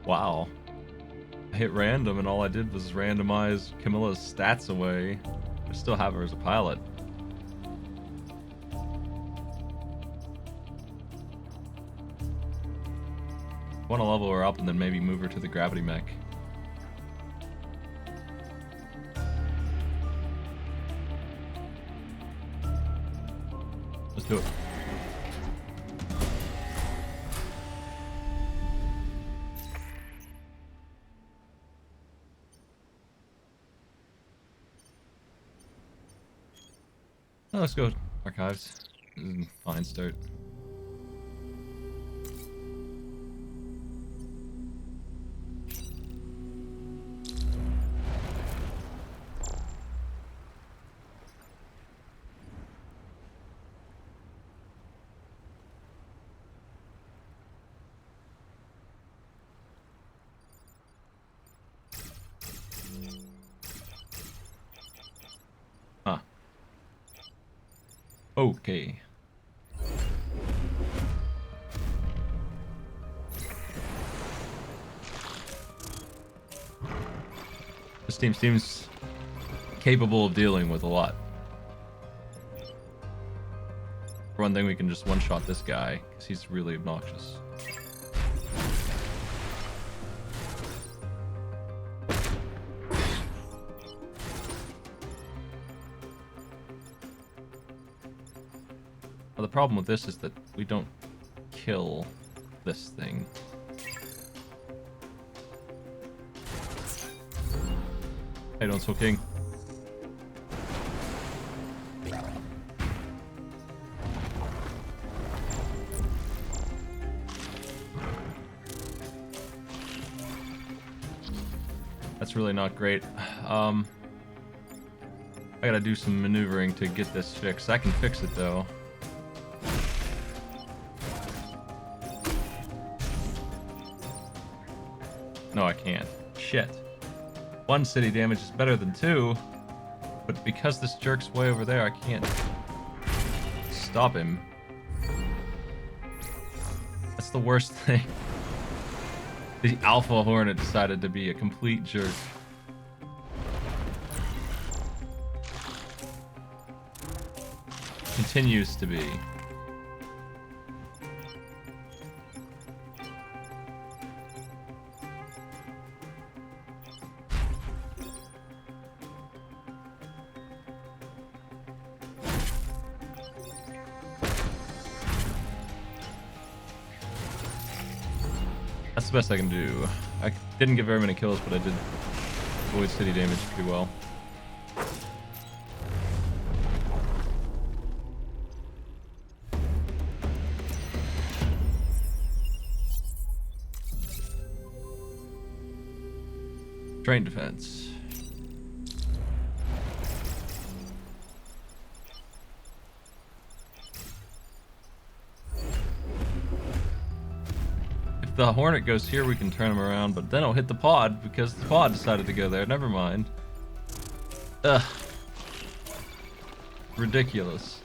Wow. I hit random and all I did was randomize Camilla's stats away. I still have her as a pilot. Want to level her up and then maybe move her to the gravity mech. Let's do it. Oh, let's go archives. This is a fine start. Huh. Okay. This team seems capable of dealing with a lot. For one thing, we can just one-shot this guy, because he's really obnoxious. Well, the problem with this is that we don't kill this thing. Hey, don't Soul King. That's really not great. I gotta do some maneuvering to get this fixed. I can fix it though. No, I can't. Shit. 1 city damage is better than 2, but because this jerk's way over there, I can't stop him. That's the worst thing. The Alpha Hornet decided to be a complete jerk. Continues to be. That's the best I can do. I didn't get very many kills, but I did avoid city damage pretty well. Train defense. If the Hornet goes here, we can turn him around, but then it'll hit the pod because the pod decided to go there. Never mind. Ugh. Ridiculous.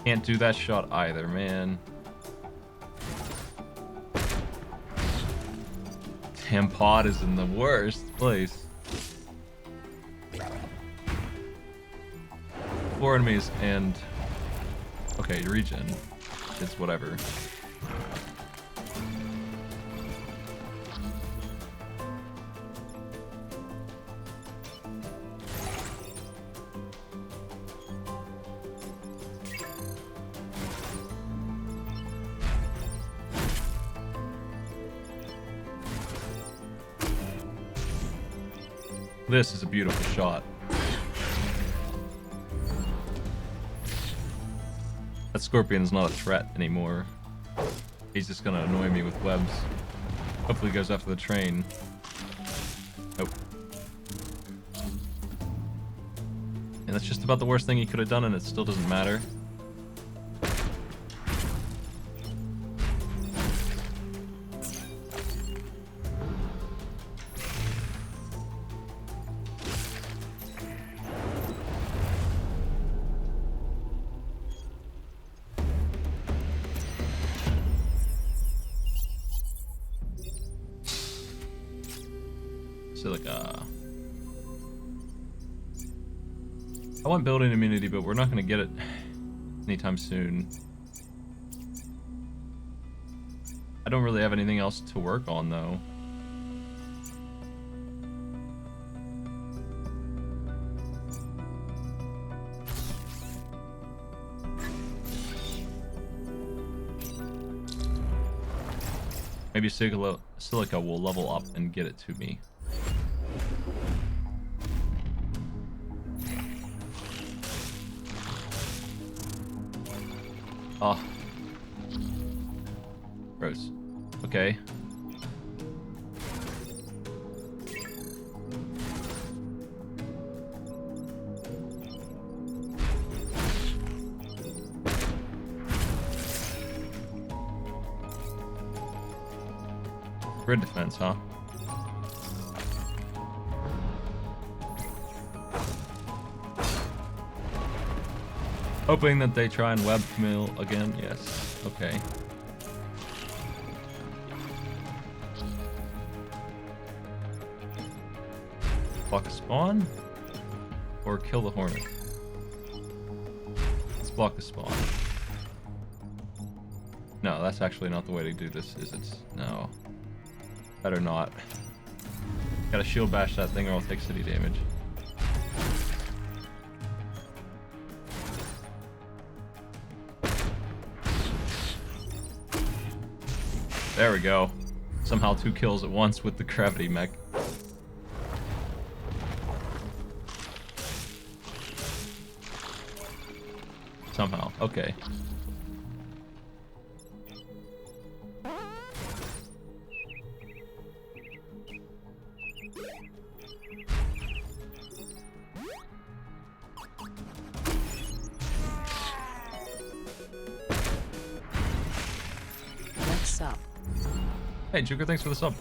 Can't do that shot either, man. Damn, pod is in the worst place. 4 enemies and... Okay, regen. It's whatever. This is a beautiful shot. That Scorpion is not a threat anymore. He's just gonna annoy me with webs. Hopefully he goes after the train. Nope. And that's just about the worst thing he could have done, and it still doesn't matter. Silica. I want building immunity, but we're not going to get it anytime soon. I don't really have anything else to work on, though. Maybe Silica will level up and get it to me. Oh. Gross. Okay. Grid defense, huh? Hoping that they try and webmill again. Yes. Okay. Block a spawn? Or kill the hornet? Let's block the spawn. No, that's actually not the way to do this, is it? No. Better not. Gotta shield bash that thing or I'll take city damage. There we go. Somehow 2 kills at once with the gravity mech. Somehow. Okay. Next up. Hey, Juker, thanks for the sub.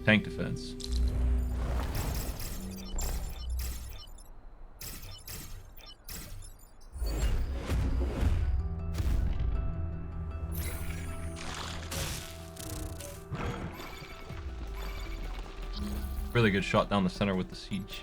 Tank defense. Really good shot down the center with the siege.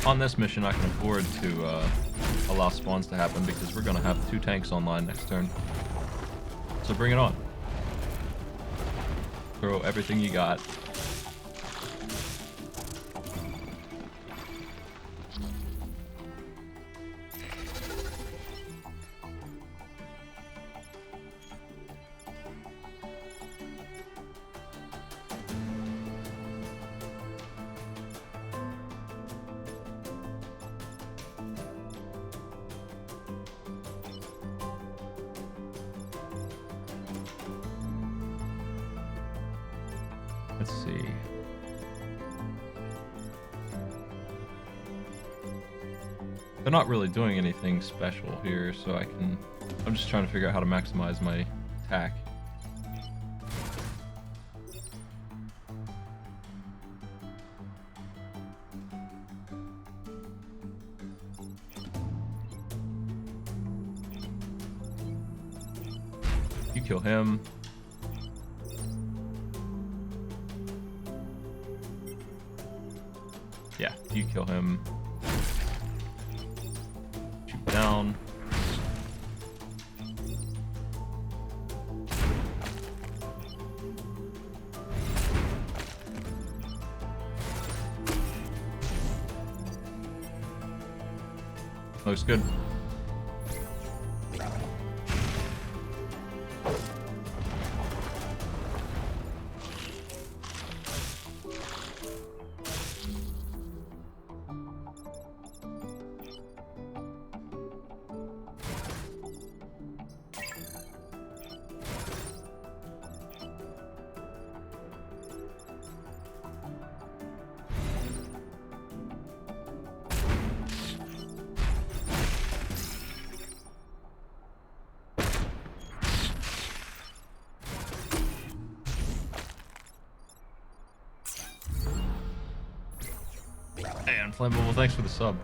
On this mission, I can afford to allow spawns to happen because we're going to have 2 tanks online next turn. So bring it on. Throw everything you got. Let's see. They're not really doing anything special here, so I'm just trying to figure out how to maximize my attack. You kill him. Yeah, you kill him. Shoot down. Looks good. And Flammable, thanks for the sub.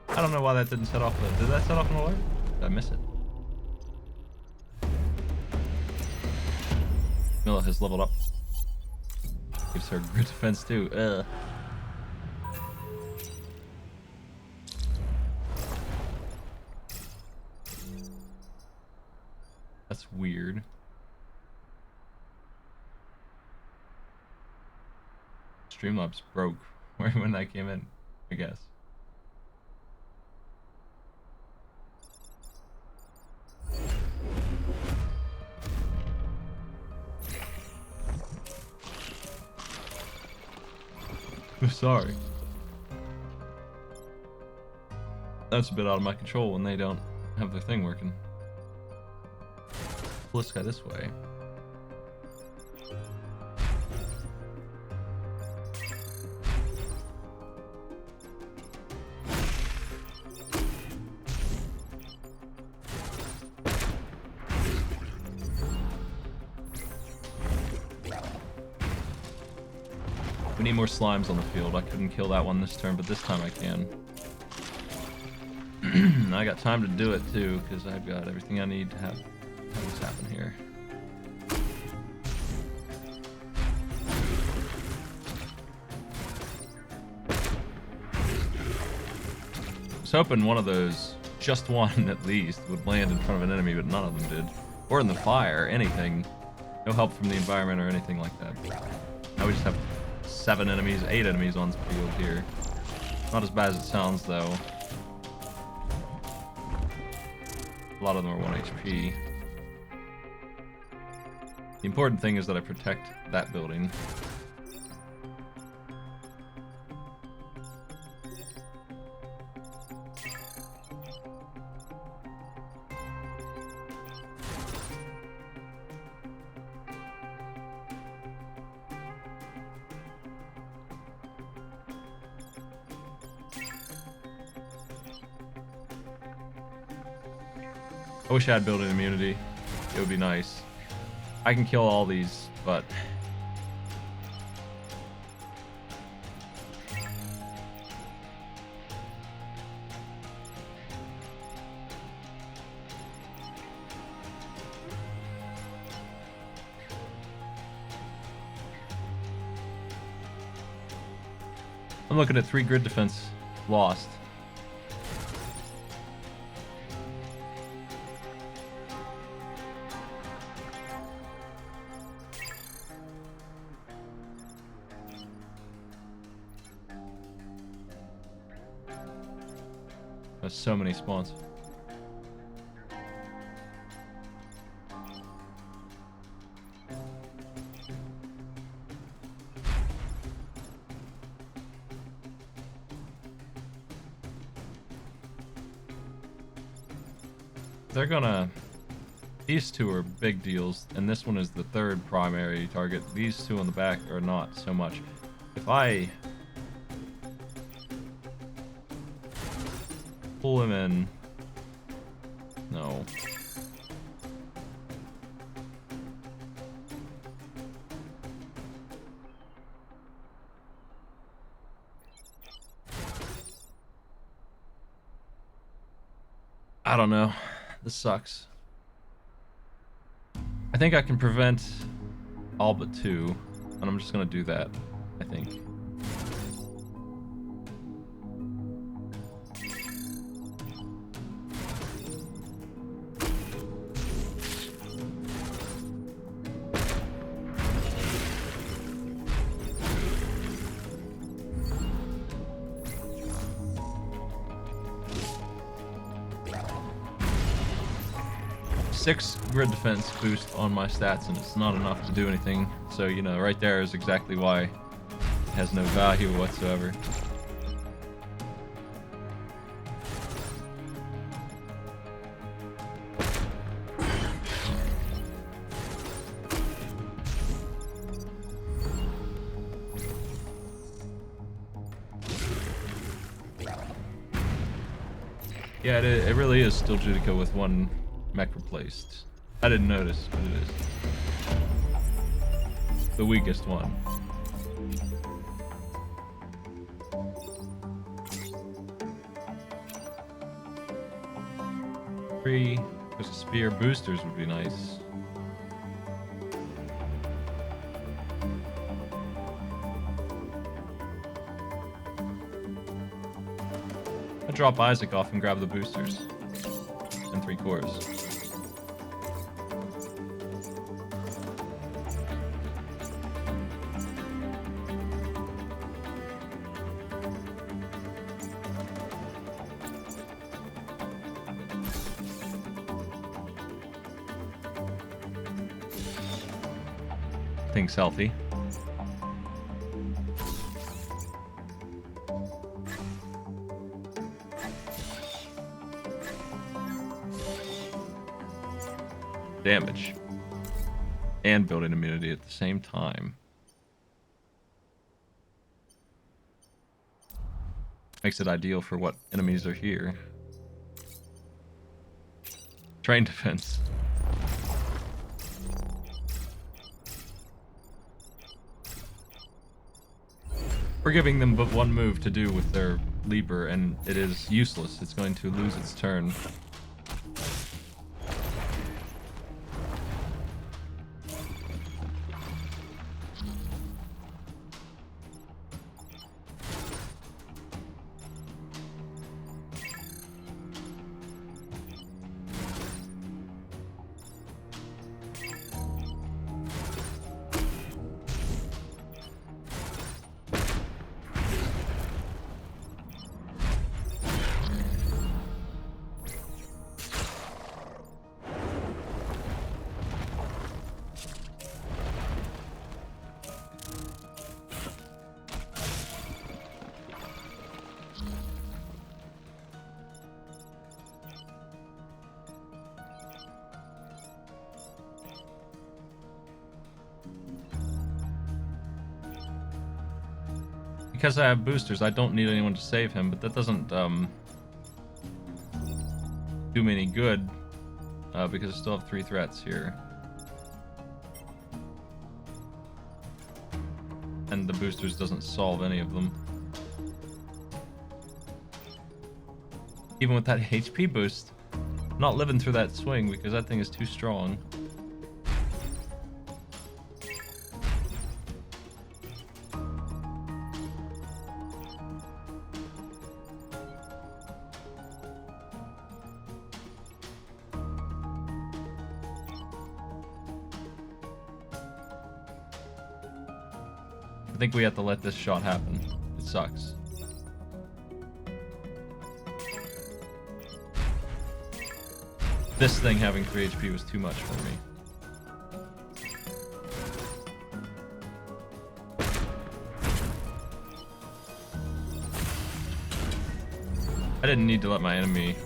I don't know why that didn't set off the... Did that set off an alert? Did I miss it? Milla has leveled up. Gives her grid defense too. Ugh. That's weird. Streamlabs broke when that came in, I guess. I'm sorry. That's a bit out of my control when they don't have their thing working. Pull this guy this way. We need more slimes on the field. I couldn't kill that one this turn, but this time I can. I got time to do it too, because I've got everything I need to have this happen here. I was hoping one of those, just one at least, would land in front of an enemy, but none of them did. Or in the fire, anything. No help from the environment or anything like that. Now we just have 8 enemies on the field here. Not as bad as it sounds though. A lot of them are 1 HP. The important thing is that I protect that building. I wish I had building immunity. It would be nice. I can kill all these, but... I'm looking at 3 grid defense lost. There's so many spawns. They're gonna... These two are big deals, and this one is the 3rd primary target. These two on the back are not so much. If I... pull him in... No. I don't know. This sucks. I think I can prevent all but 2, and I'm just gonna do that, I think. Six grid defense boost on my stats, and it's not enough to do anything. So, you know, right there is exactly why it has no value whatsoever. Yeah, it really is still Judica with 1 mech replaced. I didn't notice, but it is. The weakest one. 3. There's a spear. Boosters would be nice. I drop Isaac off and grab the boosters. And 3 cores. Things healthy. Damage and building immunity at the same time. Makes it ideal for what enemies are here. Train defense. We're giving them but 1 move to do with their leaper, and it is useless. It's going to lose its turn. Because I have boosters, I don't need anyone to save him, but that doesn't do me any good because I still have 3 threats here. And the boosters doesn't solve any of them. Even with that HP boost, I'm not living through that swing because that thing is too strong. I think we have to let this shot happen. It sucks. This thing having 3 HP was too much for me. I didn't need to let my enemy,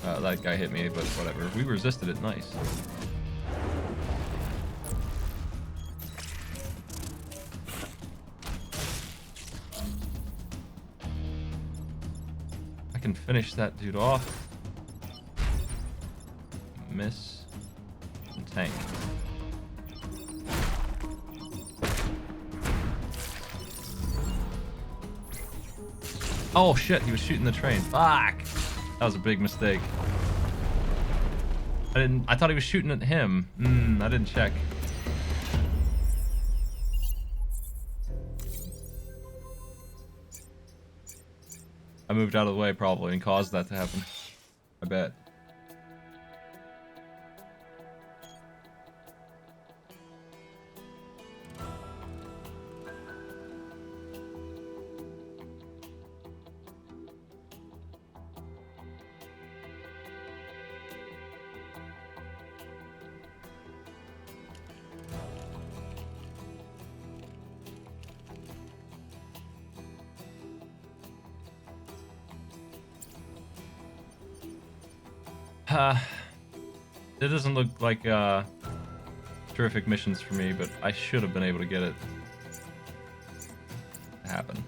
that guy hit me, but whatever. We resisted it, nice. I can finish that dude off. Miss. And tank. Oh shit, he was shooting the train. Fuck! That was a big mistake. I thought he was shooting at him. I didn't check. I moved out of the way probably and caused that to happen. I bet. It doesn't look like terrific missions for me, but I should have been able to get it to happen.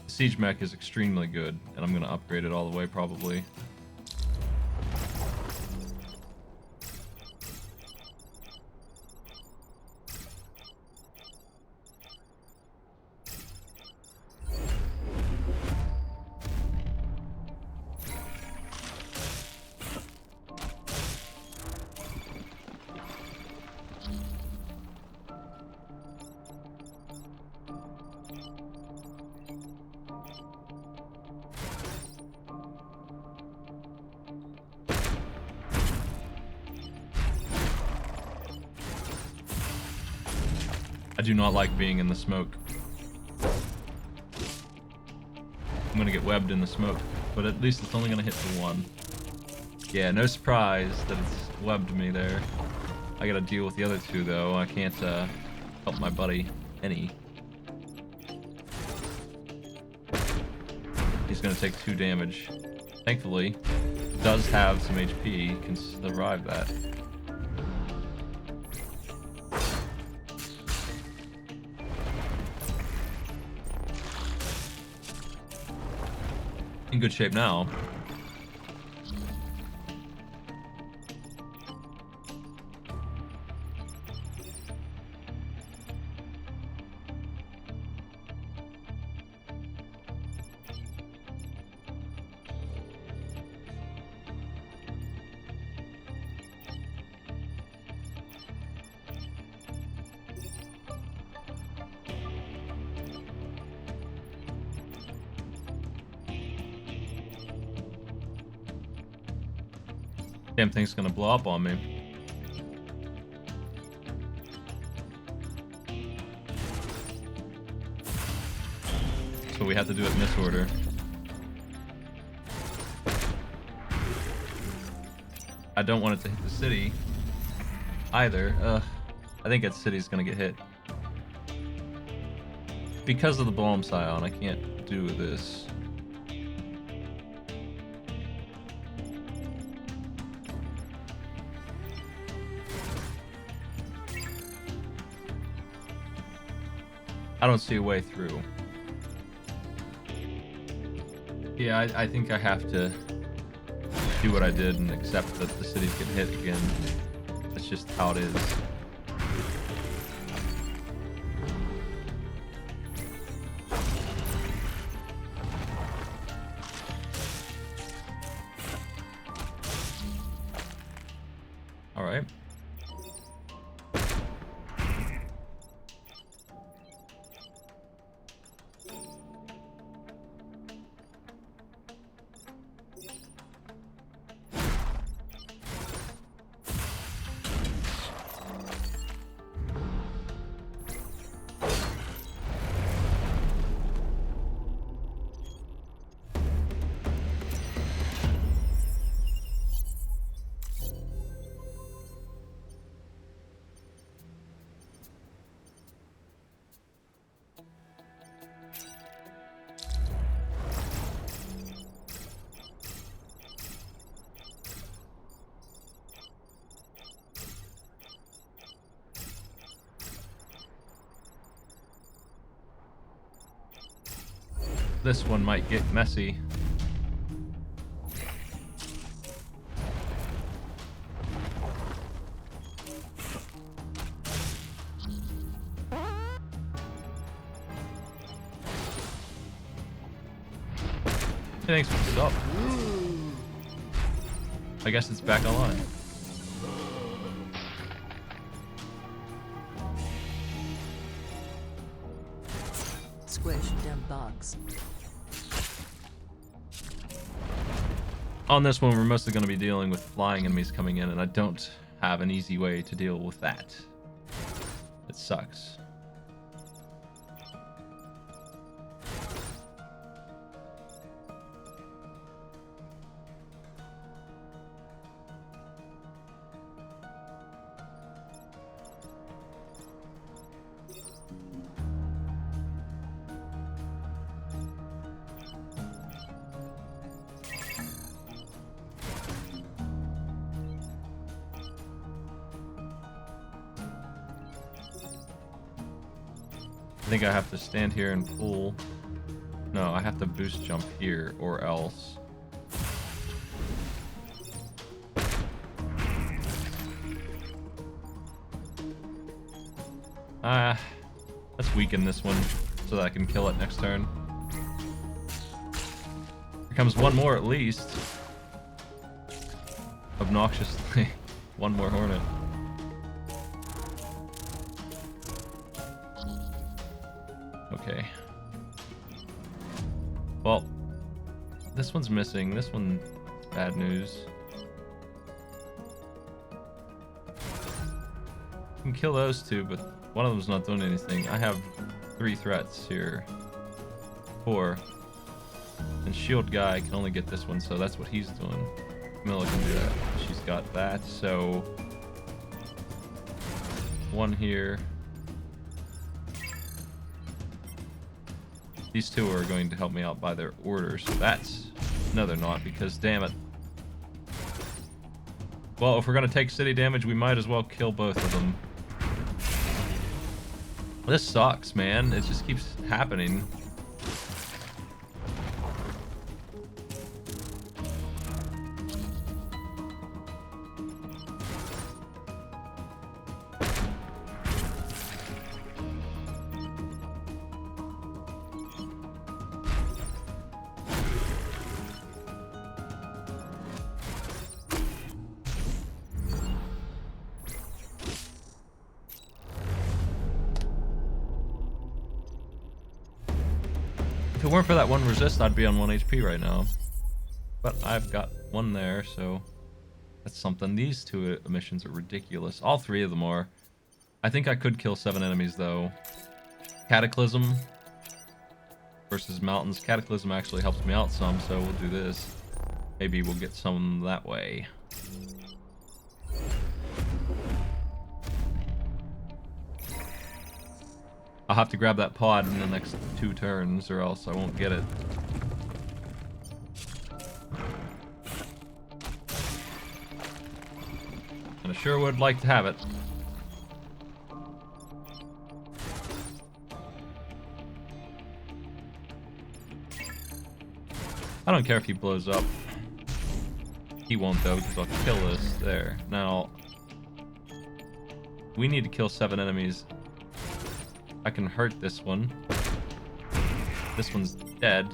The siege mech is extremely good, and I'm gonna upgrade it all the way probably. I do not like being in the smoke. I'm gonna get webbed in the smoke, but at least it's only gonna hit for one. Yeah, no surprise that it's webbed me there. I gotta deal with the other two though. I can't help my buddy any. He's gonna take 2 damage. Thankfully, he does have some HP, can survive that. In good shape now. Damn thing's gonna blow up on me. So we have to do it in this order. I don't want it to hit the city either. I think that city's gonna get hit. Because of the bomb scion, I can't do this. I don't see a way through. Yeah, I think I have to do what I did and accept that the city's getting hit again. That's just how it is. All right. This one might get messy. Thanks for what's up. I guess it's back online. Squish them bugs. On this one, we're mostly going to be dealing with flying enemies coming in, and I don't have an easy way to deal with that. It sucks. I think I have to stand here and pull. No, I have to boost jump here or else. Let's weaken this one so that I can kill it next turn. Here comes one more at least. Obnoxiously. One more hornet. Okay. Well, this one's missing. This one's bad news. You can kill those two, but one of them's not doing anything. I have 3 threats here. 4. And shield guy can only get this one, so that's what he's doing. Camilla can do that. She's got that, so 1 here. These 2 are going to help me out by their orders. That's... No, they're not, because damn it. Well, if we're going to take city damage, we might as well kill both of them. This sucks, man. It just keeps happening. If it weren't for that 1 resist, I'd be on 1 HP right now. But I've got 1 there, so that's something. These 2 missions are ridiculous. All 3 of them are. I think I could kill 7 enemies, though. Cataclysm versus mountains. Cataclysm actually helps me out some, so we'll do this. Maybe we'll get some that way. I'll have to grab that pod in the next 2 turns, or else I won't get it. And I sure would like to have it. I don't care if he blows up. He won't though, because I'll kill this there. Now, we need to kill 7 enemies. I can hurt this one. This one's dead.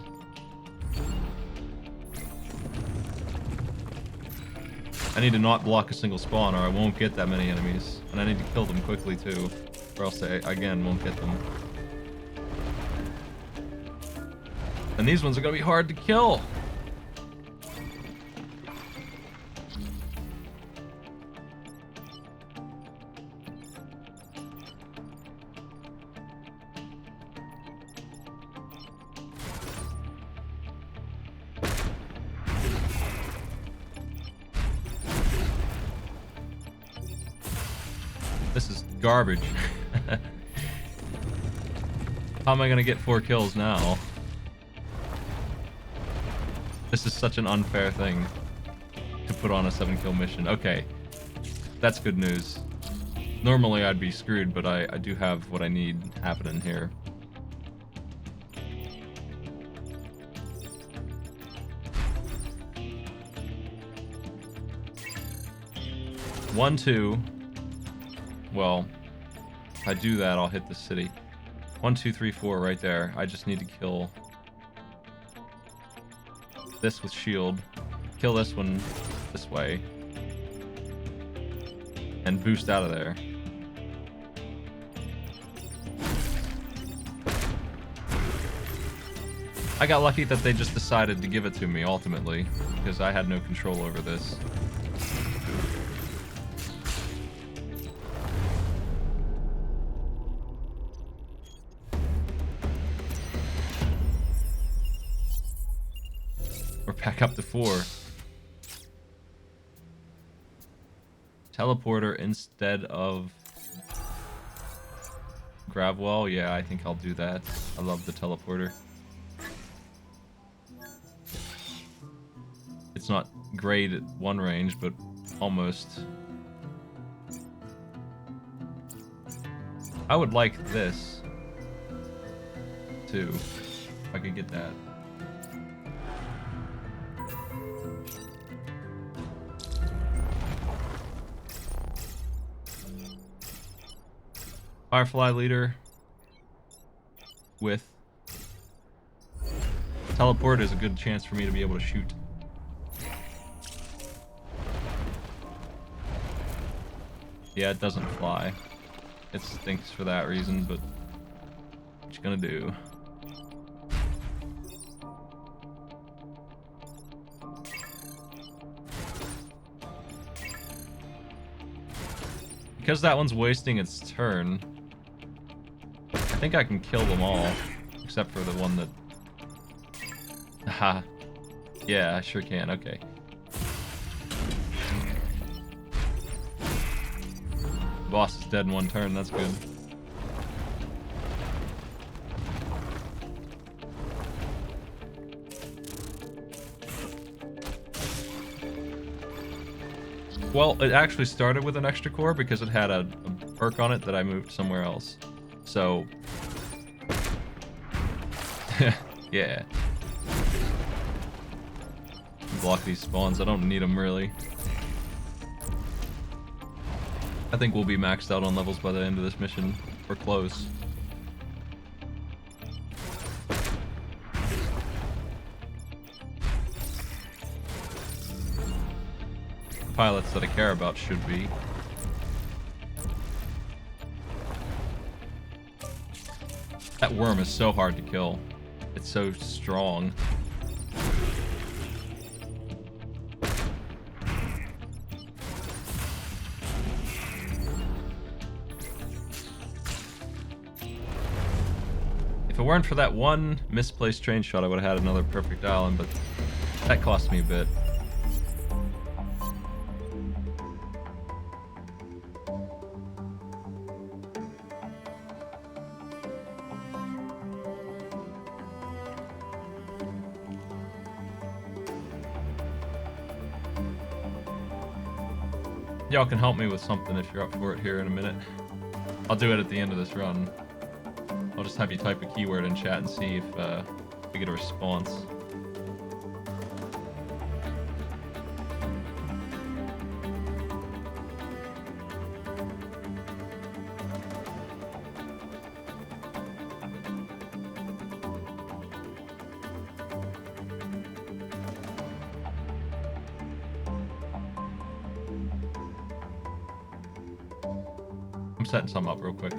I need to not block a single spawn or I won't get that many enemies. And I need to kill them quickly too, or else I, again, won't get them. And these ones are gonna be hard to kill. This is garbage. How am I gonna get 4 kills now? This is such an unfair thing to put on a 7-kill mission. Okay, that's good news. Normally I'd be screwed, but I do have what I need happening here. One, 2. Well, if I do that, I'll hit the city. 1, 2, 3, 4 right there. I just need to kill this with shield. Kill this one. this way and boost out of there. I got lucky that they just decided to give it to me ultimately, because I had no control over this. We're back up to 4. Teleporter instead of Gravwell. Yeah, I think I'll do that. I love the teleporter. It's not great at one range, but almost. I would like this too, if I could get that. Firefly leader with teleport is a good chance for me to be able to shoot. Yeah, it doesn't fly. It stinks for that reason, but what you gonna do? Because that one's wasting its turn, I think I can kill them all, except for the one that... Haha. Yeah, I sure can, okay. Boss is dead in one turn, that's good. Well, it actually started with an extra core because it had a perk on it that I moved somewhere else. So... yeah. Block these spawns, I don't need them really. I think we'll be maxed out on levels by the end of this mission. We're close. The pilots that I care about should be. That worm is so hard to kill. It's so strong. If it weren't for that one misplaced train shot, I would have had another perfect island, but that cost me a bit. Y'all can help me with something if you're up for it here in a minute. I'll do it at the end of this run. I'll just have you type a keyword in chat and see if we get a response. I'm setting some up real quick.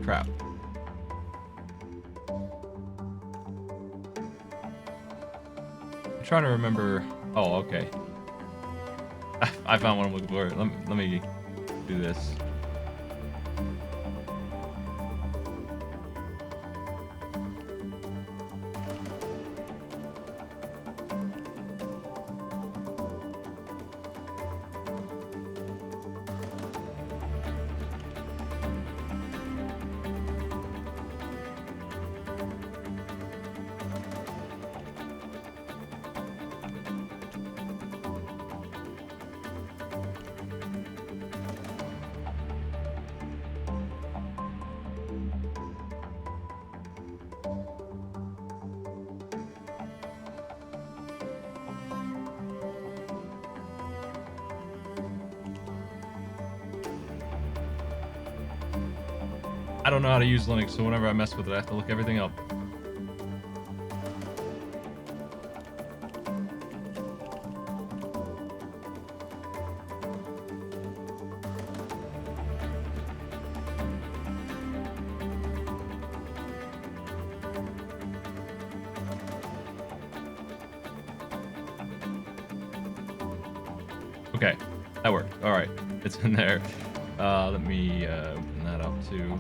Crap. I'm trying to remember. Oh, okay. I found what I'm looking for. Let me do this. I don't know how to use Linux, so whenever I mess with it, I have to look everything up. Okay, that worked. All right, it's in there. Let me open that up too.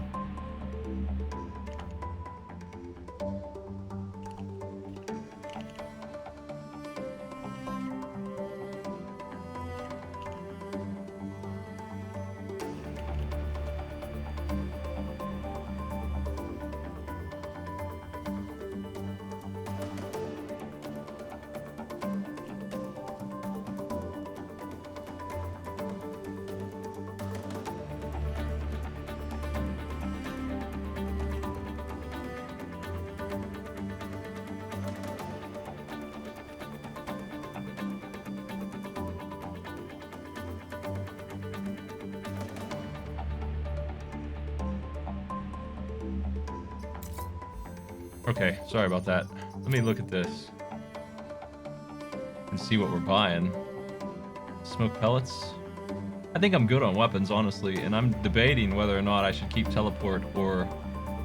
Okay, sorry about that. Let me look at this and see what we're buying. Smoke pellets. I think I'm good on weapons, honestly, and I'm debating whether or not I should keep teleport or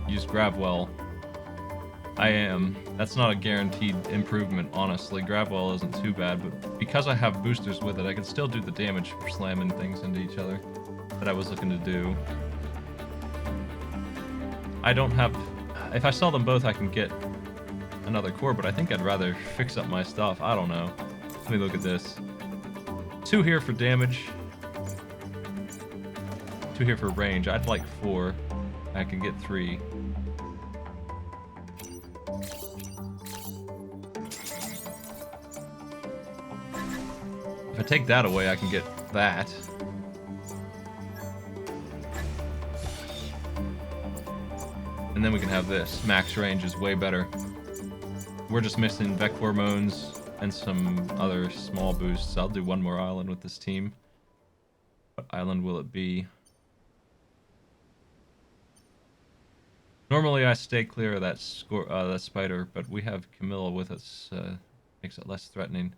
use Gravwell. I am. That's not a guaranteed improvement, honestly. Gravwell isn't too bad, but because I have boosters with it, I can still do the damage for slamming things into each other that I was looking to do. I don't have... If I sell them both, I can get another core, but I think I'd rather fix up my stuff. I don't know. Let me look at this. 2 here for damage. 2 here for range. I'd like 4. I can get 3. If I take that away, I can get that. And then we can have this. Max range is way better. We're just missing Vec Hormones and some other small boosts. I'll do one more island with this team. What island will it be? Normally I stay clear of that spider, but we have Camilla with us. Makes it less threatening.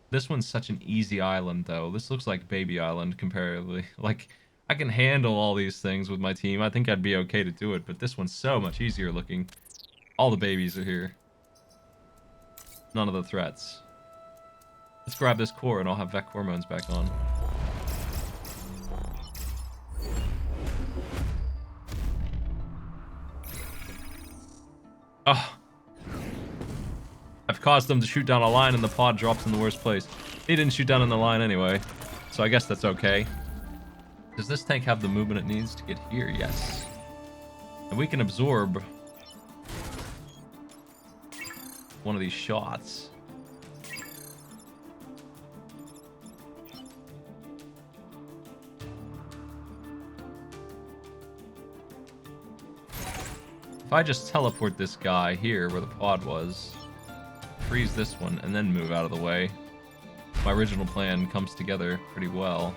This one's such an easy island, though. This looks like Baby Island, comparatively. Like, I can handle all these things with my team. I think I'd be okay to do it, but this one's so much easier looking. All the babies are here. None of the threats. Let's grab this core and I'll have Vec Hormones back on. Oh. I've caused them to shoot down a line and the pod drops in the worst place. They didn't shoot down in the line anyway, so I guess that's okay. Does this tank have the movement it needs to get here? Yes. And we can absorb one of these shots. If I just teleport this guy here where the pod was, freeze this one, and then move out of the way, my original plan comes together pretty well.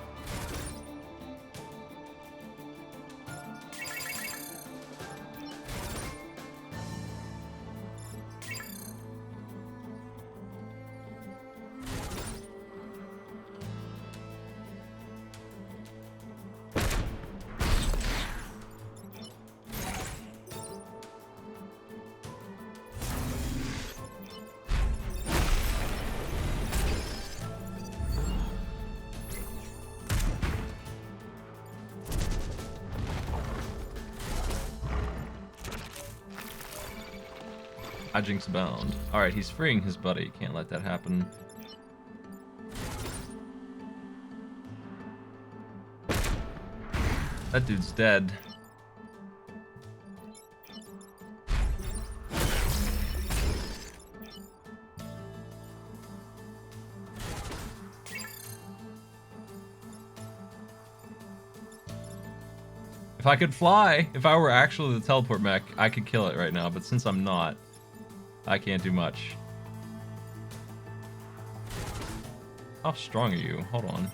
Hijinks abound. Alright, he's freeing his buddy. Can't let that happen. That dude's dead. If I could fly, if I were actually the teleport mech, I could kill it right now, but since I'm not, I can't do much. How strong are you? Hold on.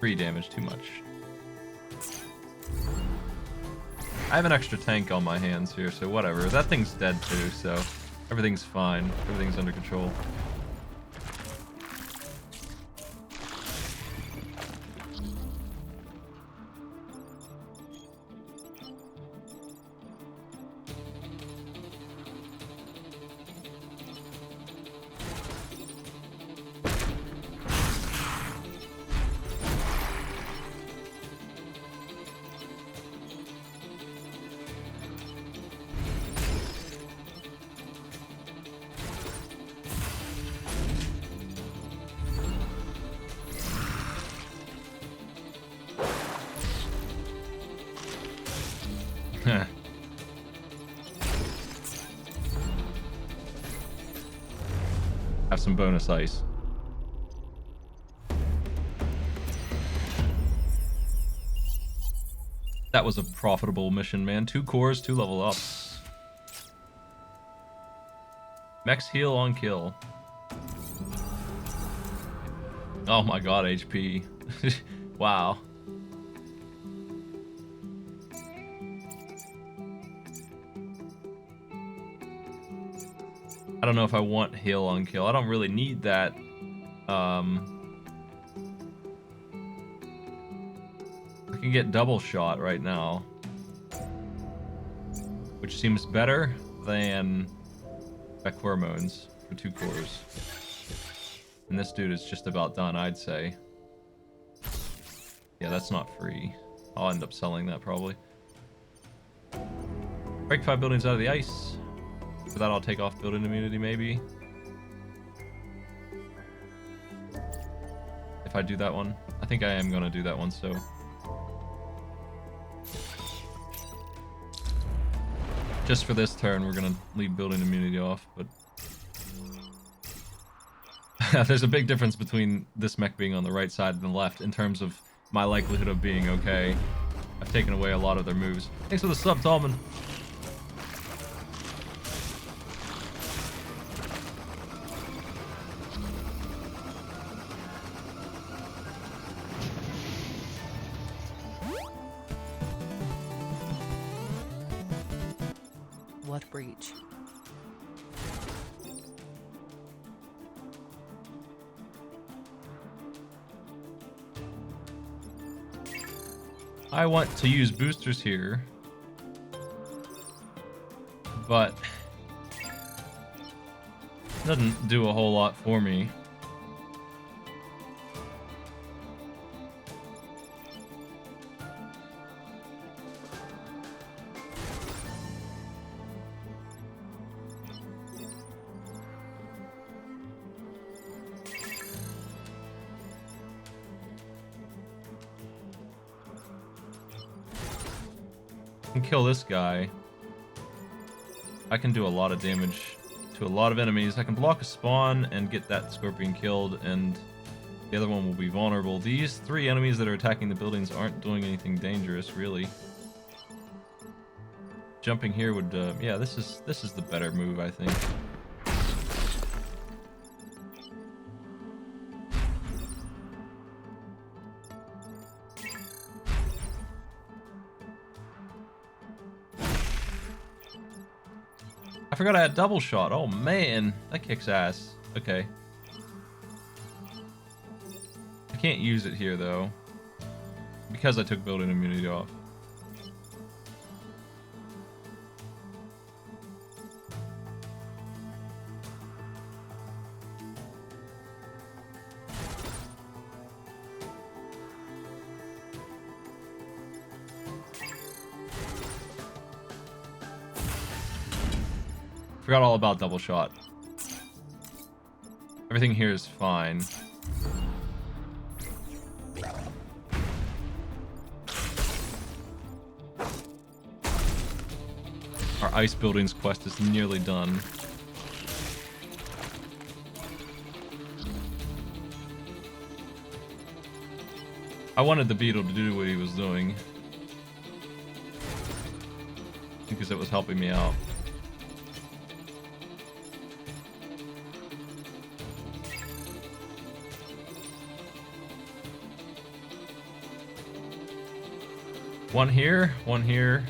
3 damage, too much. I have an extra tank on my hands here, so whatever. That thing's dead too, so everything's fine. Everything's under control. Have some bonus ice. That was a profitable mission, man. 2 cores, 2 level ups. Mechs heal on kill. Oh my god, HP. Wow. I don't know if I want heal on kill. I don't really need that. I can get double shot right now, which seems better than Beck Hormones for 2 cores. And this dude is just about done, I'd say. Yeah, that's not free. I'll end up selling that probably. Break 5 buildings out of the ice. For that, I'll take off building immunity, maybe. If I do that one. I think I am going to do that one, so. Just for this turn, we're going to leave building immunity off, but. There's a big difference between this mech being on the right side and the left in terms of my likelihood of being okay. I've taken away a lot of their moves. Thanks for the sub, Tallman. What breach? I want to use boosters here, but it doesn't do a whole lot for me. I can kill this guy. I can do a lot of damage to a lot of enemies. I can block a spawn and get that scorpion killed, and the other one will be vulnerable. These 3 enemies that are attacking the buildings aren't doing anything dangerous, really. Jumping here would, yeah, this is the better move, I think. I forgot I had double shot. Oh man, that kicks ass. Okay. I can't use it here though, because I took building immunity off. Forgot all about double shot. Everything here is fine. Our ice buildings quest is nearly done. I wanted the beetle to do what he was doing, because it was helping me out. One here, one here.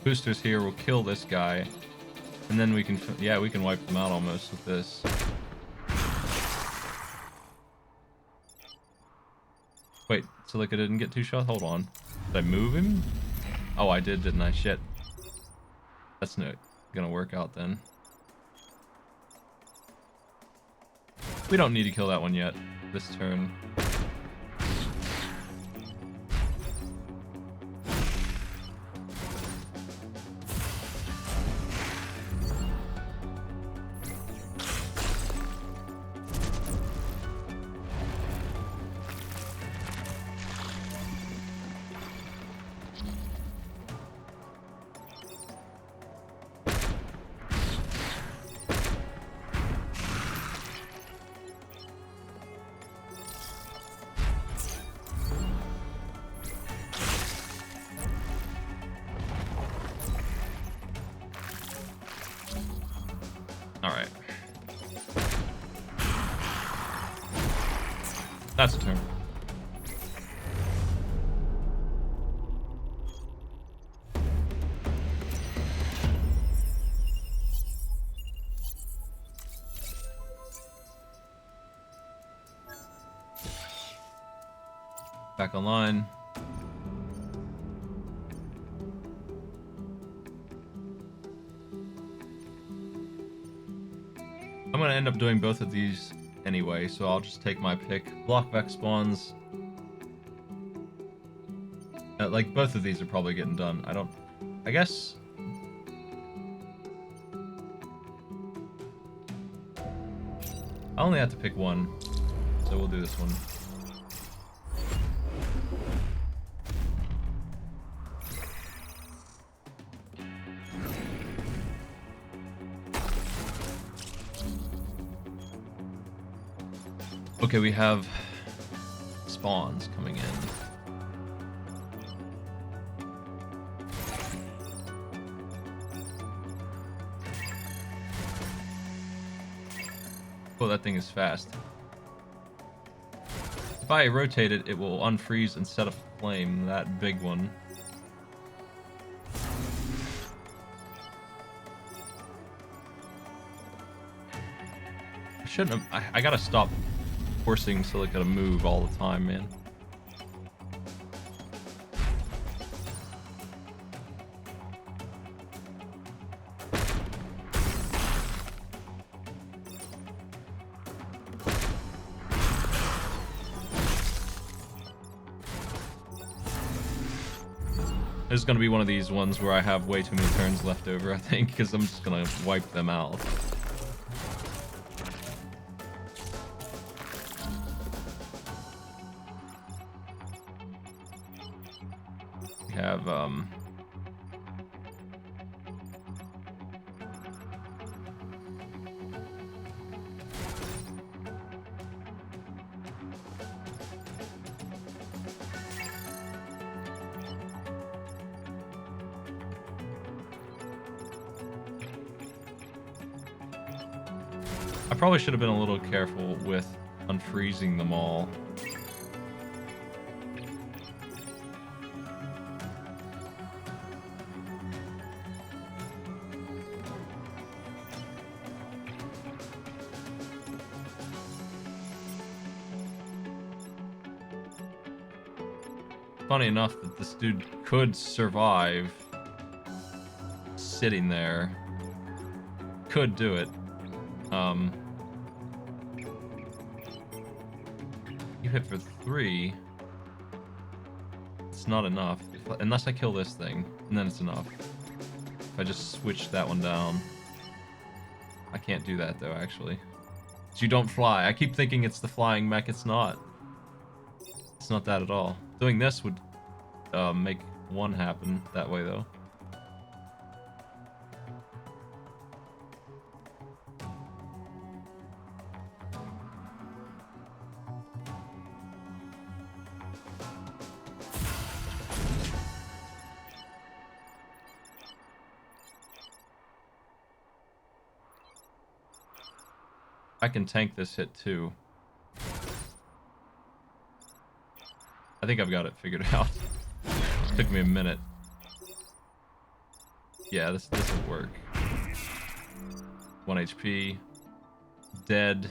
Boosters here will kill this guy. And then we can, yeah, we can wipe them out almost with this. Wait, Silica didn't get 2 shots? Hold on. Did I move him? Oh, I did, didn't I? Shit. That's not gonna work out then. We don't need to kill that one yet, this turn. Alright. That's a turn. Back online. I'm gonna end up doing both of these anyway, so I'll just take my pick. Block Vex spawns. Like, both of these are probably getting done. I guess... I only have to pick one, so we'll do this one. Okay, we have spawns coming in. Oh, that thing is fast. If I rotate it, it will unfreeze and set a flame, that big one. I shouldn't have... I gotta stop forcing Silica to move all the time, man. This is gonna be one of these ones where I have way too many turns left over, I think, because I'm just gonna wipe them out. We have, I probably should have been a little careful with unfreezing them all. Funny enough that this dude could survive sitting there. Could do it. You hit for 3. It's not enough. Unless I kill this thing, and then it's enough. If I just switch that one down. I can't do that though, actually. You don't fly. I keep thinking it's the flying mech. It's not. It's not that at all. Doing this would make 1 happen that way though. I can tank this hit too. I think I've got it figured out. Took me a minute. Yeah, this will work. 1 HP. Dead.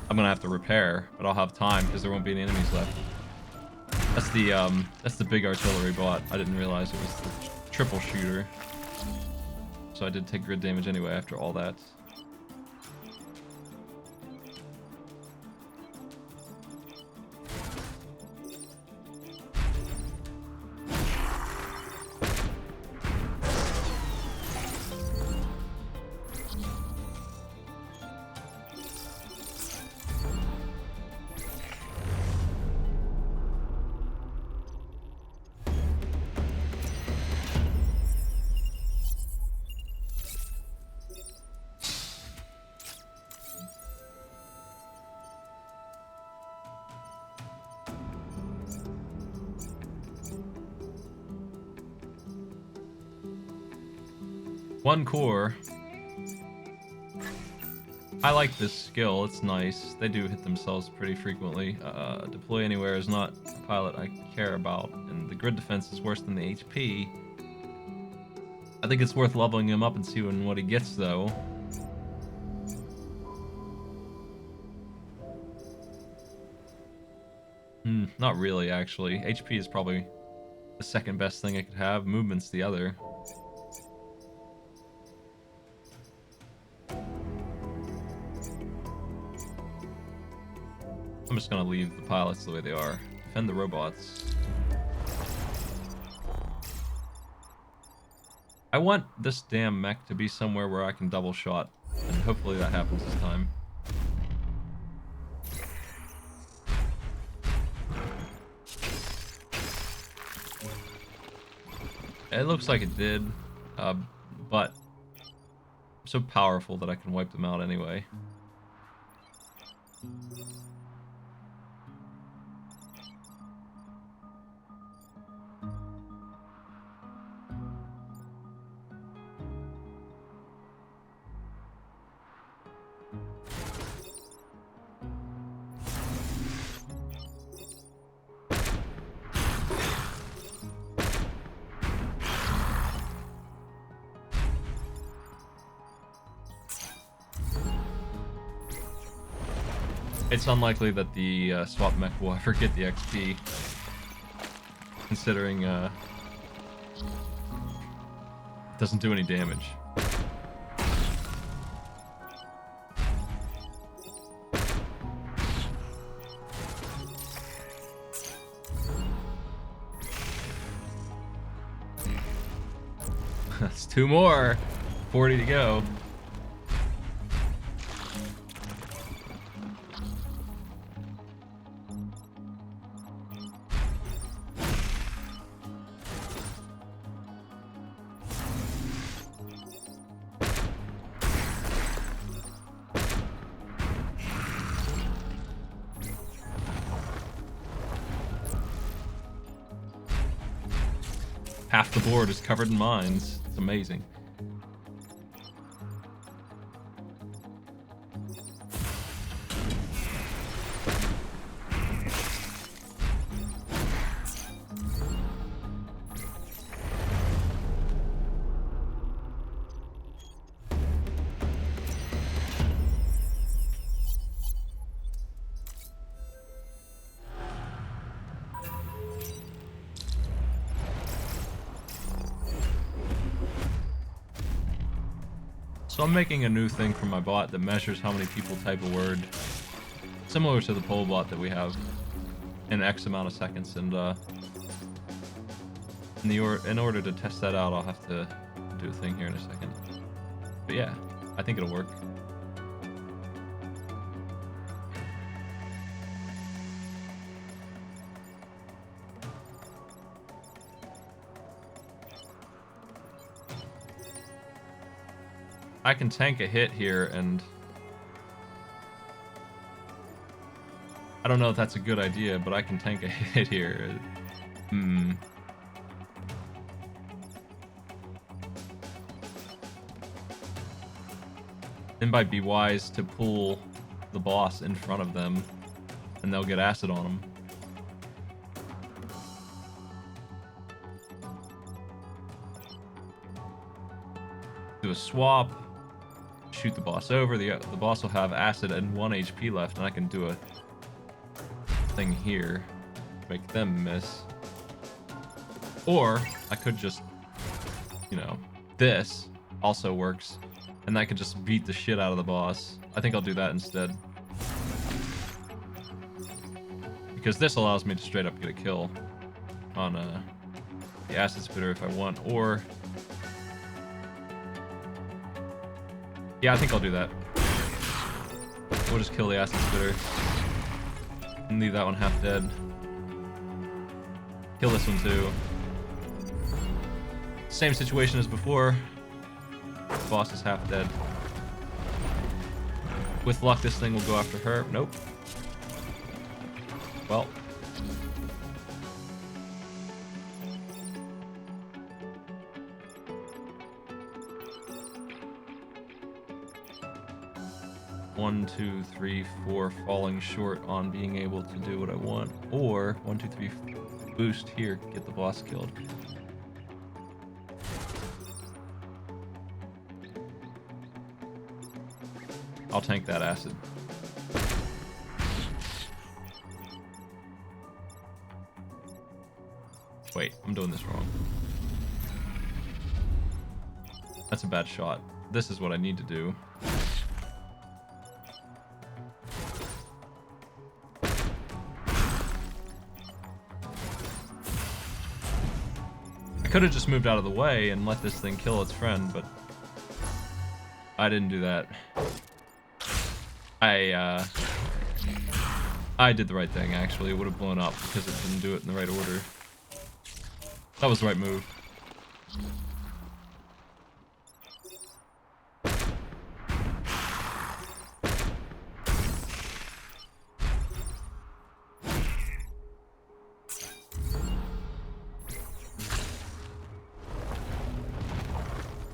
I'm gonna have to repair, but I'll have time because there won't be any enemies left. That's the big artillery bot. I didn't realize it was the triple shooter. So I did take grid damage anyway after all that. One core. I like this skill, it's nice. They do hit themselves pretty frequently. Deploy anywhere is not a pilot I care about, and the grid defense is worse than the HP. I think it's worth leveling him up and seeing what he gets, though. Not really, actually. HP is probably the second best thing I could have. Movement's the other. I'm just gonna leave the pilots the way they are. Defend the robots. I want this damn mech to be somewhere where I can double shot, and hopefully that happens this time. It looks like it did, but I'm so powerful that I can wipe them out anyway. It's unlikely that the swap mech will ever get the XP, considering it doesn't do any damage. That's 2 more. 40 to go. Half the board is covered in mines. It's amazing. So I'm making a new thing for my bot that measures how many people type a word, similar to the poll bot that we have, in X amount of seconds. And in order to test that out, I'll have to do a thing here in a second. But yeah, I think it'll work. I can tank a hit here, and I don't know if that's a good idea, but I can tank a hit here. Then might be wise to pull the boss in front of them, and they'll get acid on them. do a swap, shoot the boss over. The boss will have acid and 1 HP left, and I can do a thing here, make them miss. Or I could just, you know, this also works, and I could just beat the shit out of the boss. I think I'll do that instead, because this allows me to straight up get a kill on the acid spitter if I want. Or yeah, I think I'll do that. We'll just kill the acid spitter and leave that one half dead. Kill this one too. Same situation as before. The boss is half dead. With luck, this thing will go after her. Nope. Well. One, two, three, four, falling short on being able to do what I want. Or 1, 2, 3, boost here, get the boss killed. I'll tank that acid. Wait, I'm doing this wrong. That's a bad shot. This is what I need to do. I could have just moved out of the way and let this thing kill its friend, but I didn't do that. I did the right thing, actually. It would have blown up because it didn't do it in the right order. That was the right move.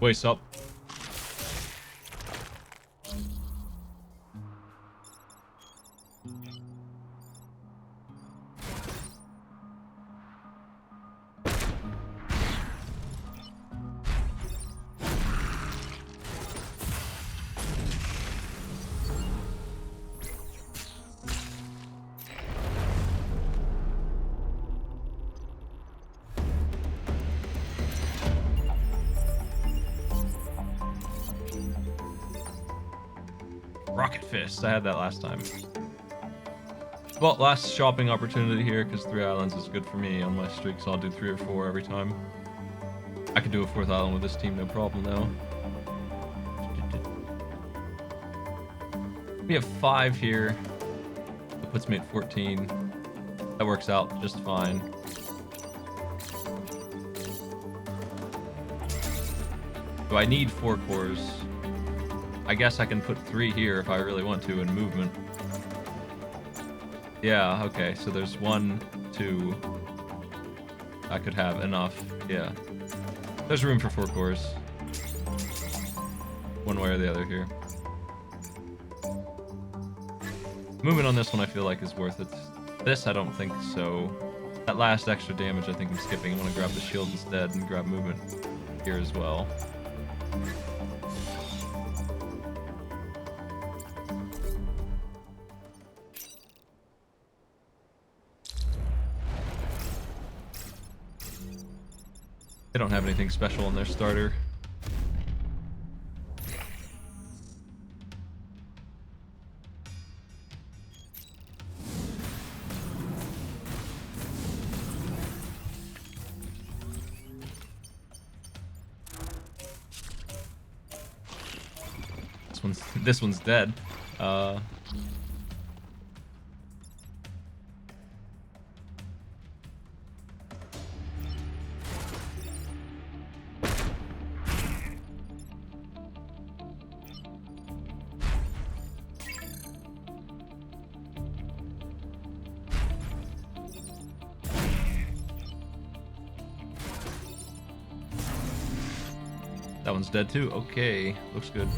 Waist up. Rocket Fist. I had that last time. Well, last shopping opportunity here, because 3 islands is good for me on my streak, so I'll do 3 or 4 every time. I could do a 4th island with this team, no problem though. We have 5 here. That puts me at 14. That works out just fine. Do I need 4 cores? I guess I can put 3 here if I really want to in movement. Yeah, okay, so there's 1, 2. I could have enough, yeah. There's room for 4 cores. One way or the other here. Movement on this one I feel like is worth it. This I don't think so. That last extra damage I think I'm skipping. I'm gonna grab the shield instead and grab movement here as well. They don't have anything special in their starter. This one's dead. That one's dead too. Okay, looks good.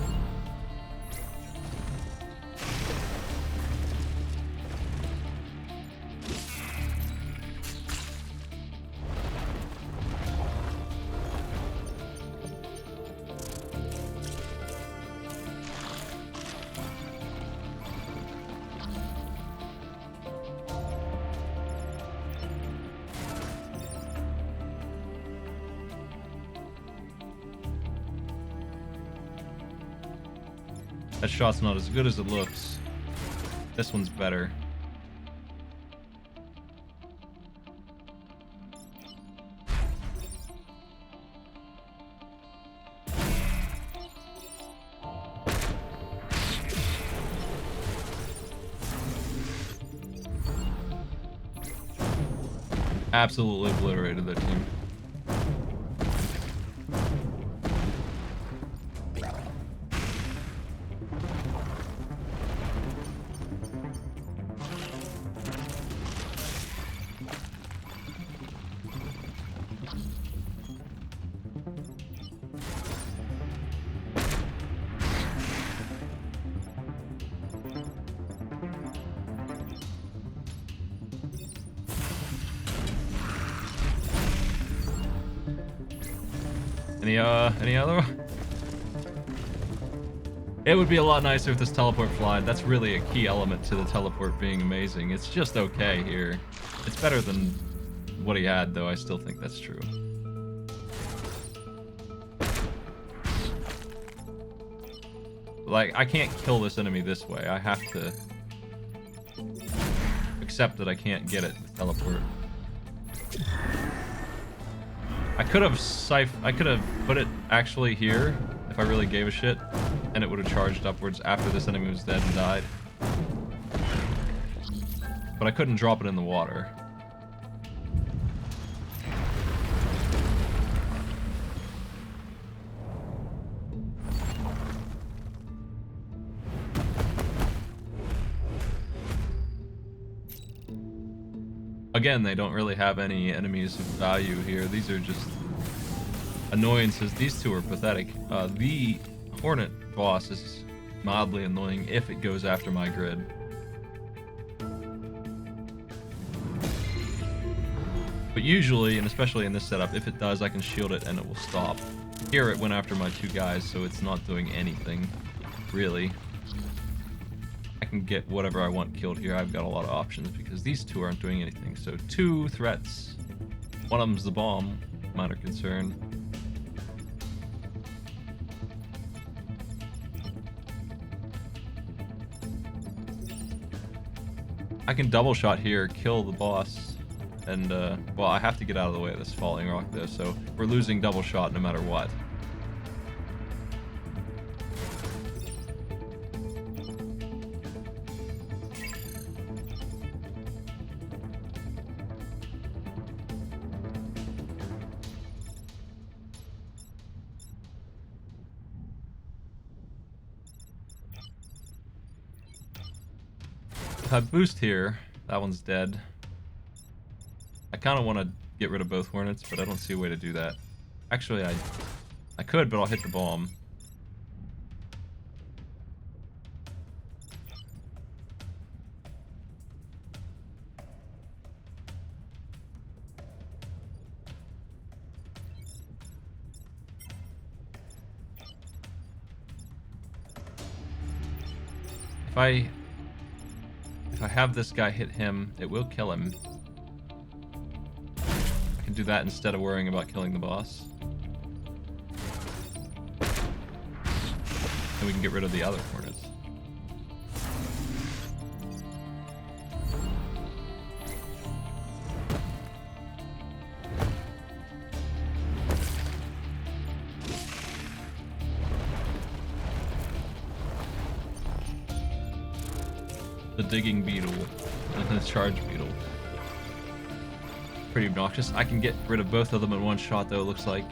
That shot's not as good as it looks. This one's better. Absolutely obliterated their team. Any other? It would be a lot nicer if this teleport flied. That's really a key element to the teleport being amazing. It's just okay here. It's better than what he had, though. I still think that's true. Like, I can't kill this enemy this way. I have to accept that I can't get it with teleport. I could have put it actually here if I really gave a shit, and it would have charged upwards after this enemy was dead and died. But I couldn't drop it in the water. Again, they don't really have any enemies of value here. These are just annoyances. These two are pathetic. The Hornet boss is mildly annoying if it goes after my grid. But usually, and especially in this setup, if it does, I can shield it and it will stop. Here it went after my two guys, so it's not doing anything, really. I can get whatever I want killed here. I've got a lot of options because these two aren't doing anything. So 2 threats. One of them's the bomb, minor concern. I can double shot here, kill the boss, and well, I have to get out of the way of this falling rock though, so we're losing double shot no matter what. If I boost here, that one's dead. I kind of want to get rid of both Hornets, but I don't see a way to do that. Actually, I could, but I'll hit the bomb. If I have this guy hit him, it will kill him. I can do that instead of worrying about killing the boss. And we can get rid of the other Hornets. The digging beetle and the charge beetle. Pretty obnoxious. I can get rid of both of them in one shot though, it looks like.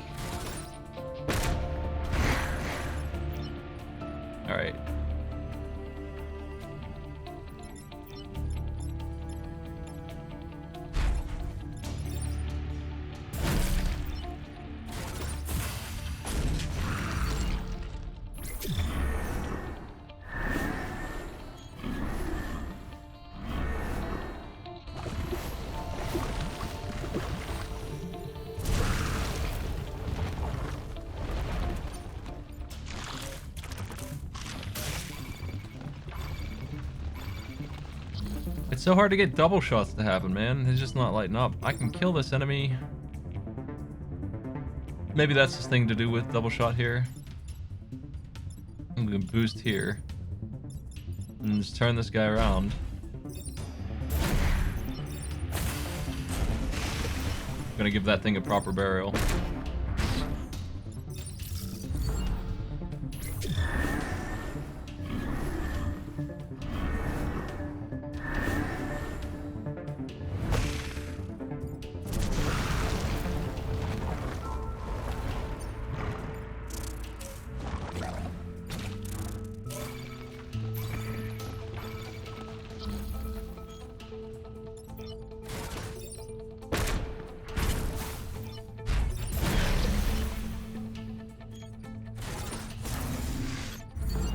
Alright. It's so hard to get double shots to happen, man. It's just not lighting up. I can kill this enemy. Maybe that's the thing to do with double shot here. I'm gonna boost here. And just turn this guy around. Gonna give that thing a proper burial.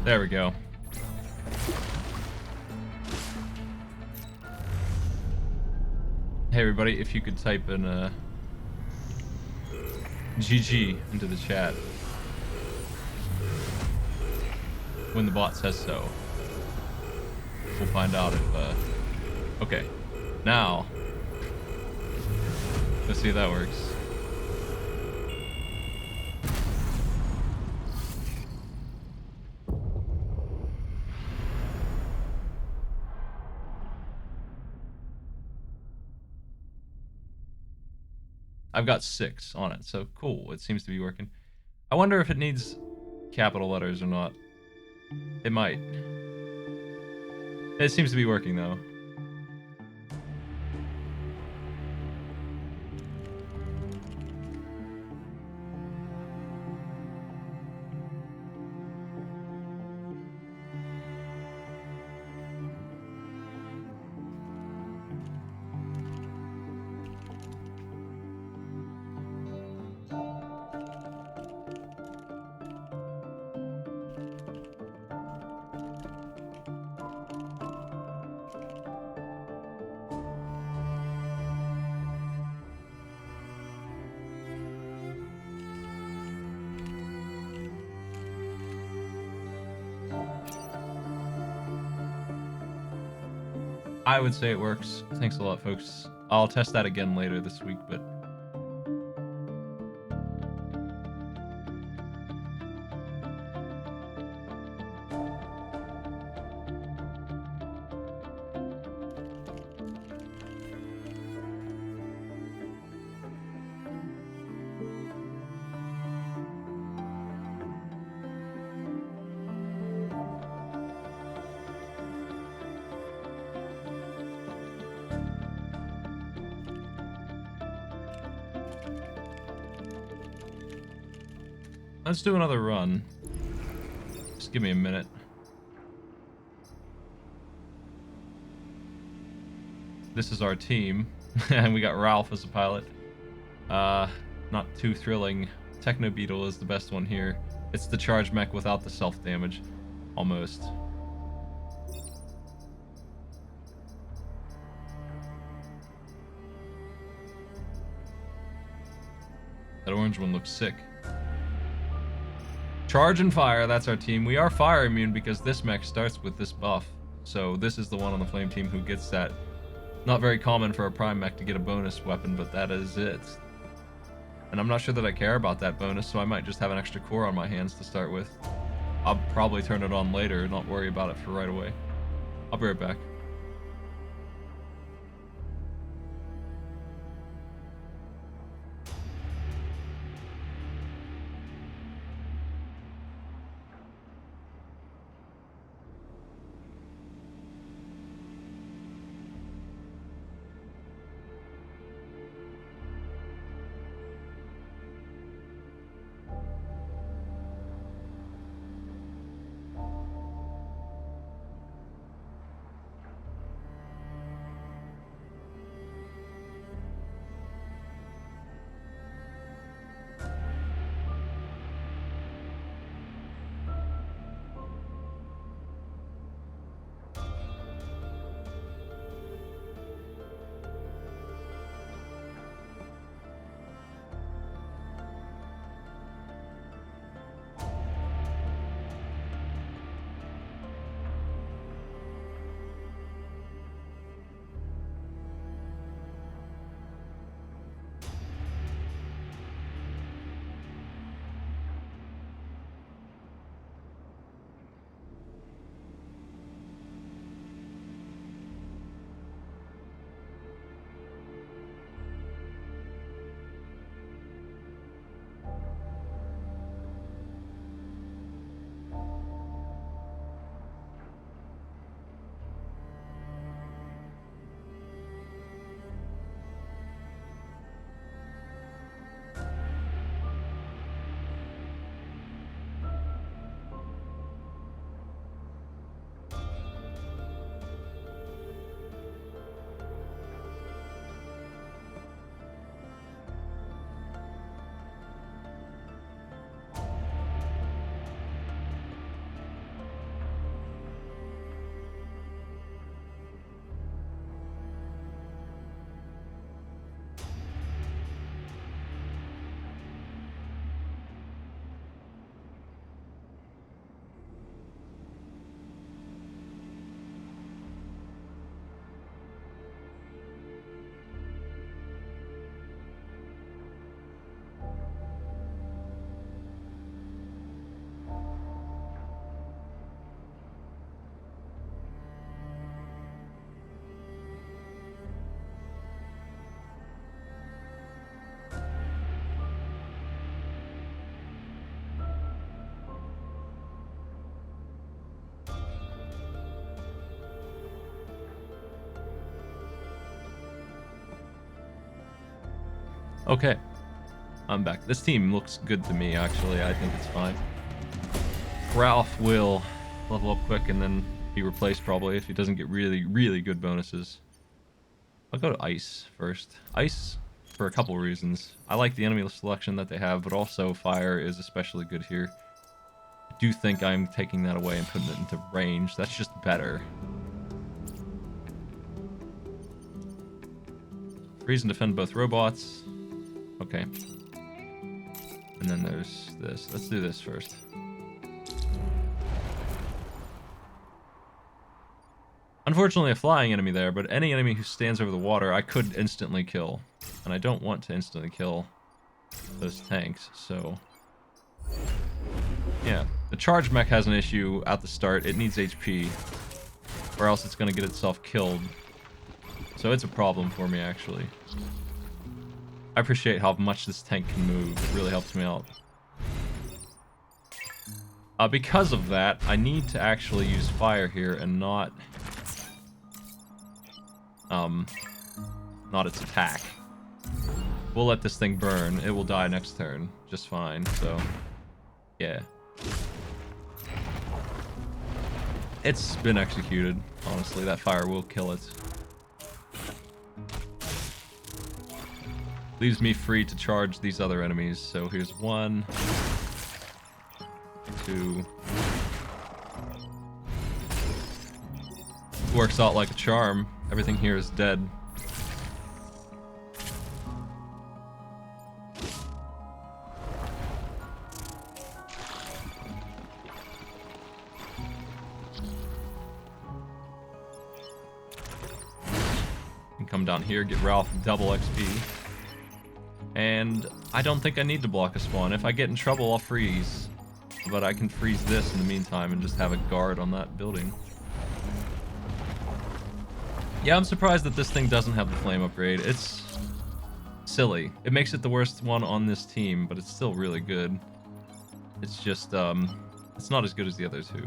There we go. Hey everybody, if you could type in GG into the chat when the bot says so. We'll find out if okay. Now let's see if that works. I've got 6 on it, so cool. It seems to be working. I wonder if it needs capital letters or not. It might. It seems to be working though. I would say it works. Thanks a lot, folks. I'll test that again later this week, but let's do another run. Just give me a minute. This is our team, and we got Ralph as a pilot. Not too thrilling. Techno Beetle is the best one here. It's the charge mech without the self-damage, almost. That orange one looks sick. Charge and fire, that's our team. We are fire immune because this mech starts with this buff. So this is the one on the flame team who gets that. Not very common for a prime mech to get a bonus weapon, but that is it. And I'm not sure that I care about that bonus, so I might just have an extra core on my hands to start with. I'll probably turn it on later, not worry about it for right away. I'll be right back. Okay. I'm back. This team looks good to me, actually. I think it's fine. Ralph will level up quick and then be replaced probably if he doesn't get really, really good bonuses. I'll go to Ice first. Ice for a couple reasons. I like the enemy selection that they have, but also Fire is especially good here. I do think I'm taking that away and putting it into range. That's just better. Freeze and defend both robots. Okay. And then there's this. Let's do this first. Unfortunately, a flying enemy there, but any enemy who stands over the water, I could instantly kill. And I don't want to instantly kill those tanks, so... Yeah. The charge mech has an issue at the start. It needs HP, or else it's going to get itself killed. So it's a problem for me, actually. I appreciate how much this tank can move. It really helps me out. Because of that, I need to actually use fire here and not its attack. We'll let this thing burn. It will die next turn just fine, so yeah. It's been executed, honestly. That fire will kill it. Leaves me free to charge these other enemies. So here's 1, 2. Works out like a charm. Everything here is dead. And come down here, get Ralph double XP. And I don't think I need to block a spawn. If I get in trouble, I'll freeze. But I can freeze this in the meantime and just have a guard on that building. Yeah, I'm surprised that this thing doesn't have the flame upgrade. It's silly. It makes it the worst one on this team, but it's still really good. It's just, it's not as good as the other two.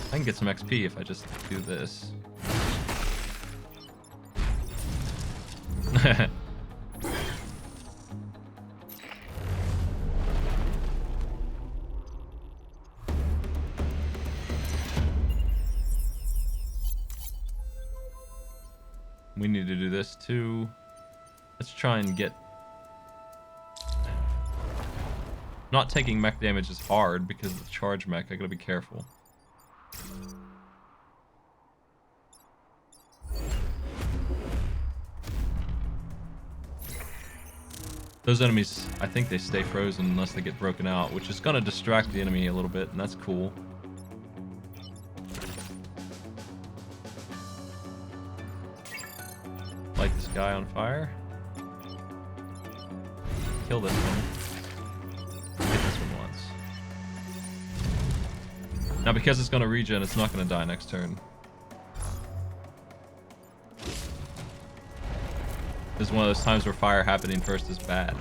I can get some XP if I just do this. We need to do this too. Let's try and get... Not taking mech damage is hard because of the charge mech. I gotta be careful. Those enemies, I think they stay frozen unless they get broken out, which is gonna distract the enemy a little bit, and that's cool. Light this guy on fire. Kill this one. Hit this one once. Now because it's gonna regen, it's not gonna die next turn. This is one of those times where fire happening first is bad.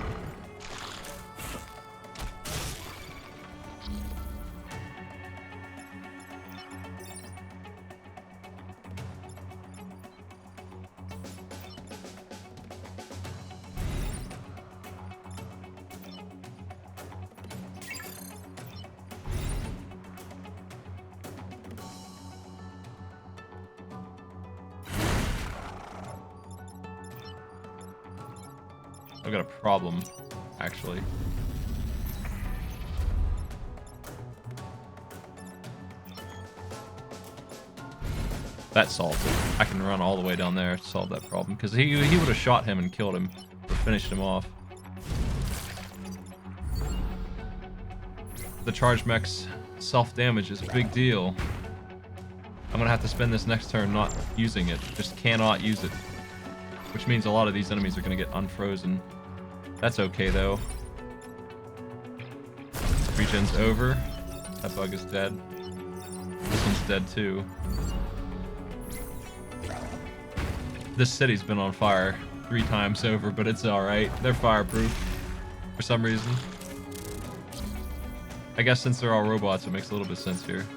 I've got a problem, actually. That solved it. I can run all the way down there to solve that problem, because he would have shot him and killed him, or finished him off. The charge mech's self-damage is a big deal. I'm gonna have to spend this next turn not using it. Just cannot use it. Which means a lot of these enemies are gonna get unfrozen. That's okay though. Regen's over. That bug is dead. This one's dead too. This city's been on fire 3 times over, but it's alright. They're fireproof for some reason. I guess since they're all robots, it makes a little bit of sense here.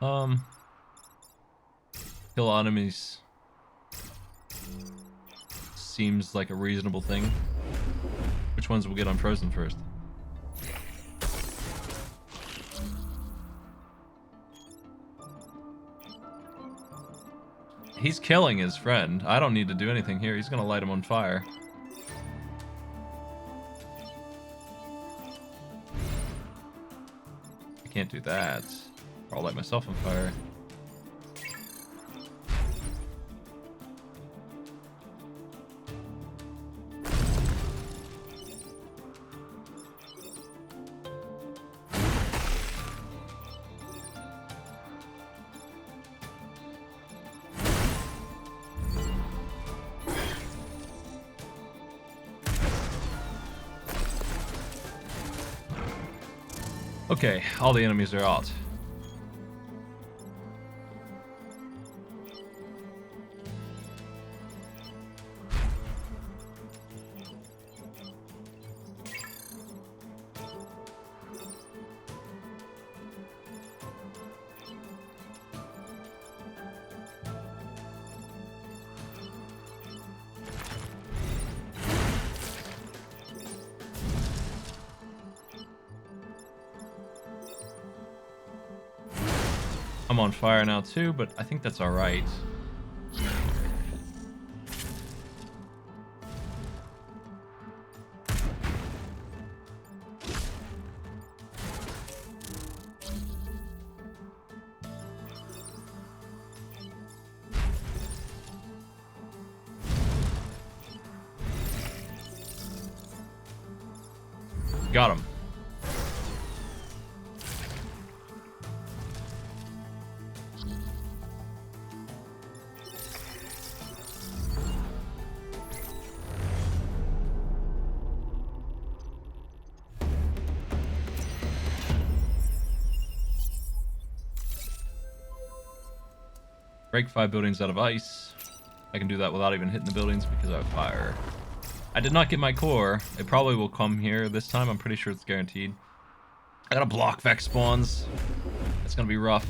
Um, kill enemies seems like a reasonable thing. Which ones will get unfrozen first? He's killing his friend. I don't need to do anything here. He's gonna light him on fire. I can't do that. Or I'll light myself on fire. Okay, all the enemies are out. I'm on fire now too, but I think that's alright. Got him. Break 5 buildings out of ice. I can do that without even hitting the buildings because I have fire. I did not get my core. It probably will come here this time. I'm pretty sure it's guaranteed. I gotta block Vex spawns. It's gonna be rough.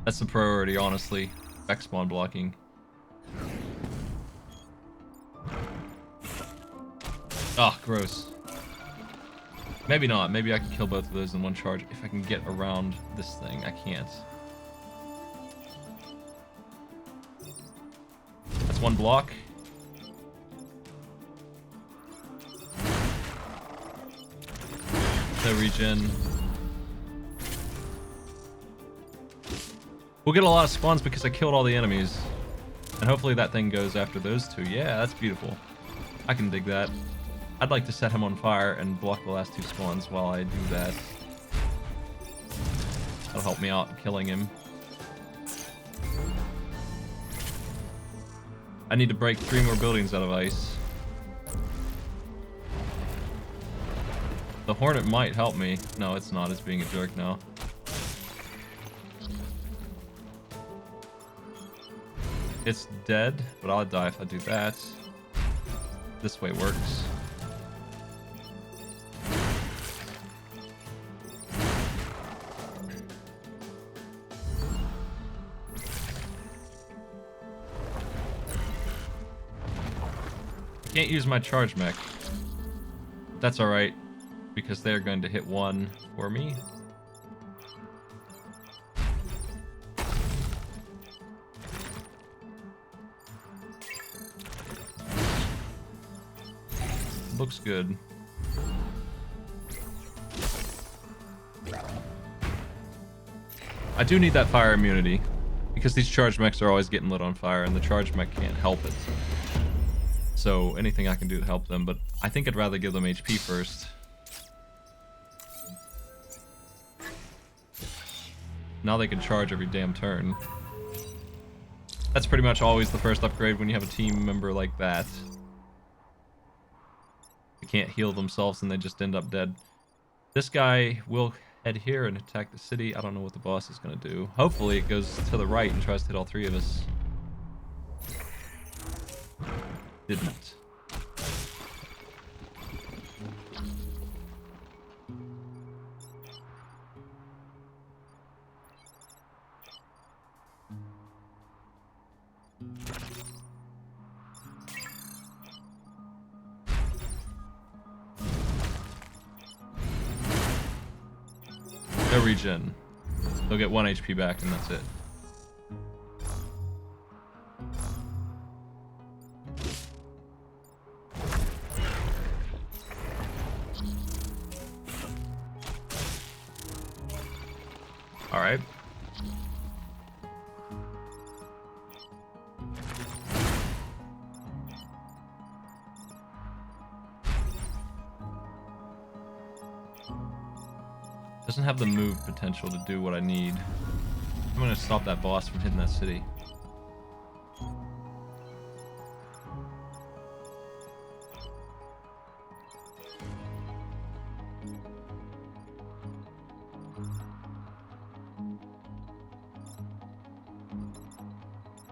That's the priority, honestly. Vex spawn blocking. Ah, gross. Maybe not. Maybe I can kill both of those in one charge if I can get around this thing. I can't. That's one block. No regen. We'll get a lot of spawns because I killed all the enemies. And hopefully that thing goes after those two. Yeah, that's beautiful. I can dig that. I'd like to set him on fire and block the last 2 spawns while I do that. That'll help me out in killing him. I need to break 3 more buildings out of ice. The Hornet might help me. No, it's not. It's being a jerk now. It's dead, but I'll die if I do that. This way works. Can't use my charge mech. That's alright, because they're going to hit 1 for me. Looks good. I do need that fire immunity, because these charge mechs are always getting lit on fire, and the charge mech can't help it. So anything I can do to help them, but I think I'd rather give them HP first. Now they can charge every damn turn. That's pretty much always the first upgrade when you have a team member like that. They can't heal themselves and they just end up dead. This guy will head here and attack the city. I don't know what the boss is going to do. Hopefully it goes to the right and tries to hit all 3 of us. Didn't. They'll regen. They'll get 1 HP back and that's it. All right. Doesn't have the move potential to do what I need. I'm gonna stop that boss from hitting that city.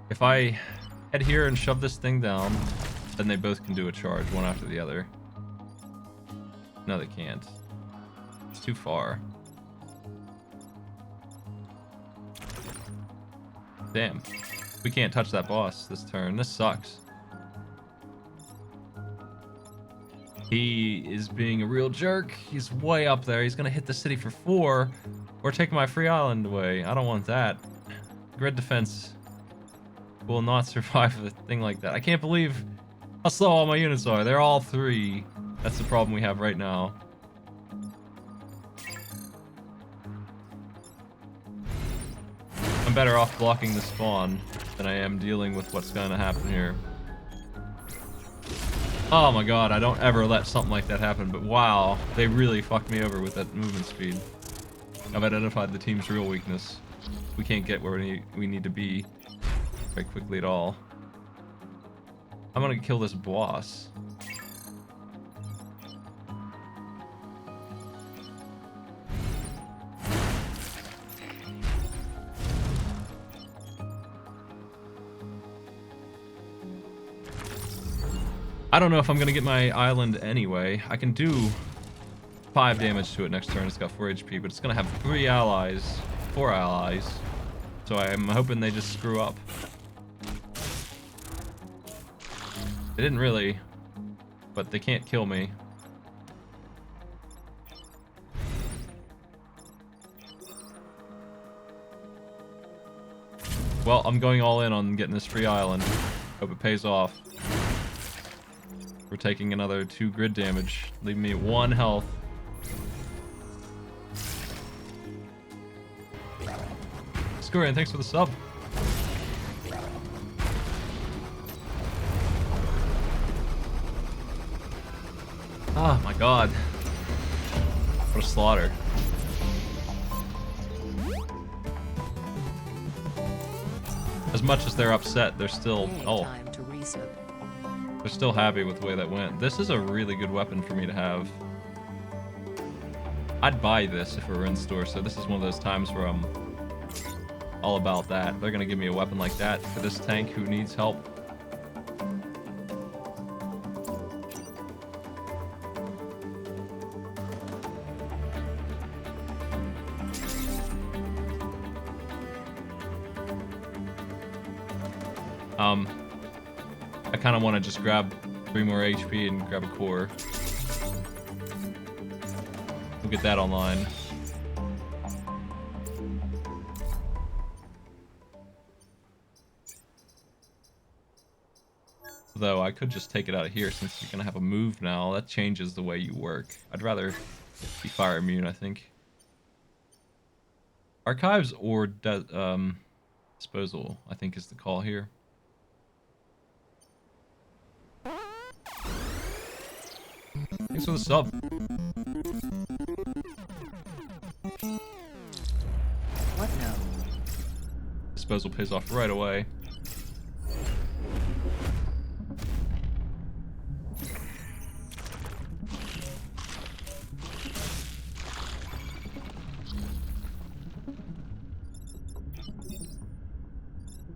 If I head here and shove this thing down, then they both can do a charge, one after the other. No, they can't. It's too far. Damn. We can't touch that boss this turn. This sucks. He is being a real jerk. He's way up there. He's gonna hit the city for 4 or take my free island away. I don't want that. Grid defense will not survive a thing like that. I can't believe how slow all my units are. They're all 3. That's the problem we have right now. I'm better off blocking the spawn than I am dealing with what's going to happen here. Oh my god, I don't ever let something like that happen, but wow, they really fucked me over with that movement speed. I've identified the team's real weakness. We can't get where we need to be very quickly at all. I'm gonna kill this boss. I don't know if I'm gonna get my island anyway. I can do 5 damage to it next turn. It's got 4 HP, but it's gonna have 3 allies, 4 allies. So I'm hoping they just screw up. They didn't really, but they can't kill me. Well, I'm going all in on getting this free island. Hope it pays off. We're taking another 2 grid damage, leaving me at 1 health. Scorian, thanks for the sub. Oh my god. What a slaughter. As much as they're upset, they're still... Oh. Time to reset. They're still happy with the way that went. This is a really good weapon for me to have. I'd buy this if it were in store, so this is one of those times where I'm all about that. They're gonna give me a weapon like that for this tank who needs help. I kind of want to just grab 3 more HP and grab a core. We'll get that online. Though I could just take it out of here since you're gonna have a move now. That changes the way you work. I'd rather be fire immune, I think. Archives or disposal, I think is the call here. Thanks for the sub. What now? Disposal pays off right away.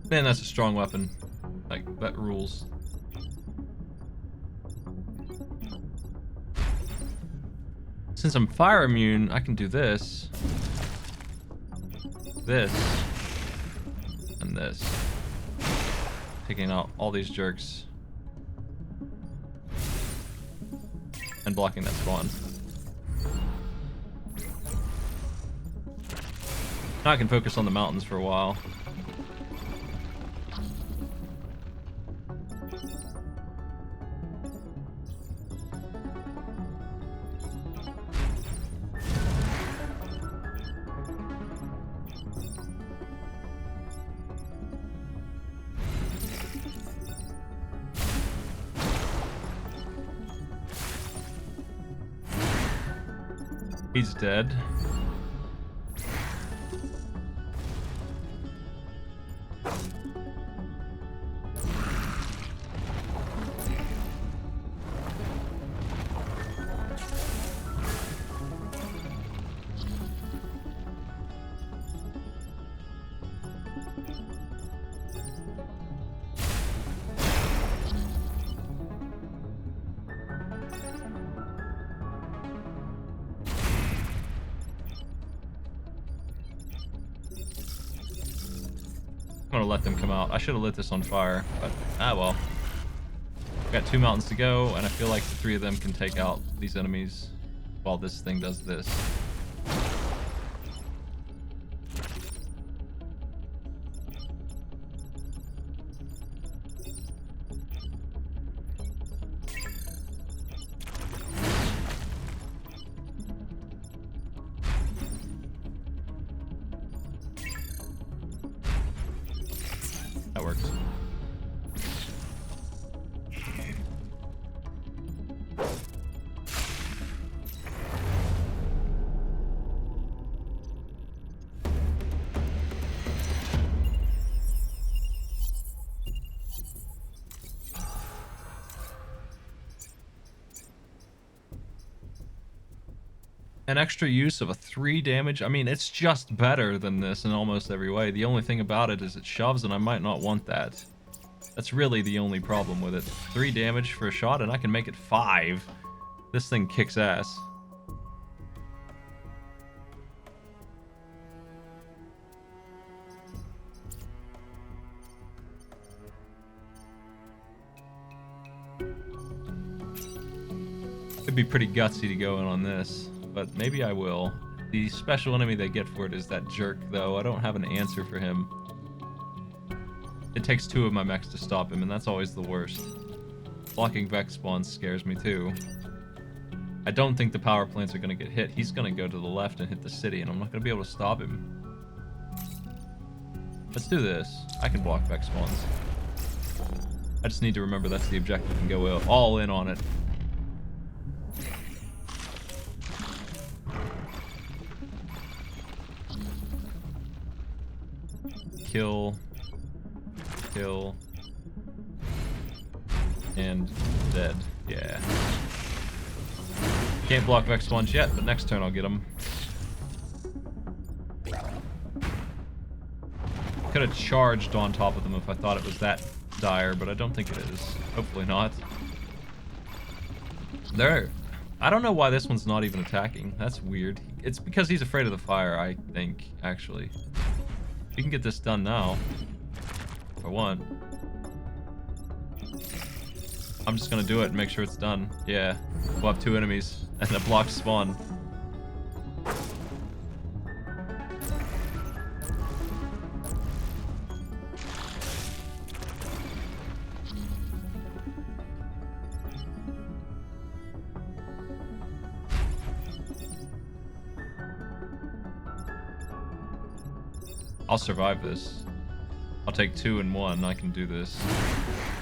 Man, that's a strong weapon. Like, that rules. Since I'm fire immune, I can do this. This. And this. taking out all these jerks and blocking that spawn. Now I can focus on the mountains for a while. He's dead. I'm gonna let them come out. I should have lit this on fire, but well. We've got 2 mountains to go, and I feel like the 3 of them can take out these enemies while this thing does this. That works. An extra use of a 3 damage. I mean, it's just better than this in almost every way. The only thing about it is it shoves, and I might not want that. That's really the only problem with it. 3 damage for a shot, and I can make it 5. This thing kicks ass. It'd be pretty gutsy to go in on this, but maybe I will. The special enemy they get for it is that jerk, though. I don't have an answer for him. It takes 2 of my mechs to stop him, and that's always the worst. Blocking Vex spawns scares me, too. I don't think the power plants are going to get hit. He's going to go to the left and hit the city, and I'm not going to be able to stop him. Let's do this. I can block Vex spawns. I just need to remember that's the objective and go all in on it. Kill, and dead. Yeah. Can't block Vex spawns yet, but next turn I'll get them. Could have charged on top of them if I thought it was that dire, but I don't think it is. Hopefully not. There. I don't know why this one's not even attacking. That's weird. It's because he's afraid of the fire, I think, actually. We can get this done now. If I want. I'm just gonna do it and make sure it's done. Yeah. We'll have 2 enemies and a blocked spawn. I'll survive this. I'll take 2 and 1. I can do this.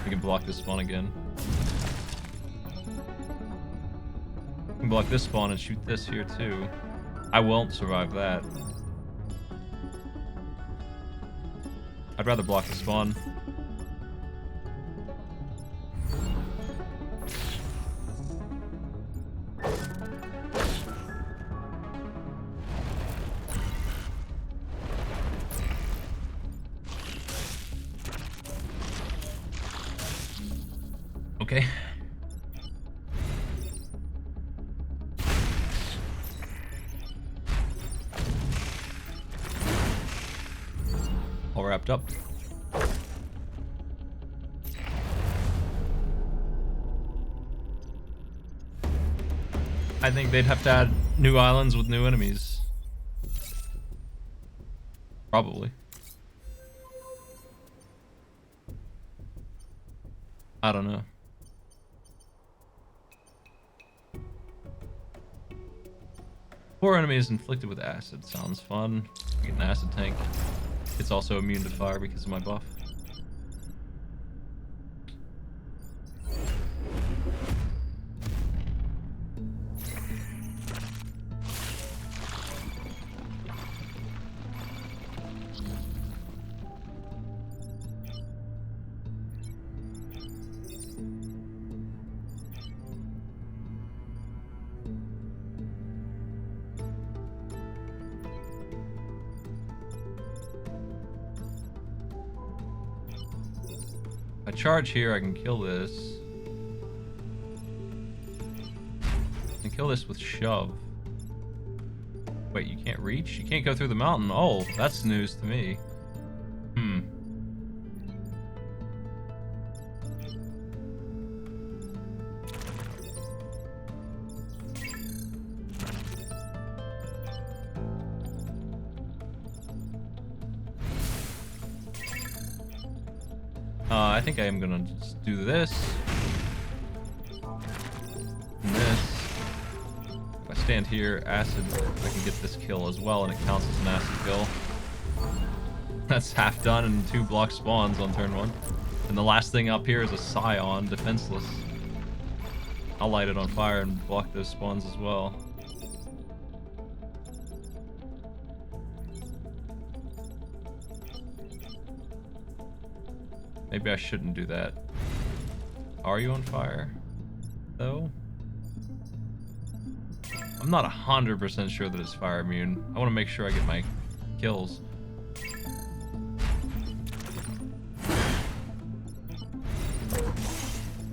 We can block this spawn again. We can block this spawn and shoot this here too. I won't survive that. I'd rather block the spawn. Okay. All wrapped up. I think they'd have to add new islands with new enemies. Probably. I don't know. Four enemies inflicted with acid. Sounds fun. I get an acid tank. It's also immune to fire because of my buff. If I charge here, I can kill this. I can kill this with shove. Wait, you can't reach? You can't go through the mountain. Oh, that's news to me. I think I am gonna just do this. And this. If I stand here, acid, I can get this kill as well, and it counts as an acid kill. That's half done, and 2 block spawns on turn 1. And the last thing up here is a Scion, defenseless. I'll light it on fire and block those spawns as well. Maybe I shouldn't do that. Are you on fire, though? I'm not 100% sure that it's fire immune. I want to make sure I get my kills.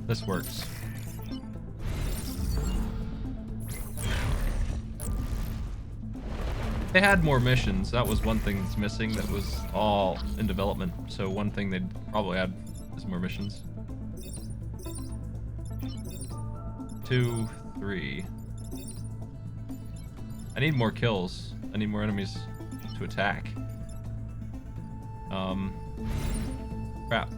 This works. They had more missions. That was one thing that's missing that was all in development. So one thing they'd probably add is more missions. 2, 3. I need more kills. I need more enemies to attack. Crap.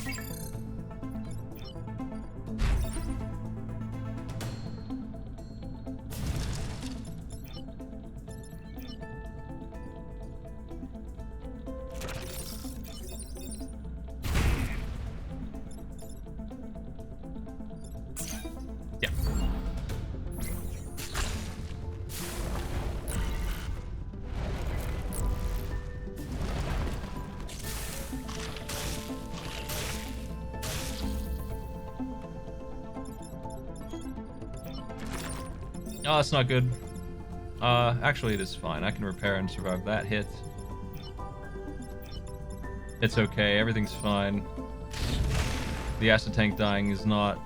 Oh, that's not good. Actually, it is fine. I can repair and survive that hit. It's okay. Everything's fine. The acid tank dying is not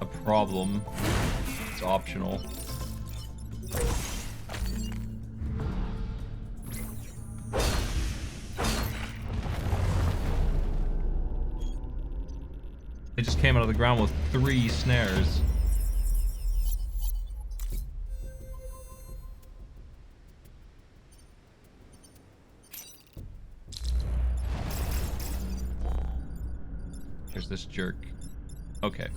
a problem. It's optional. They just came out of the ground with 3 snares. There's this jerk. Okay.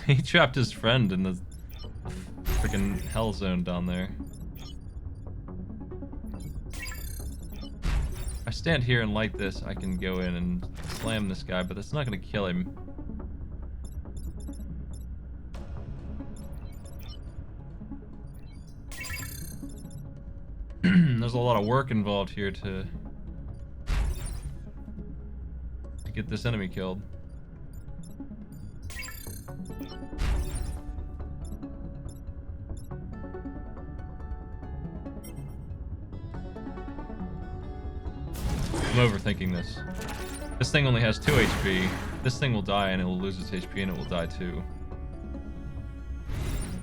He trapped his friend in the freaking hell zone down there. If I stand here and light this, I can go in and slam this guy, but that's not going to kill him. There's a lot of work involved here to get this enemy killed. I'm overthinking this. This thing only has 2 HP. This thing will die and it will lose its HP and it will die too.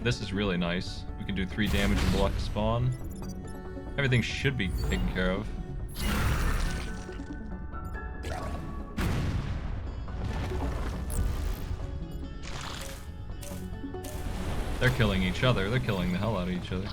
This is really nice. We can do 3 damage and block a spawn. Everything should be taken care of. They're killing each other. They're killing the hell out of each other.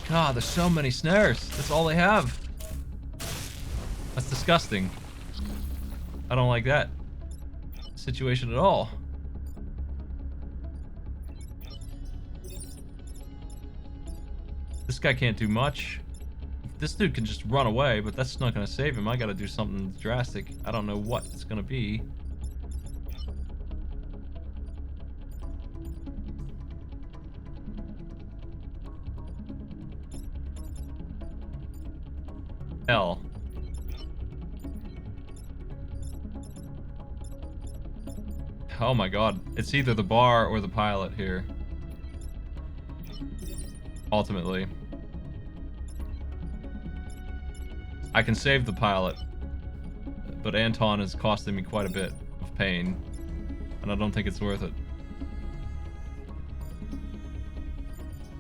God, there's so many snares. That's all they have. That's disgusting. I don't like that situation at all. This guy can't do much. This dude can just run away, but that's not gonna save him. I gotta do something drastic. I don't know what it's gonna be. Hell. Oh my god. It's either the bar or the pilot here. Ultimately. I can save the pilot, but Anton is costing me quite a bit of pain, and I don't think it's worth it.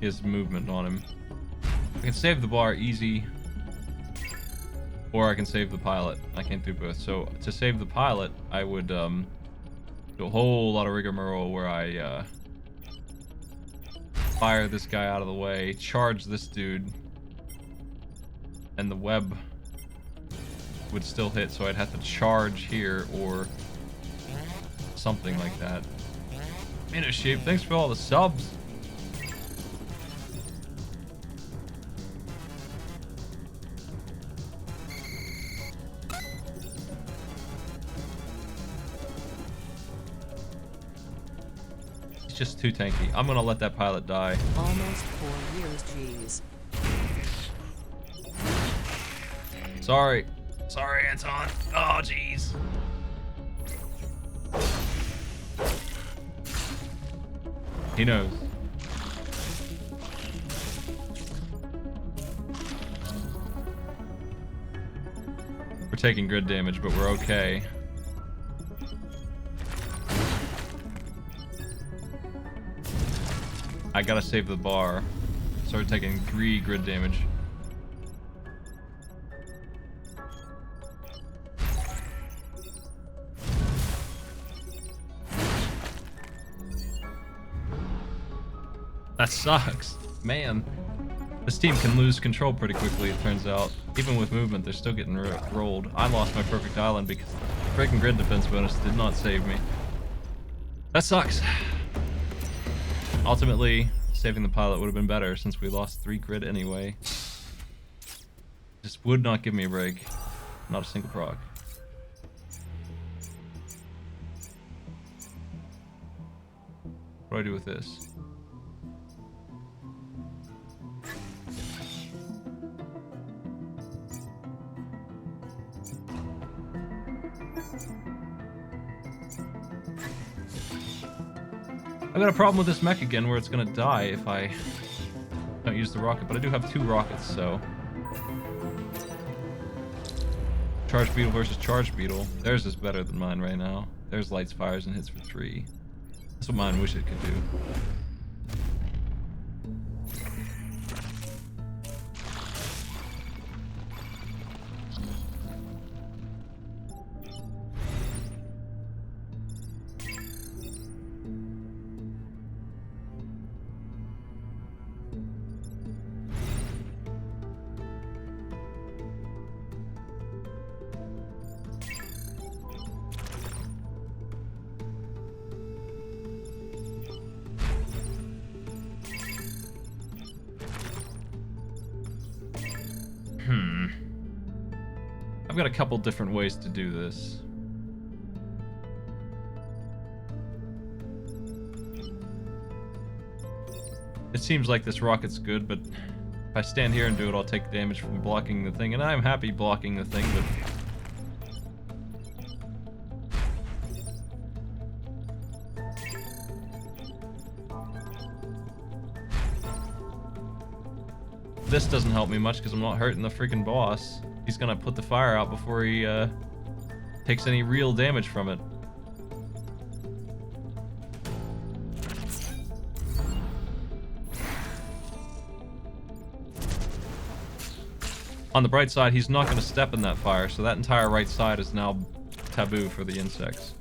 He has movement on him. I can save the bar easy, or I can save the pilot. I can't do both. So to save the pilot, I would do a whole lot of rigmarole where I fire this guy out of the way, charge this dude, and the web would still hit, so I'd have to charge here or something like that. Minute Sheep, thanks for all the subs. He's just too tanky. I'm gonna let that pilot die. Almost 4 years, jeez. Sorry. Sorry, Anton. Oh, jeez. He knows. We're taking grid damage, but we're okay. I gotta save the bar. Started taking 3 grid damage. That sucks. Man. This team can lose control pretty quickly, it turns out. Even with movement, they're still getting rolled. I lost my perfect island because the freaking grid defense bonus did not save me. That sucks. Ultimately, saving the pilot would have been better since we lost 3 grid anyway. Just would not give me a break. Not a single proc. What do I do with this? I've got a problem with this mech again where it's gonna die if I don't use the rocket, but I do have 2 rockets, so. Charge Beetle versus Charge Beetle. Theirs is better than mine right now. Theirs lights, fires, and hits for 3. That's what mine wish it could do. I've got a couple different ways to do this. It seems like this rocket's good, but if I stand here and do it, I'll take damage from blocking the thing, and I'm happy blocking the thing, but... this doesn't help me much because I'm not hurting the freaking boss. He's gonna put the fire out before he takes any real damage from it. On the bright side, he's not going to step in that fire, so that entire right side is now taboo for the insects.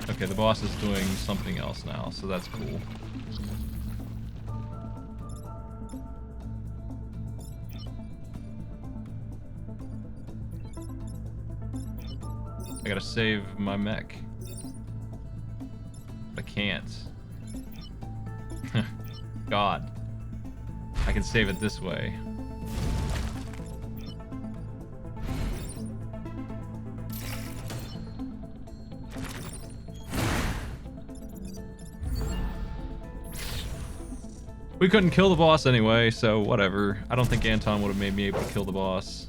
Okay, the boss is doing something else now, so that's cool. I gotta save my mech. I can't. God. I can save it this way. We couldn't kill the boss anyway, so whatever. I don't think Anton would have made me able to kill the boss.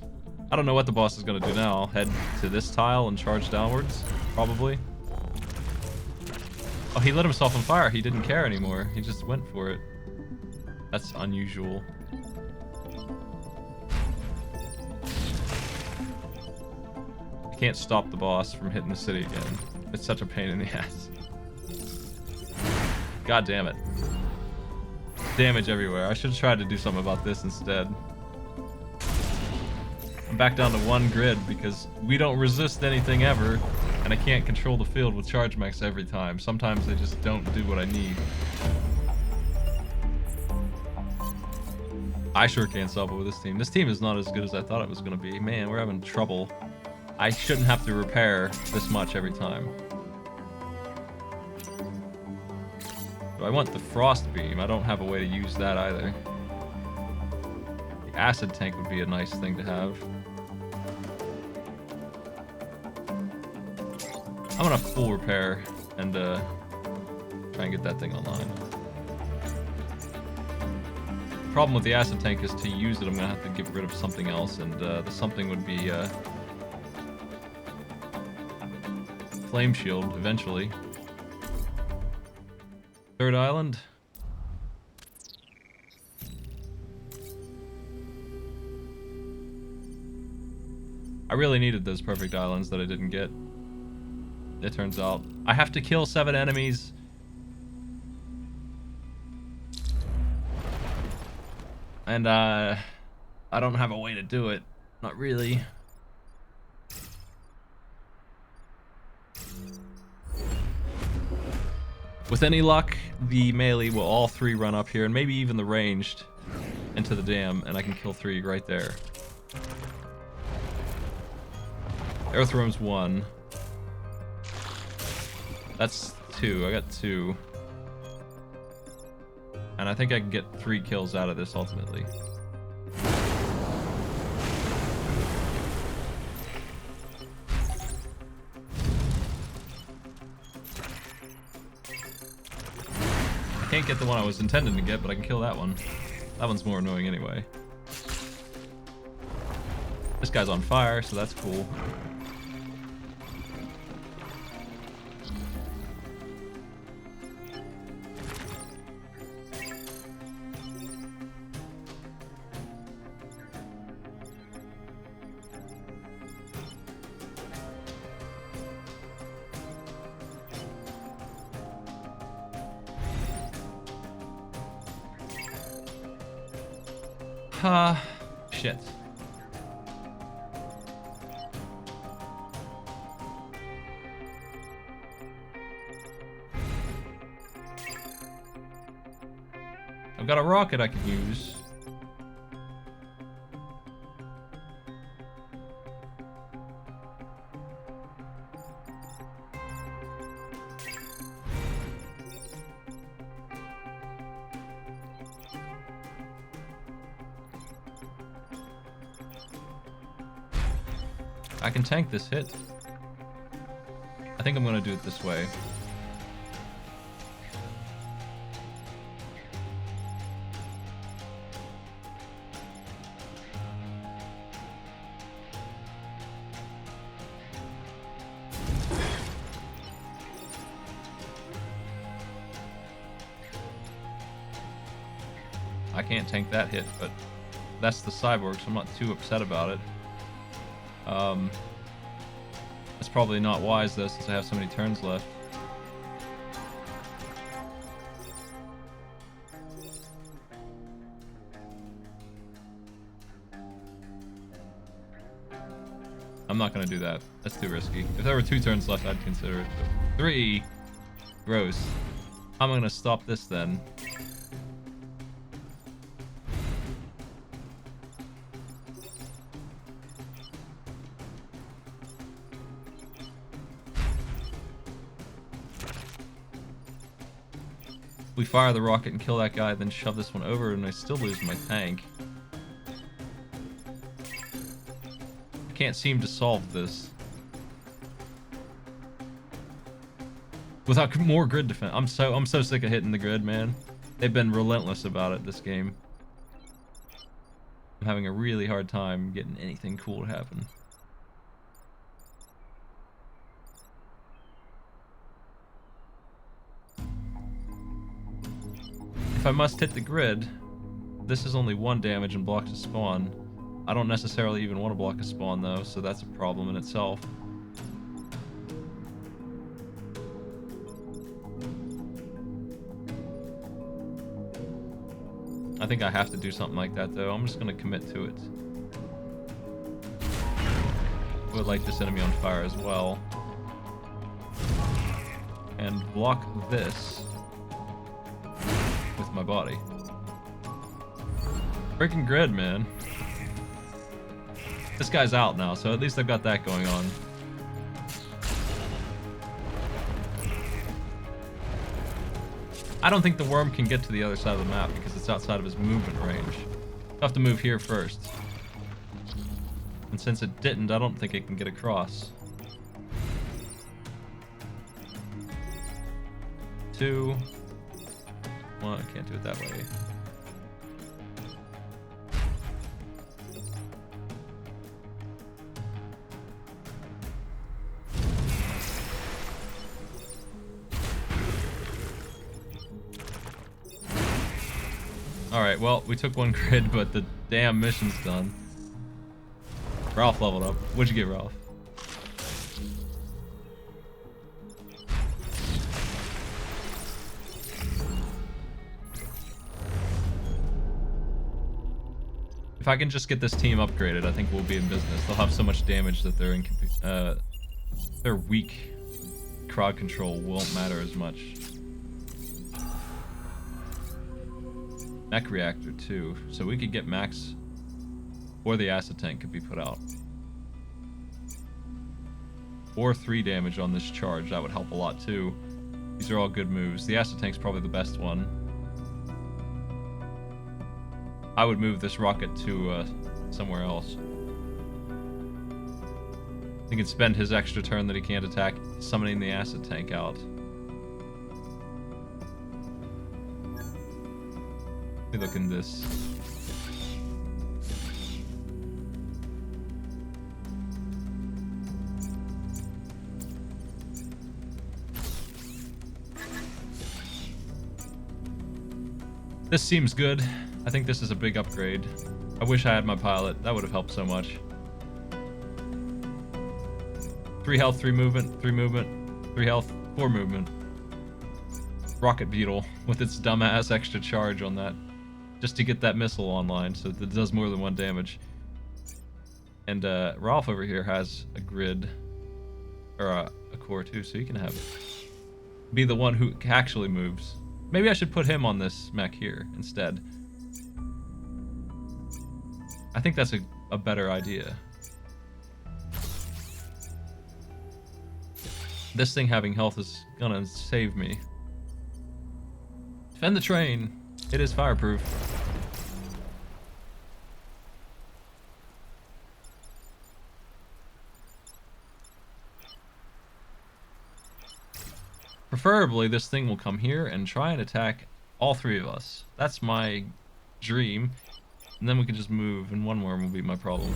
I don't know what the boss is going to do now. Head to this tile and charge downwards? Probably. Oh, he lit himself on fire. He didn't care anymore. He just went for it. That's unusual. I can't stop the boss from hitting the city again. It's such a pain in the ass. God damn it. Damage everywhere. I should have tried to do something about this instead. I'm back down to 1 grid because we don't resist anything ever, and I can't control the field with charge mechs every time. Sometimes they just don't do what I need. I sure can't solve it with this team. This team is not as good as I thought it was going to be. Man, we're having trouble. I shouldn't have to repair this much every time. I want the frost beam. I don't have a way to use that either. The acid tank would be a nice thing to have. I'm gonna full repair and try and get that thing online. The problem with the acid tank is to use it, I'm gonna have to get rid of something else, and the something would be flame shield eventually. Third island. I really needed those perfect islands that I didn't get. It turns out I have to kill 7 enemies. And I don't have a way to do it. Not really. With any luck, the melee will all 3 run up here, and maybe even the ranged into the dam, and I can kill 3 right there. Earthworm's 1. That's 2. I got 2. And I think I can get 3 kills out of this ultimately. I can't get the one I was intending to get, but I can kill that one. That one's more annoying anyway. This guy's on fire, so that's cool. Shit. I've got a rocket I can use. I can tank this hit. I think I'm gonna do it this way. I can't tank that hit, but that's the cyborg, so I'm not too upset about it. That's probably not wise though, since I have so many turns left. I'm not gonna do that. That's too risky. If there were 2 turns left, I'd consider it. But 3? Gross. How am I gonna stop this then? We fire the rocket and kill that guy, then shove this one over, and I still lose my tank. I can't seem to solve this without more grid defense. I'm so sick of hitting the grid, man. They've been relentless about it this game. I'm having a really hard time getting anything cool to happen. If I must hit the grid, this is only 1 damage and blocks a spawn. I don't necessarily even want to block a spawn though, so that's a problem in itself. I think I have to do something like that though. I'm just going to commit to it. I would light this enemy on fire as well. And block this with my body. Freaking grid, man. This guy's out now, so at least I've got that going on. I don't think the worm can get to the other side of the map because it's outside of his movement range. I'll have to move here first. And since it didn't, I don't think it can get across. 2. 1, I can't do it that way. Alright, well, we took 1 grid, but the damn mission's done. Ralph leveled up. What'd you get, Ralph? If I can just get this team upgraded, I think we'll be in business. They'll have so much damage that their weak crowd control won't matter as much. Mech reactor too, so we could get max, or the acid tank could be put out. Or 3 damage on this charge, that would help a lot too. These are all good moves. The acid tank's probably the best one. I would move this rocket to somewhere else. He can spend his extra turn that he can't attack summoning the acid tank out. Let me look in this. This seems good. I think this is a big upgrade. I wish I had my pilot. That would have helped so much. 3 health, 3 movement, 3 movement, 3 health, 4 movement. Rocket Beetle with its dumbass extra charge on that. Just to get that missile online so that it does more than 1 damage. And Ralph over here has a grid, or a core too, so you can be the one who actually moves. Maybe I should put him on this mech here instead. I think that's a better idea. This thing having health is gonna save me. Defend the train. It is fireproof. Preferably, this thing will come here and try and attack all 3 of us. That's my dream. And then we can just move, and 1 worm will be my problem.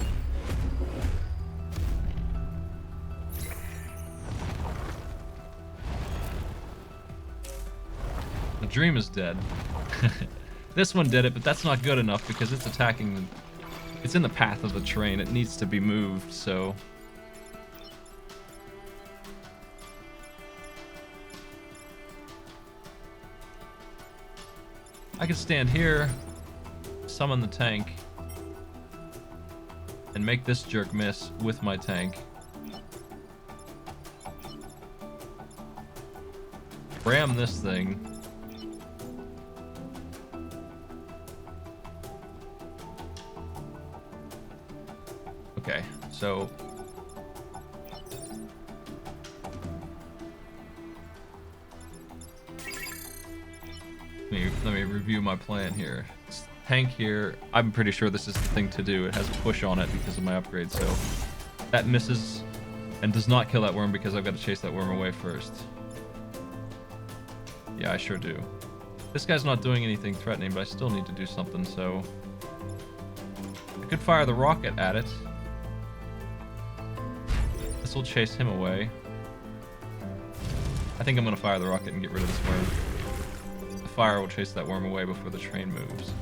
The dream is dead. This one did it, but that's not good enough because it's attacking. It's in the path of the train. It needs to be moved, so. I can stand here, summon the tank, and make this jerk miss with my tank. Ram this thing. Okay, so let me review my plan here. Tank here, I'm pretty sure this is the thing to do. It has a push on it because of my upgrade, so that misses and does not kill that worm because I've got to chase that worm away first. Yeah, I sure do. This guy's not doing anything threatening, but I still need to do something, so I could fire the rocket at it. This will chase him away. I think I'm gonna fire the rocket and get rid of this worm. The fire will chase that worm away before the train moves.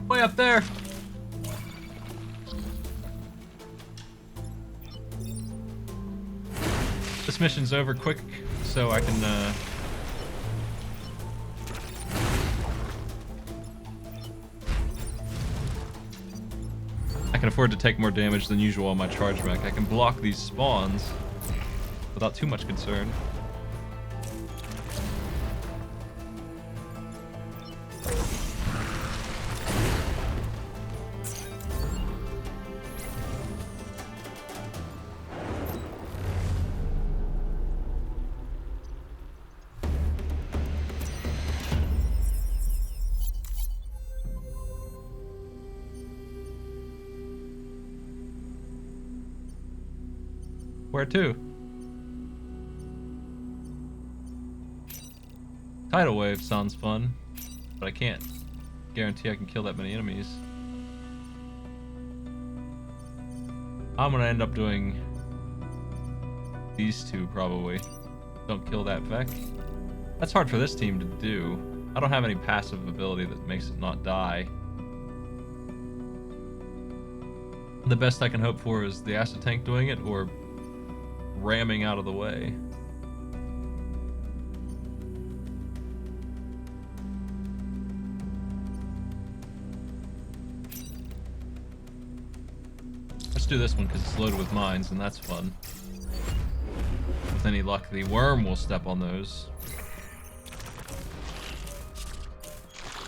Way up there! This mission's over quick, so I can, I can afford to take more damage than usual on my charge mech. I can block these spawns without too much concern. Where to? Tidal wave sounds fun, but I can't guarantee I can kill that many enemies. I'm gonna end up doing these two probably. Don't kill that Vec. That's hard for this team to do. I don't have any passive ability that makes it not die. The best I can hope for is the acid tank doing it or ramming out of the way. Let's do this one because it's loaded with mines and that's fun. With any luck, the worm will step on those.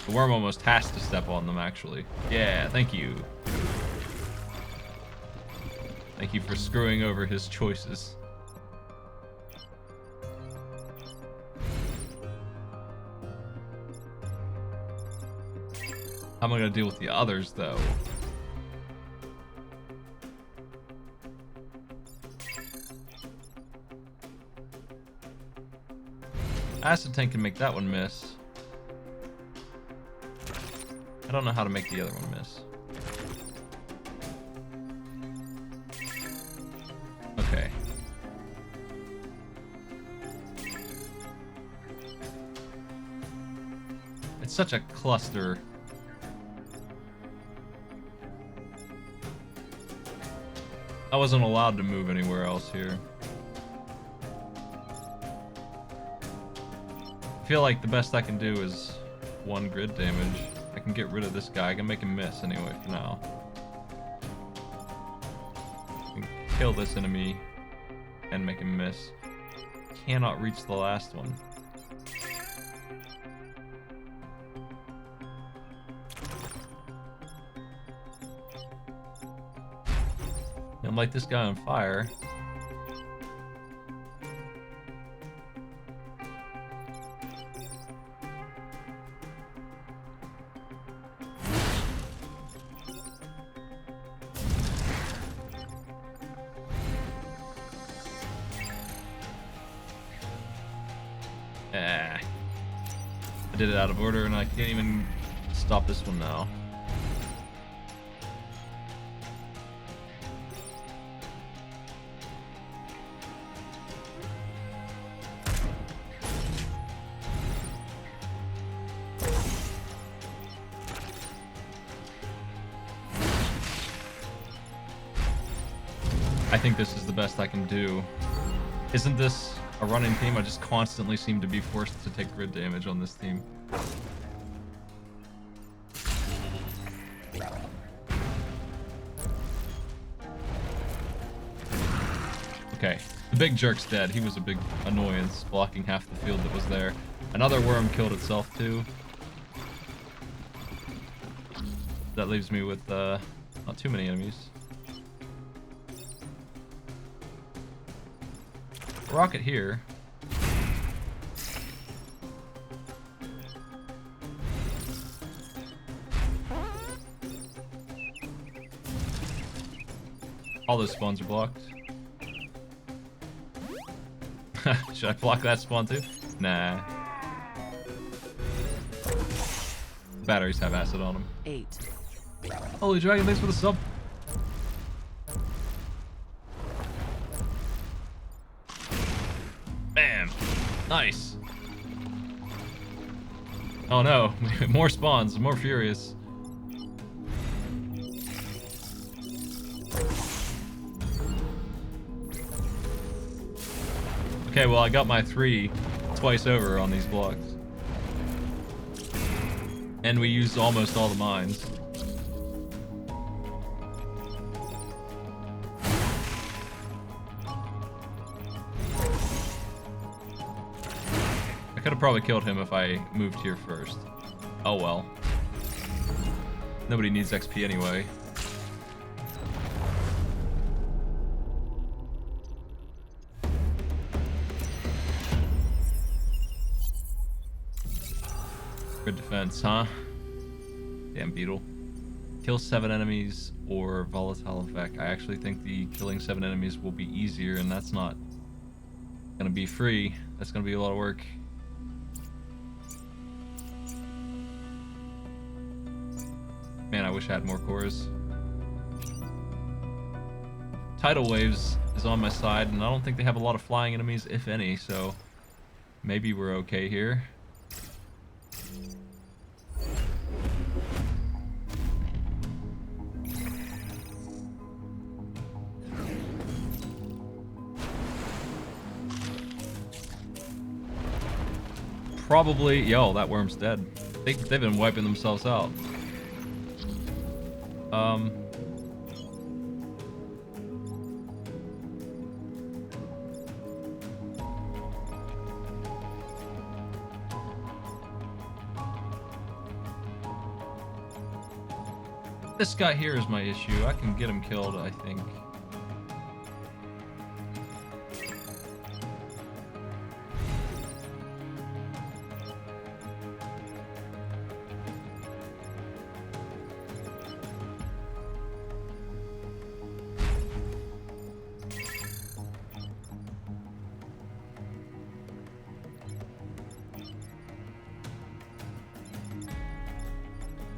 The worm almost has to step on them, actually. Yeah, thank you. Thank you for screwing over his choices. How am I gonna deal with the others, though? Acid tank can make that one miss. I don't know how to make the other one miss. Okay. It's such a cluster. I wasn't allowed to move anywhere else here. I feel like the best I can do is 1 grid damage. I can get rid of this guy. I can make him miss anyway for now. I can kill this enemy and make him miss. Cannot reach the last one. And light this guy on fire. I did it out of order and I can't even stop this one now. I think this is the best I can do. Isn't this a running theme? I just constantly seem to be forced to take grid damage on this team. Okay, the big jerk's dead. He was a big annoyance, blocking half the field that was there. Another worm killed itself too. That leaves me with not too many enemies. Rocket here. All those spawns are blocked. Should I block that spawn too? Nah. Batteries have acid on them. 8. Holy Dragon, thanks for the sub. Bam. Nice. Oh no, more spawns, more furious. Okay, well I got my 3 twice over on these blocks. And we used almost all the mines. I could have probably killed him if I moved here first. Oh well. Nobody needs XP anyway. Good defense, huh? Damn beetle. Kill 7 enemies or volatile effect. I actually think the killing 7 enemies will be easier, and that's not gonna be free. That's gonna be a lot of work. Man, I wish I had more cores. Tidal Waves is on my side, and I don't think they have a lot of flying enemies, if any, so maybe we're okay here. Probably, yo, that worm's dead. They've been wiping themselves out. This guy here is my issue. I can get him killed, I think.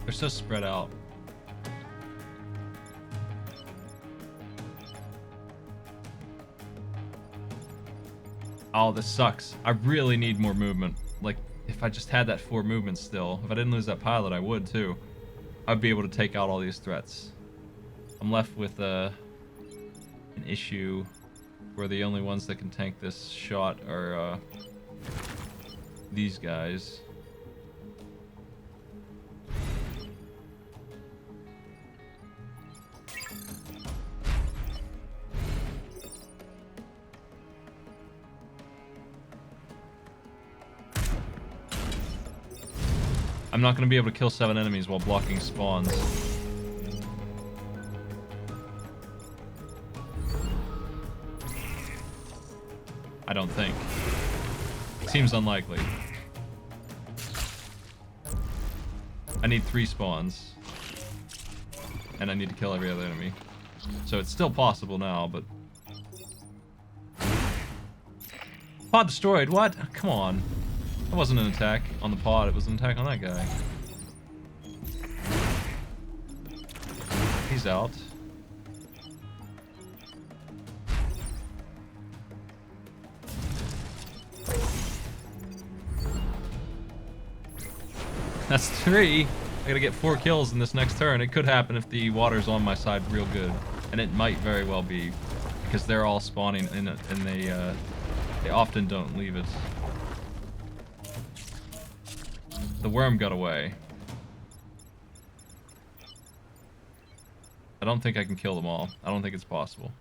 They're so spread out. Oh, this sucks. I really need more movement. Like, if I just had that 4 movement still, if I didn't lose that pilot, I would too. I'd be able to take out all these threats. I'm left with an issue where the only ones that can tank this shot are these guys. I'm not going to be able to kill 7 enemies while blocking spawns. I don't think. Seems unlikely. I need 3 spawns. And I need to kill every other enemy. So it's still possible now, but... Pod destroyed, what? Come on. That wasn't an attack on the pod, it was an attack on that guy. He's out. That's 3. I gotta get 4 kills in this next turn. It could happen if the water's on my side real good. And it might very well be. because they're all spawning in it, and they often don't leave it. The worm got away. I don't think I can kill them all. I don't think it's possible.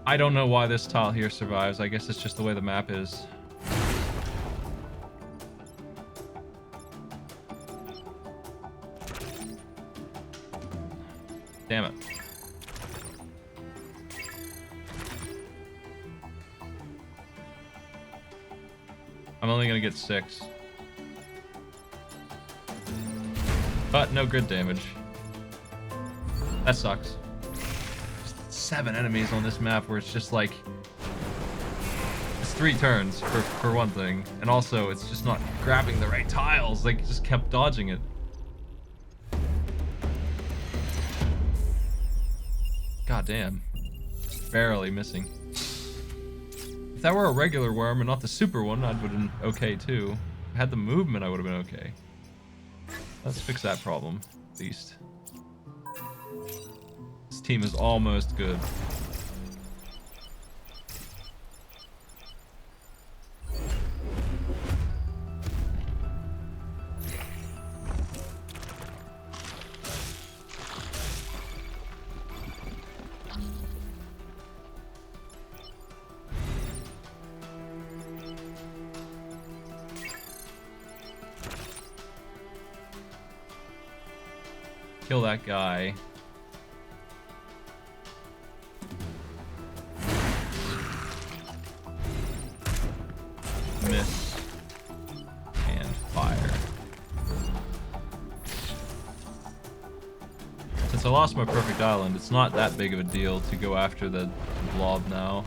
I don't know why this tile here survives. I guess it's just the way the map is. Damn it. I'm only gonna get 6. But no grid damage. That sucks. 7 enemies on this map where it's just like it's 3 turns for one thing, and also it's just not grabbing the right tiles. Like, just kept dodging it. God damn. Barely missing. If that were a regular worm and not the super one, I would have been okay too. If I had the movement, I would have been okay. Let's fix that problem at least. Team is almost good. Kill that guy. Miss and fire. Since I lost my perfect island, it's not that big of a deal to go after the blob now.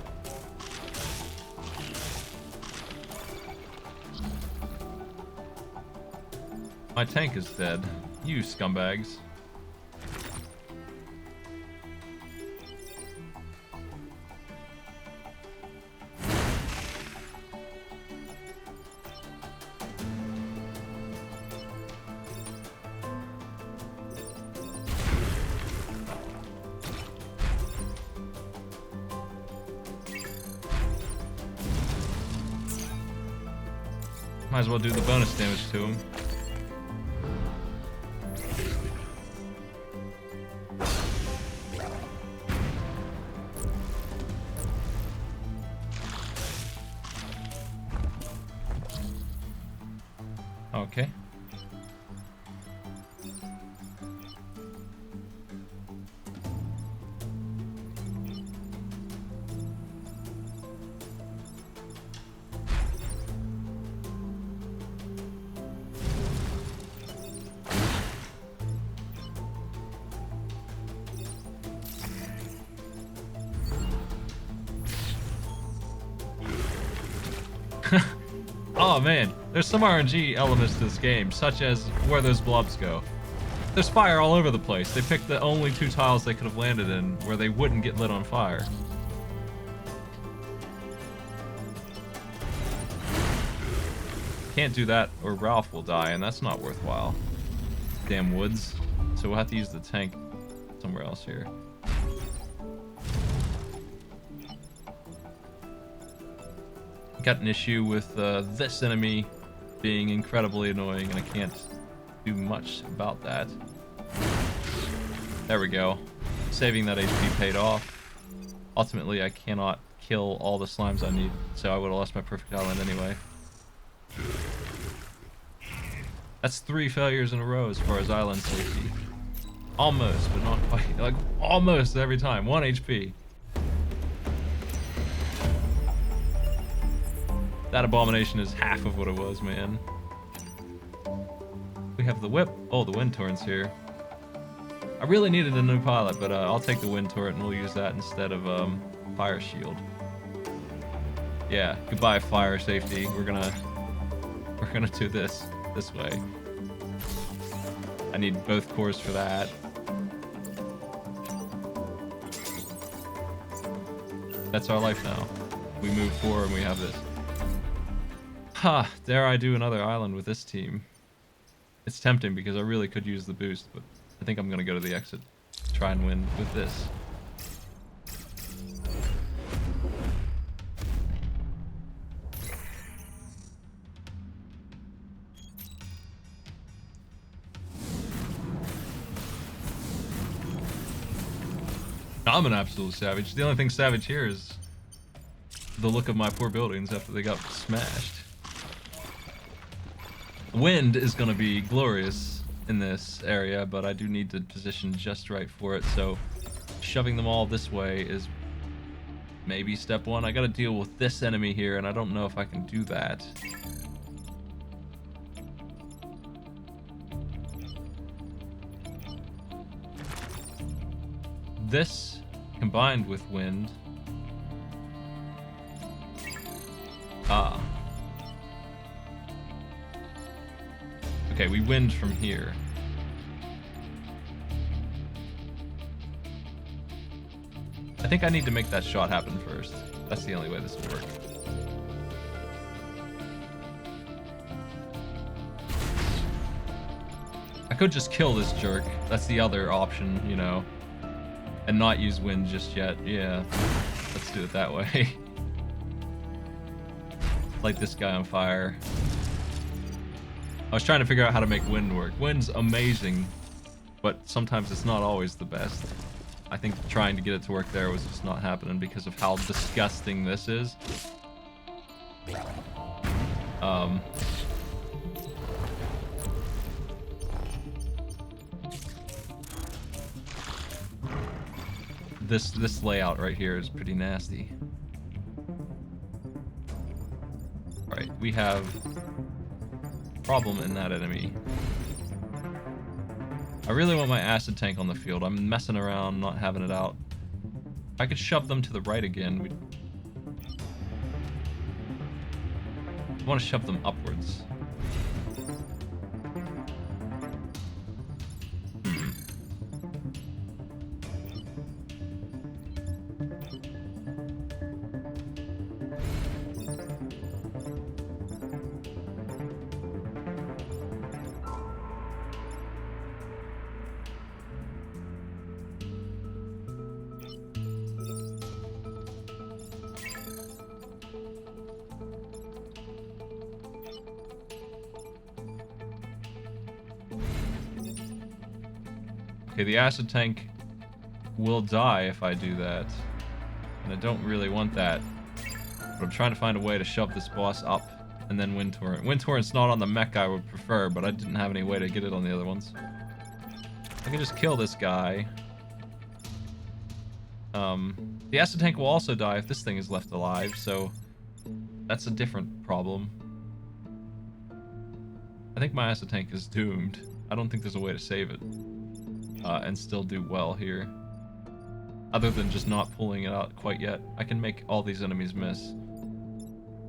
My tank is dead. You scumbags. Might as well do the bonus damage to him. Okay. Oh man, there's some RNG elements to this game, such as where those blobs go. There's fire all over the place. They picked the only 2 tiles they could have landed in where they wouldn't get lit on fire. Can't do that or Ralph will die, and that's not worthwhile. Damn woods. So we'll have to use the tank somewhere else here. Got an issue with this enemy being incredibly annoying, and I can't do much about that. There we go. Saving that HP paid off. Ultimately, I cannot kill all the slimes I need, so I would have lost my perfect island anyway. That's 3 failures in a row as far as island safety. Almost, but not quite. Like, almost every time. 1 HP. That abomination is half of what it was, man. We have the whip. Oh, the wind torrent's here. I really needed a new pilot, but I'll take the wind turret and we'll use that instead of fire shield. Yeah, goodbye fire safety. We're gonna do this way. I need both cores for that. That's our life now. We move forward and we have this. Ha! Dare I do another island with this team? It's tempting because I really could use the boost, but I think I'm gonna go to the exit. Try and win with this. I'm an absolute savage. The only thing savage here is the look of my poor buildings after they got smashed. Wind is going to be glorious in this area, but I do need to position just right for it, so shoving them all this way is maybe step one. I got to deal with this enemy here, and I don't know if I can do that. This combined with wind. Ah. Okay, we wind from here. I think I need to make that shot happen first. That's the only way this will work. I could just kill this jerk. That's the other option, you know. And not use wind just yet. Yeah, let's do it that way. Light this guy on fire. I was trying to figure out how to make wind work. Wind's amazing, but sometimes it's not always the best. I think trying to get it to work there was just not happening because of how disgusting this is. This layout right here is pretty nasty. Alright, we have a problem in that enemy. I really want my acid tank on the field. I'm messing around, not having it out. I could shove them to the right again. I want to shove them upwards. Okay, the acid tank will die if I do that. And I don't really want that. But I'm trying to find a way to shove this boss up and then Wind Torrent. Wind Torrent's not on the mech I would prefer, but I didn't have any way to get it on the other ones. I can just kill this guy. The acid tank will also die if this thing is left alive, so that's a different problem. I think my acid tank is doomed. I don't think there's a way to save it. And still do well here. Other than just not pulling it out quite yet. I can make all these enemies miss.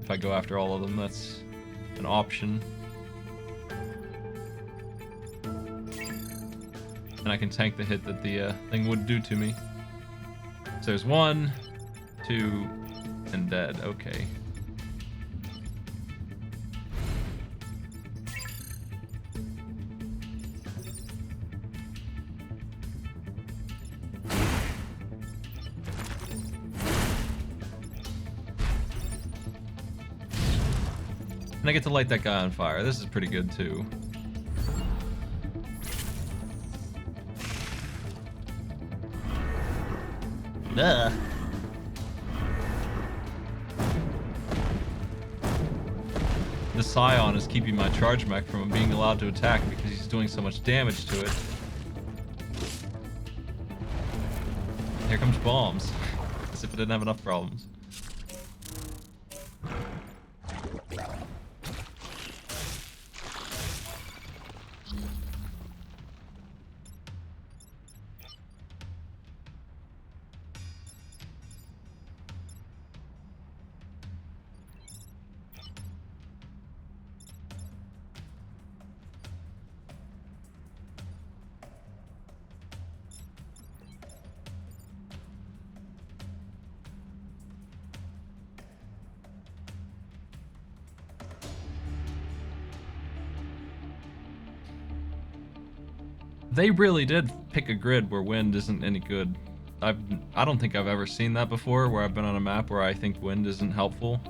If I go after all of them, that's an option. And I can tank the hit that the thing would do to me. So there's 1, 2, and dead. Okay. And I get to light that guy on fire. This is pretty good too. Duh. The Scion is keeping my charge mech from being allowed to attack because he's doing so much damage to it. Here comes bombs. As if it didn't have enough problems. They really did pick a grid where wind isn't any good. I don't think I've ever seen that before, where I've been on a map where I think wind isn't helpful.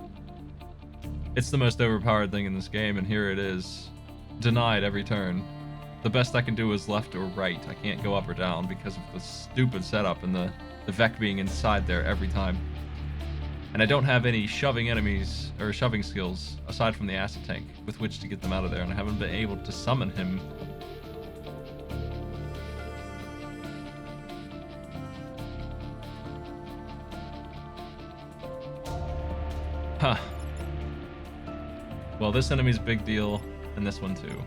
It's the most overpowered thing in this game, and here it is. Denied every turn. The best I can do is left or right. I can't go up or down because of the stupid setup and the Vec being inside there every time. And I don't have any shoving enemies, or shoving skills, aside from the acid tank, with which to get them out of there, and I haven't been able to summon him. Huh. Well, this enemy's a big deal, and this one too.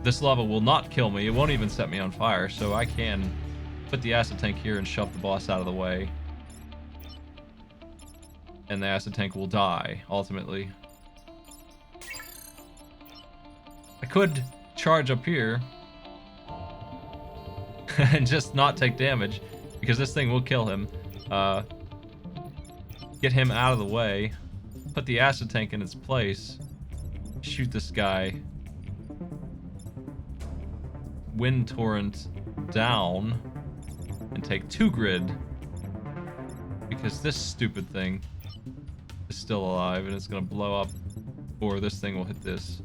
This lava will not kill me, it won't even set me on fire, so I can put the acid tank here and shove the boss out of the way. And the acid tank will die, ultimately. I could charge up here and just not take damage, because this thing will kill him. Get him out of the way, put the acid tank in its place, shoot this guy, wind torrent down, and take 2 grid, because this stupid thing is still alive and it's gonna blow up, or this thing will hit this.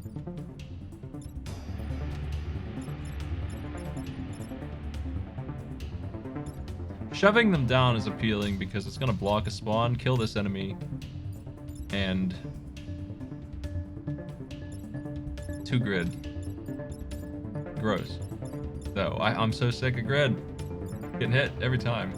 Shoving them down is appealing because it's gonna block a spawn, kill this enemy, and 2 grid. Gross. So I'm so sick of grid. Getting hit every time.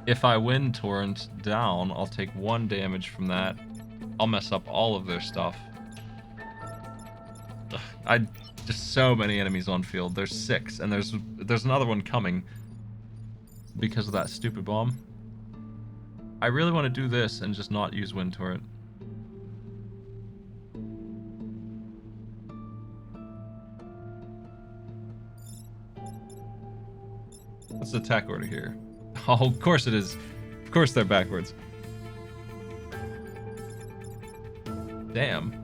If I wind torrent down, I'll take 1 damage from that. I'll mess up all of their stuff. Ugh, just so many enemies on field. There's 6, and there's another one coming because of that stupid bomb. I really want to do this and just not use wind torrent. What's the attack order here? Oh, of course it is. Of course they're backwards. Damn.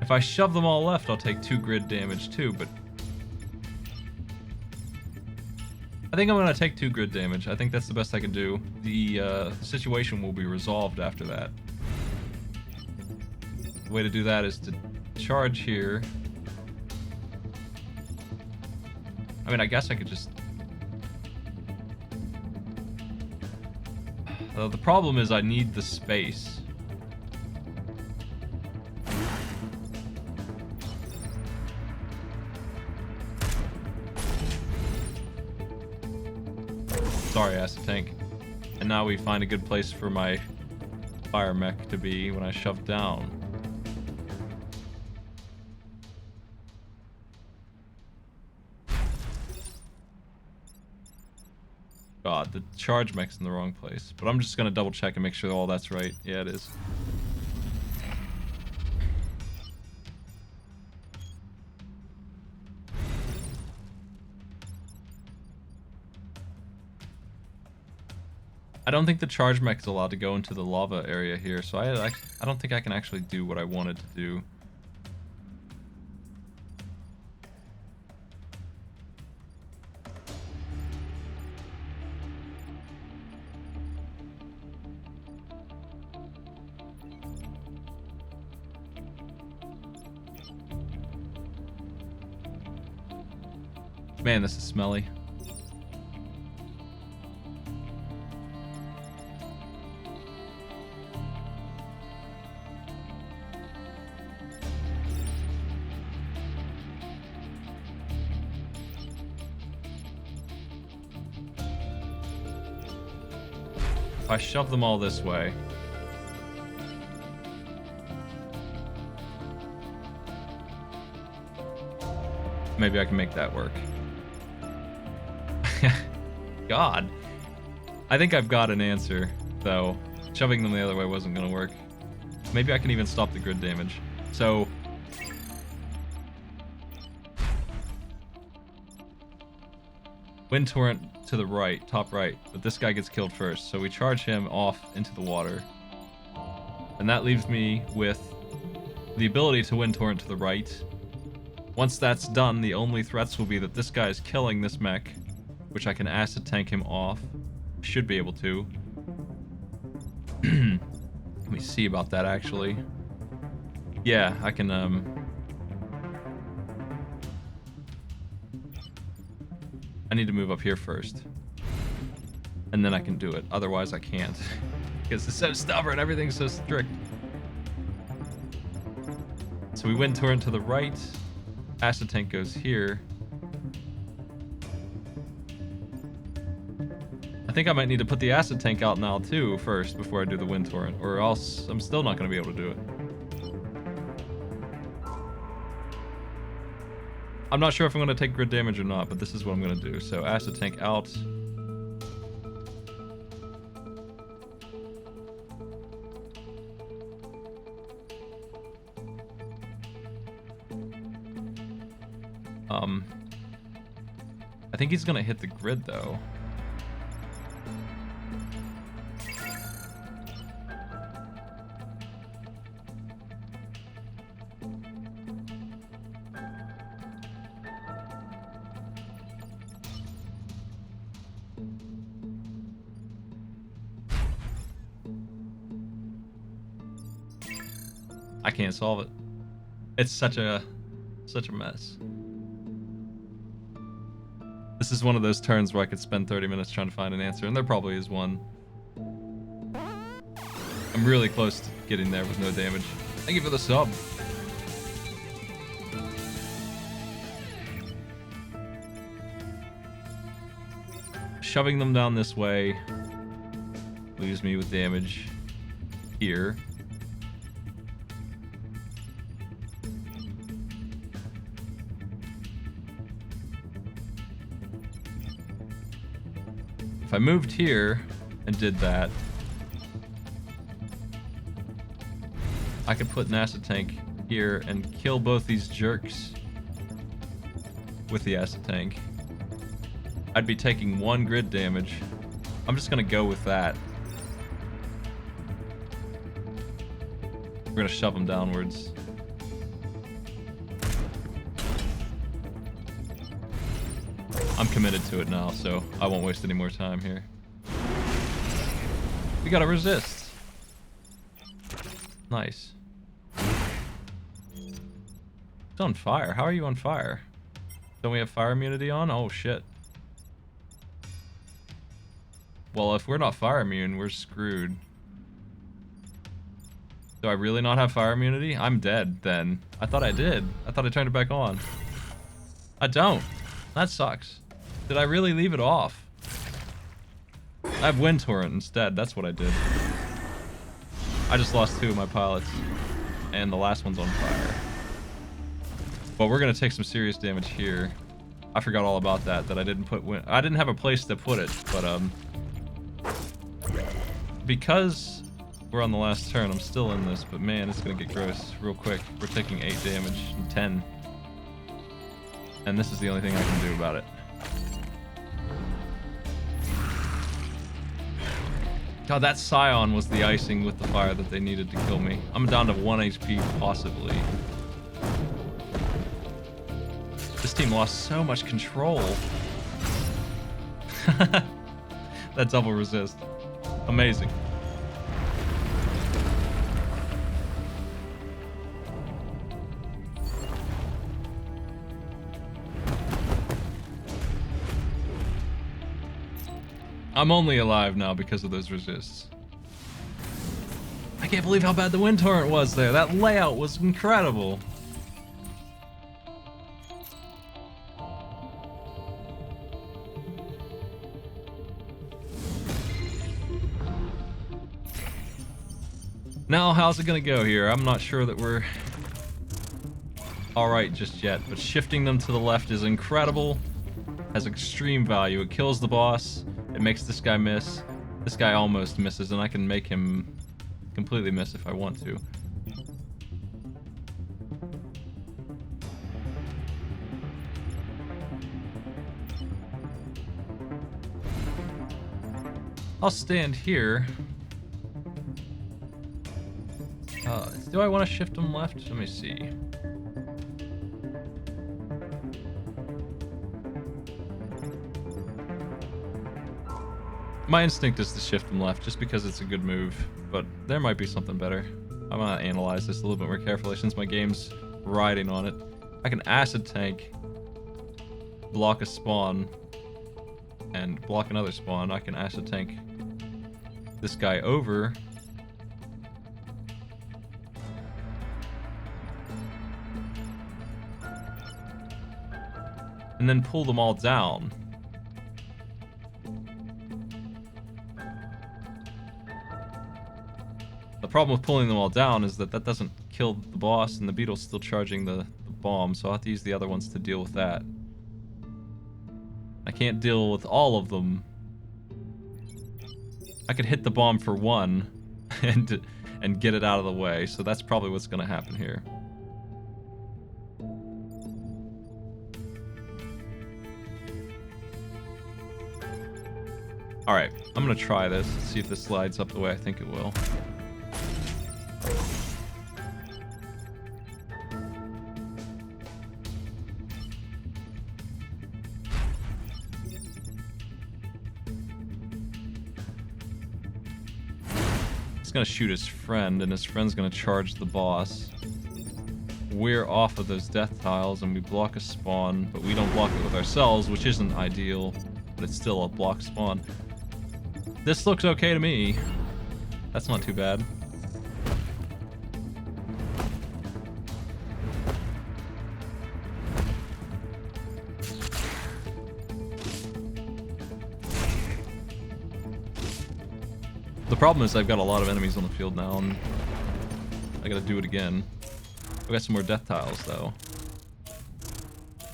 If I shove them all left, I'll take 2 grid damage too, but I think I'm gonna take 2 grid damage. I think that's the best I can do. The situation will be resolved after that. The way to do that is to charge here. I mean, I guess I could just... the problem is I need the space. Sorry, acid tank. And now we find a good place for my fire mech to be when I shove down. God, the charge mech's in the wrong place. But I'm just gonna double check and make sure all that's right. Yeah, it is. I don't think the charge mech is allowed to go into the lava area here, so I don't think I can actually do what I wanted to do. Man, this is smelly. If I shove them all this way, Maybe I can make that work. God. I think I've got an answer, though. Shoving them the other way wasn't going to work. Maybe I can even stop the grid damage. So... Wind Torrent to the right, top right, but this guy gets killed first, so we charge him off into the water. And that leaves me with the ability to Wind Torrent to the right. Once that's done, the only threats will be that this guy is killing this mech, which I can acid tank him off. Should be able to. Let me see about that, actually. Yeah, I can, I need to move up here first. And then I can do it. Otherwise, I can't. Because it's so stubborn. Everything's so strict. So we Wind Torrent to the right. Acid Tank goes here. I think I might need to put the Acid Tank out now, too, first, before I do the Wind Torrent. Or else I'm still not going to be able to do it. I'm not sure if I'm going to take grid damage or not, but this is what I'm going to do. So Acid Tank out. I think he's going to hit the grid, though. I can't solve it. It's such a mess. This is one of those turns where I could spend 30 minutes trying to find an answer, and there probably is one. I'm really close to getting there with no damage. Thank you for the sub. Shoving them down this way leaves me with damage here. If I moved here and did that, I could put an Acid Tank here and kill both these jerks with the Acid Tank. I'd be taking 1 grid damage. I'm just gonna go with that. We're gonna shove them downwards. I'm committed to it now, so I won't waste any more time here. We gotta resist. Nice. It's on fire. How are you on fire? Don't we have fire immunity on? Oh shit. Well, if we're not fire immune, we're screwed. Do I really not have fire immunity? I'm dead then. I thought I did. I thought I turned it back on. I don't. That sucks. Did I really leave it off? I have Wind Torrent instead. That's what I did. I just lost 2 of my pilots. And the last one's on fire. But we're going to take some serious damage here. I forgot all about that I didn't put I didn't have a place to put it, but because we're on the last turn, I'm still in this, but man, it's going to get gross real quick. We're taking 8 damage and 10. And this is the only thing I can do about it. God, that Scion was the icing with the fire that they needed to kill me. I'm down to 1 HP, possibly. This team lost so much control. That double resist. Amazing. I'm only alive now because of those resists. I can't believe how bad the Wind Torrent was there. That layout was incredible. Now, how's it gonna go here? I'm not sure that we're alright just yet, but shifting them to the left is incredible. Has extreme value. It kills the boss. It makes this guy miss. This guy almost misses, and I can make him completely miss if I want to. I'll stand here. Do I want to shift them left? Let me see. My instinct is to shift them left just because it's a good move, but there might be something better. I'm gonna analyze this a little bit more carefully since my game's riding on it. I can acid tank, block a spawn, and block another spawn. I can acid tank this guy over. And then pull them all down. The problem with pulling them all down is that that doesn't kill the boss, and the beetle's still charging the bomb, so I'll have to use the other ones to deal with that. I can't deal with all of them. I could hit the bomb for one and get it out of the way, so that's probably what's going to happen here. Alright, I'm going to try this, see if this slides up the way I think it will. He's going to shoot his friend, and his friend's going to charge the boss. We're off of those death tiles, and we block a spawn, but we don't block it with ourselves, which isn't ideal, but it's still a block spawn. This looks okay to me. That's not too bad. The problem is I've got a lot of enemies on the field now, and I gotta do it again. I've got some more death tiles, though.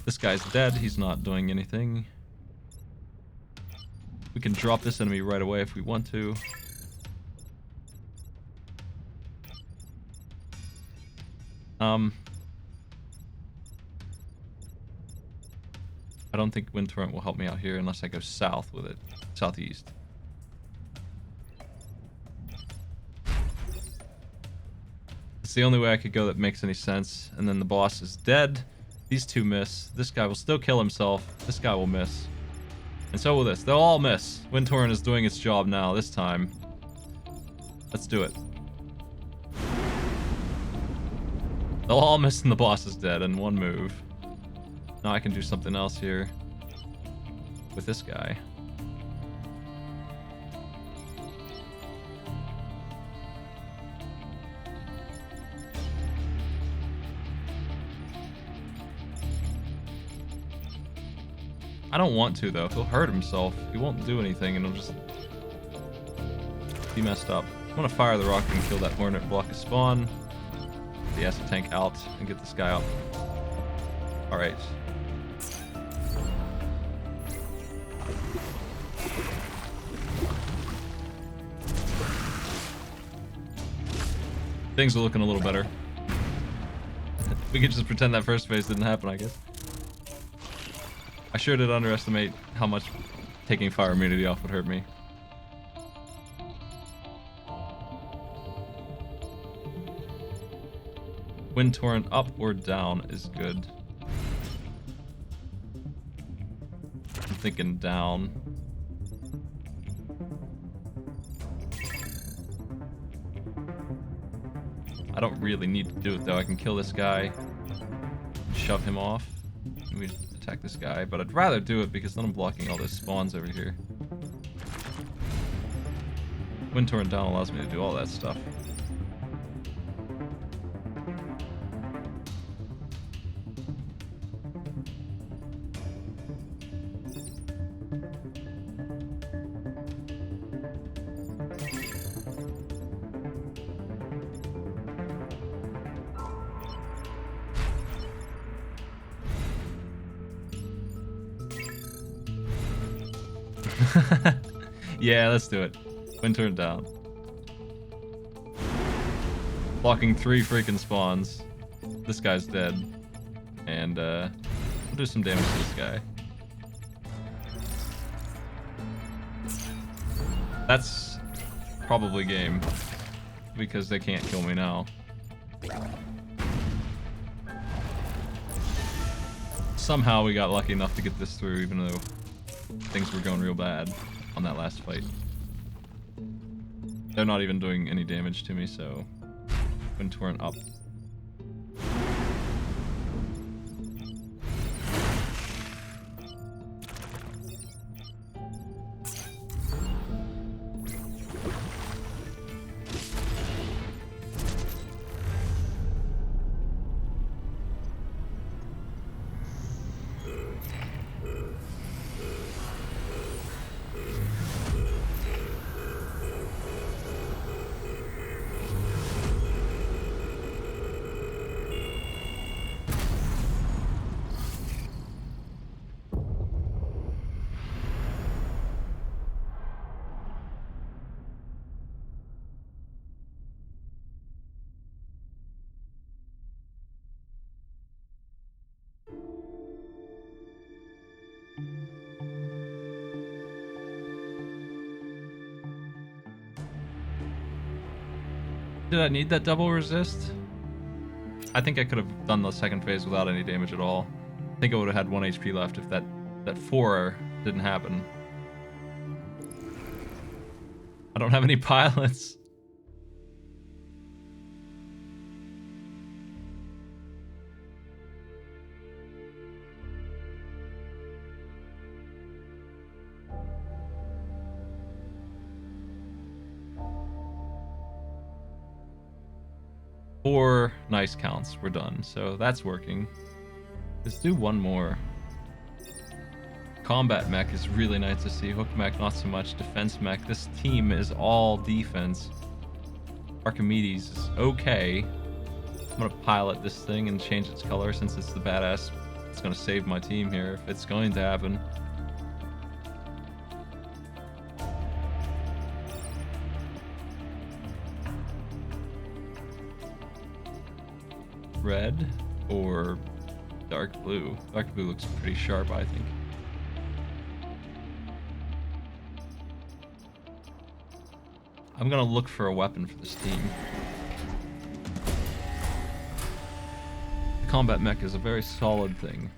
This guy's dead. He's not doing anything. We can drop this enemy right away if we want to. I don't think Wind Torrent will help me out here unless I go south with it. Southeast. It's the only way I could go that makes any sense. And then the boss is dead. These two miss. This guy will still kill himself. This guy will miss. And so will this. They'll all miss. Wind Torrent is doing its job now, this time. Let's do it. They'll all miss and the boss is dead in one move. Now I can do something else here with this guy. I don't want to, though. He'll hurt himself. He won't do anything, and he'll just be messed up. I'm gonna fire the rocket and kill that hornet, block a spawn. Get the acid tank out and get this guy out. Alright. Things are looking a little better. We could just pretend that first phase didn't happen, I guess. I sure did underestimate how much taking fire immunity off would hurt me. Wind Torrent up or down is good. I'm thinking down. I don't really need to do it though. I can kill this guy, shove him off, and we attack this guy, but I'd rather do it because then I'm blocking all those spawns over here. Wind Torrent down allows me to do all that stuff. Yeah, let's do it. Wind turn down. Blocking 3 freaking spawns. This guy's dead. And we'll do some damage to this guy. That's probably game. Because they can't kill me now. Somehow we got lucky enough to get this through, even though things were going real bad on that last fight. They're not even doing any damage to me, so Wind Torrent up. Did I need that double resist? I think I could have done the second phase without any damage at all. I think I would have had 1 HP left if that 4 didn't happen. I don't have any pilots. Four nice counts. We're done. So that's working. Let's do one more. Combat mech is really nice to see. Hook mech, not so much. Defense mech. This team is all defense. Archimedes is okay. I'm gonna pilot this thing and change its color since it's the badass. It's gonna save my team here if it's going to happen. Red or dark blue? Dark blue looks pretty sharp, I think. I'm gonna look for a weapon for this team. The combat mech is a very solid thing.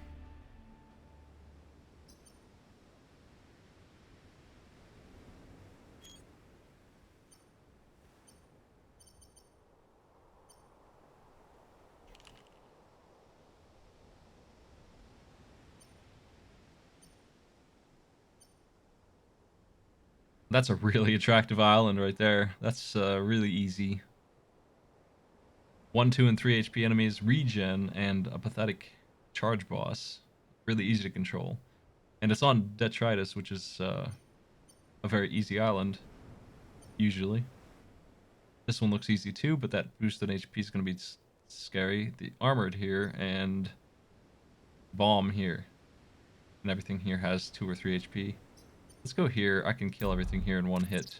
That's a really attractive island right there. That's really easy. 1, 2, and 3 HP enemies, regen, and a pathetic charge boss. Really easy to control. And it's on Detritus, which is a very easy island, usually. This one looks easy too, but that boosted HP is going to be scary. The armored here and bomb here. And everything here has 2 or 3 HP. Let's go here. I can kill everything here in one hit.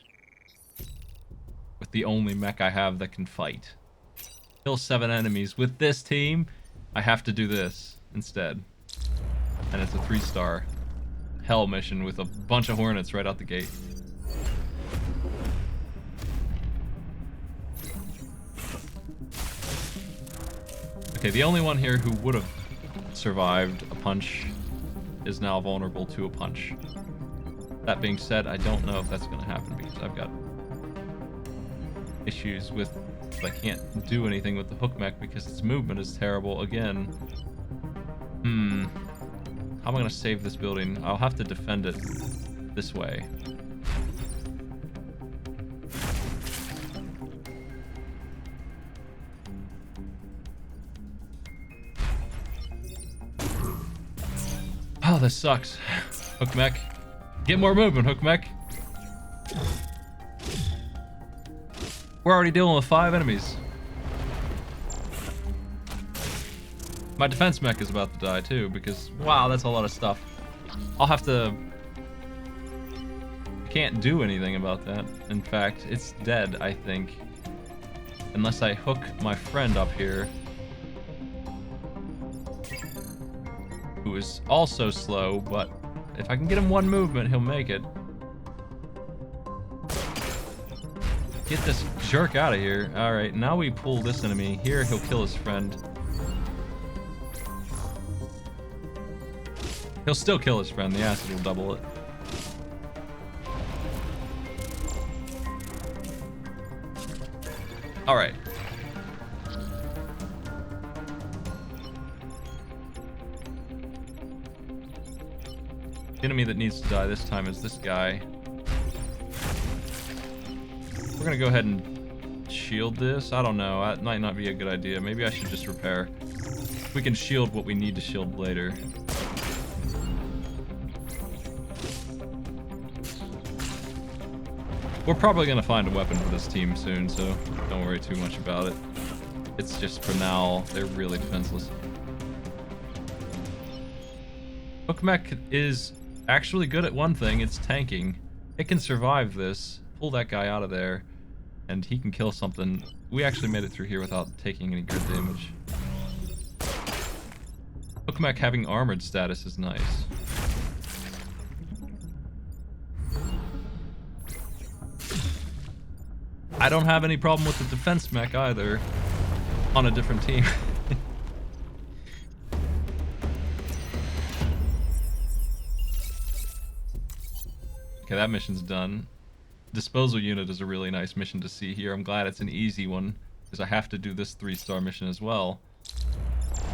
With the only mech I have that can fight. Kill 7 enemies. With this team, I have to do this instead. And it's a 3-star hell mission with a bunch of hornets right out the gate. Okay, the only one here who would have survived a punch is now vulnerable to a punch. That being said, I don't know if that's going to happen because I've got issues with... I can't do anything with the hook mech because its movement is terrible again. How am I going to save this building? I'll have to defend it this way. Oh, this sucks. Hook mech. Get more movement, hook mech. We're already dealing with 5 enemies. My defense mech is about to die too because, wow, that's a lot of stuff. I'll have to can't do anything about that. In fact, it's dead, I think. Unless I hook my friend up here. Who is also slow, but if I can get him one movement, he'll make it. Get this jerk out of here. Alright, now we pull this enemy. Here, he'll kill his friend. He'll still kill his friend. The acid will double it. Alright. The enemy that needs to die this time is this guy. We're gonna go ahead and shield this. I don't know. That might not be a good idea. Maybe I should just repair. We can shield what we need to shield later. We're probably going to find a weapon for this team soon, so don't worry too much about it. It's just for now, they're really defenseless. Hookmech is actually good at one thing, it's tanking. It can survive this, pull that guy out of there, and he can kill something. We actually made it through here without taking any good damage. Hookmech having armored status is nice. I don't have any problem with the defense mech either, on a different team. Okay, that mission's done. Disposal unit is a really nice mission to see here. I'm glad it's an easy one, because I have to do this 3-star mission as well.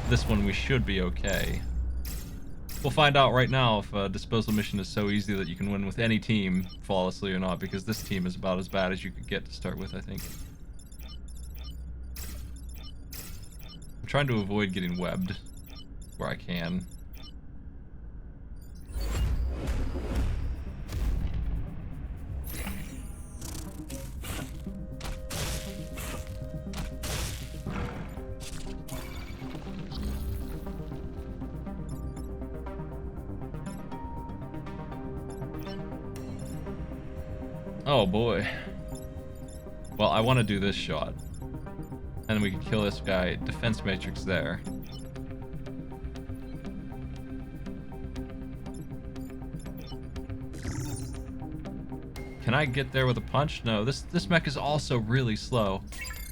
This one we should be okay. We'll find out right now if a disposal mission is so easy that you can win with any team flawlessly or not, because this team is about as bad as you could get to start with, I think. I'm trying to avoid getting webbed where I can. Oh boy. Well, I want to do this shot. And then we can kill this guy. Defense matrix there. Can I get there with a punch? No, this mech is also really slow.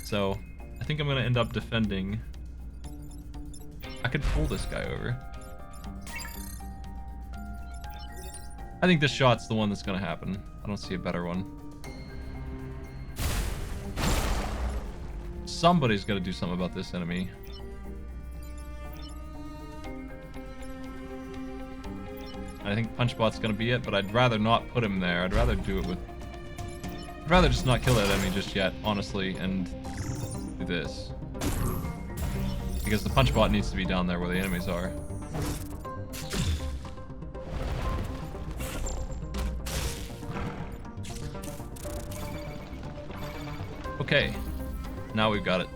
So, I think I'm going to end up defending. I could pull this guy over. I think this shot's the one that's going to happen. I don't see a better one. Somebody's got to do something about this enemy. I think Punchbot's going to be it, but I'd rather not put him there. I'd rather do it with... I'd rather just not kill that enemy just yet, honestly, and do this. Because the Punchbot needs to be down there where the enemies are. Okay, now we've got it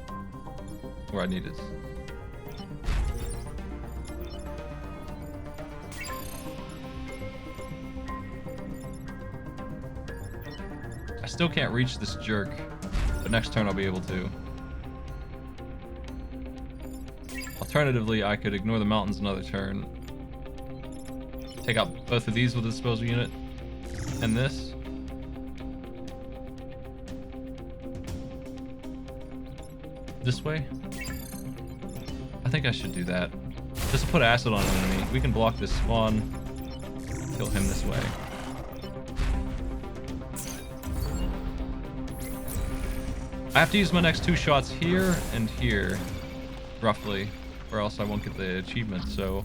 where I need it. I still can't reach this jerk, but next turn I'll be able to. Alternatively, I could ignore the mountains another turn. Take out both of these with the disposal unit, and this. This way? I think I should do that. Just to put acid on an enemy. We can block this spawn. Kill him this way. I have to use my next 2 shots here and here, roughly, or else I won't get the achievement, so...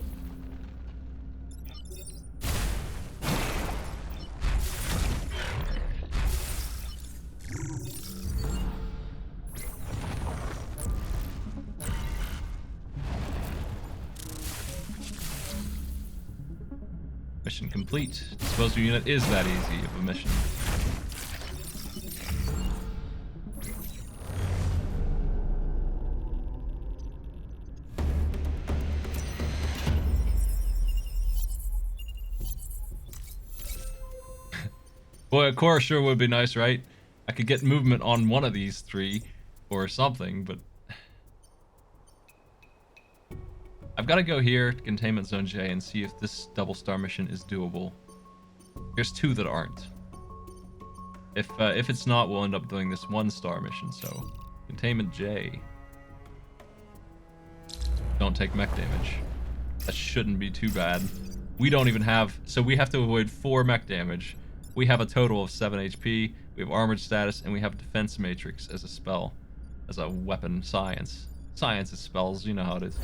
Mission complete. Disposal unit is that easy of a mission. Boy, a core sure would be nice, right? I could get movement on one of these three or something, but I've got to go here to Containment Zone J and see if this double star mission is doable. There's two that aren't. If it's not, we'll end up doing this 1-star mission, so Containment J. Don't take mech damage. That shouldn't be too bad. We don't even have... So we have to avoid 4 mech damage. We have a total of 7 HP. We have armored status, and we have defense matrix as a spell. As a weapon. Science. Science is spells. You know how it is.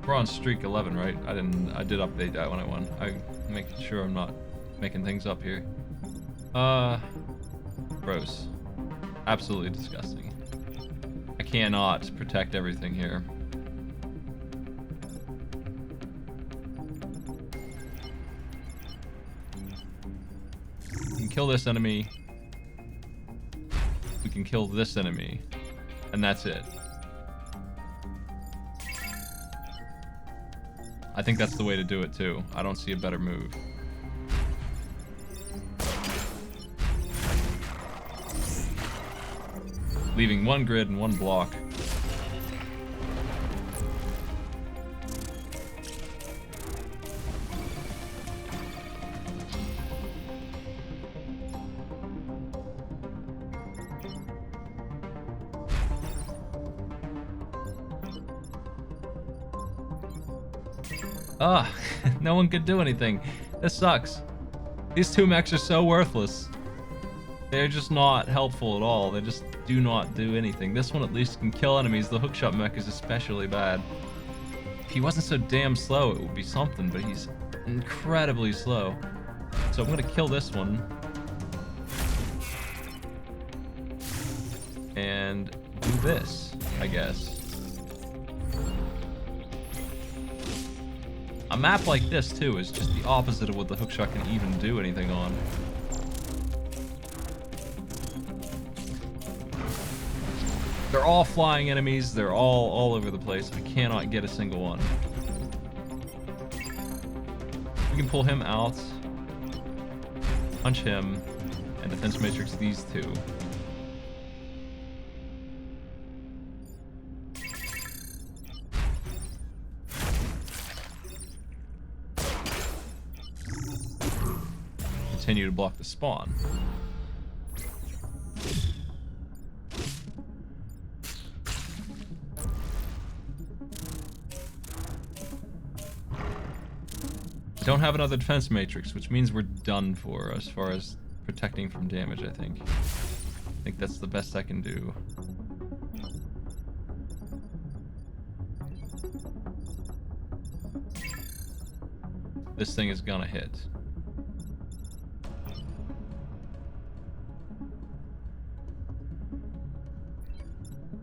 We're on streak 11, right? I did update that when I won. I'm making sure I'm not making things up here. Gross. Absolutely disgusting. I cannot protect everything here. We can kill this enemy. We can kill this enemy. And that's it. I think that's the way to do it too. I don't see a better move. Leaving 1 grid and 1 block. Ah, no one could do anything. This sucks. These 2 mechs are so worthless. They're just not helpful at all. They just do not do anything. This one at least can kill enemies. The hookshot mech is especially bad. If he wasn't so damn slow, it would be something, but he's incredibly slow. So I'm gonna kill this one. And do this, I guess. A map like this, too, is just the opposite of what the hookshot can even do anything on. They're all flying enemies. They're all over the place. I cannot get a single one. We can pull him out, punch him, and defense matrix these 2. Continue to block the spawn. Don't have another defense matrix, which means we're done for as far as protecting from damage, I think. I think that's the best I can do. This thing is gonna hit.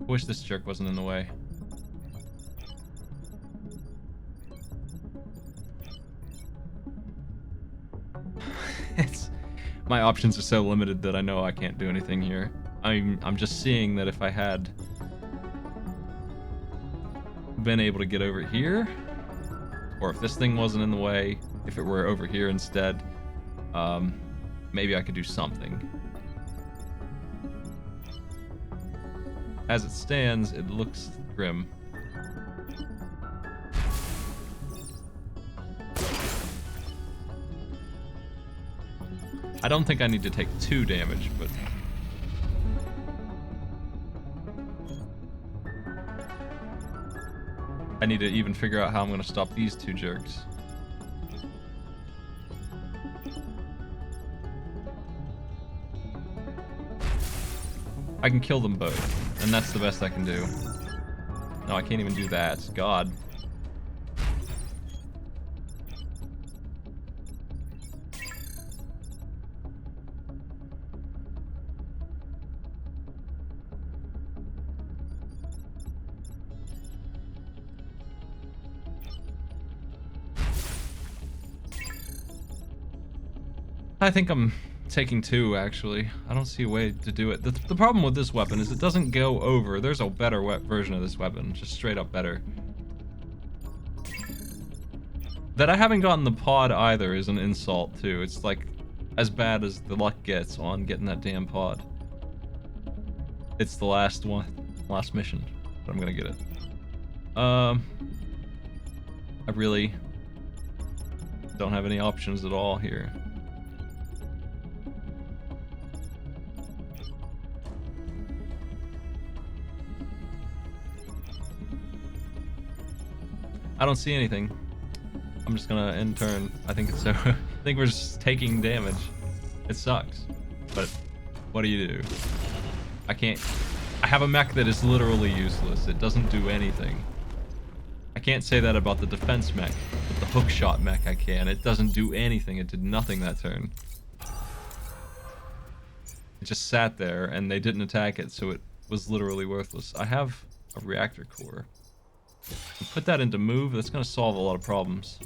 Wish this jerk wasn't in the way. My options are so limited that I know I can't do anything here. I'm just seeing that if I had been able to get over here, or if this thing wasn't in the way, if it were over here instead, maybe I could do something. As it stands, it looks grim. I don't think I need to take 2 damage, but... I need to even figure out how I'm going to stop these 2 jerks. I can kill them both, and that's the best I can do. No, I can't even do that. God. I think I'm taking 2, actually. I don't see a way to do it. The problem with this weapon is it doesn't go over. There's a better version of this weapon, just straight up better. That I haven't gotten the pod either is an insult, too. It's like as bad as the luck gets on getting that damn pod. It's the last mission, but I'm gonna get it. I really don't have any options at all here. I don't see anything. I'm just gonna end turn. I think it's so. I think we're just taking damage. It sucks, but what do you do? I can't. I have a mech that is literally useless. It doesn't do anything. I can't say that about the defense mech, but the hookshot mech I can. It doesn't do anything. It did nothing that turn. It just sat there and they didn't attack it, so it was literally worthless. I have a reactor core. Put that into move, that's gonna solve a lot of problems.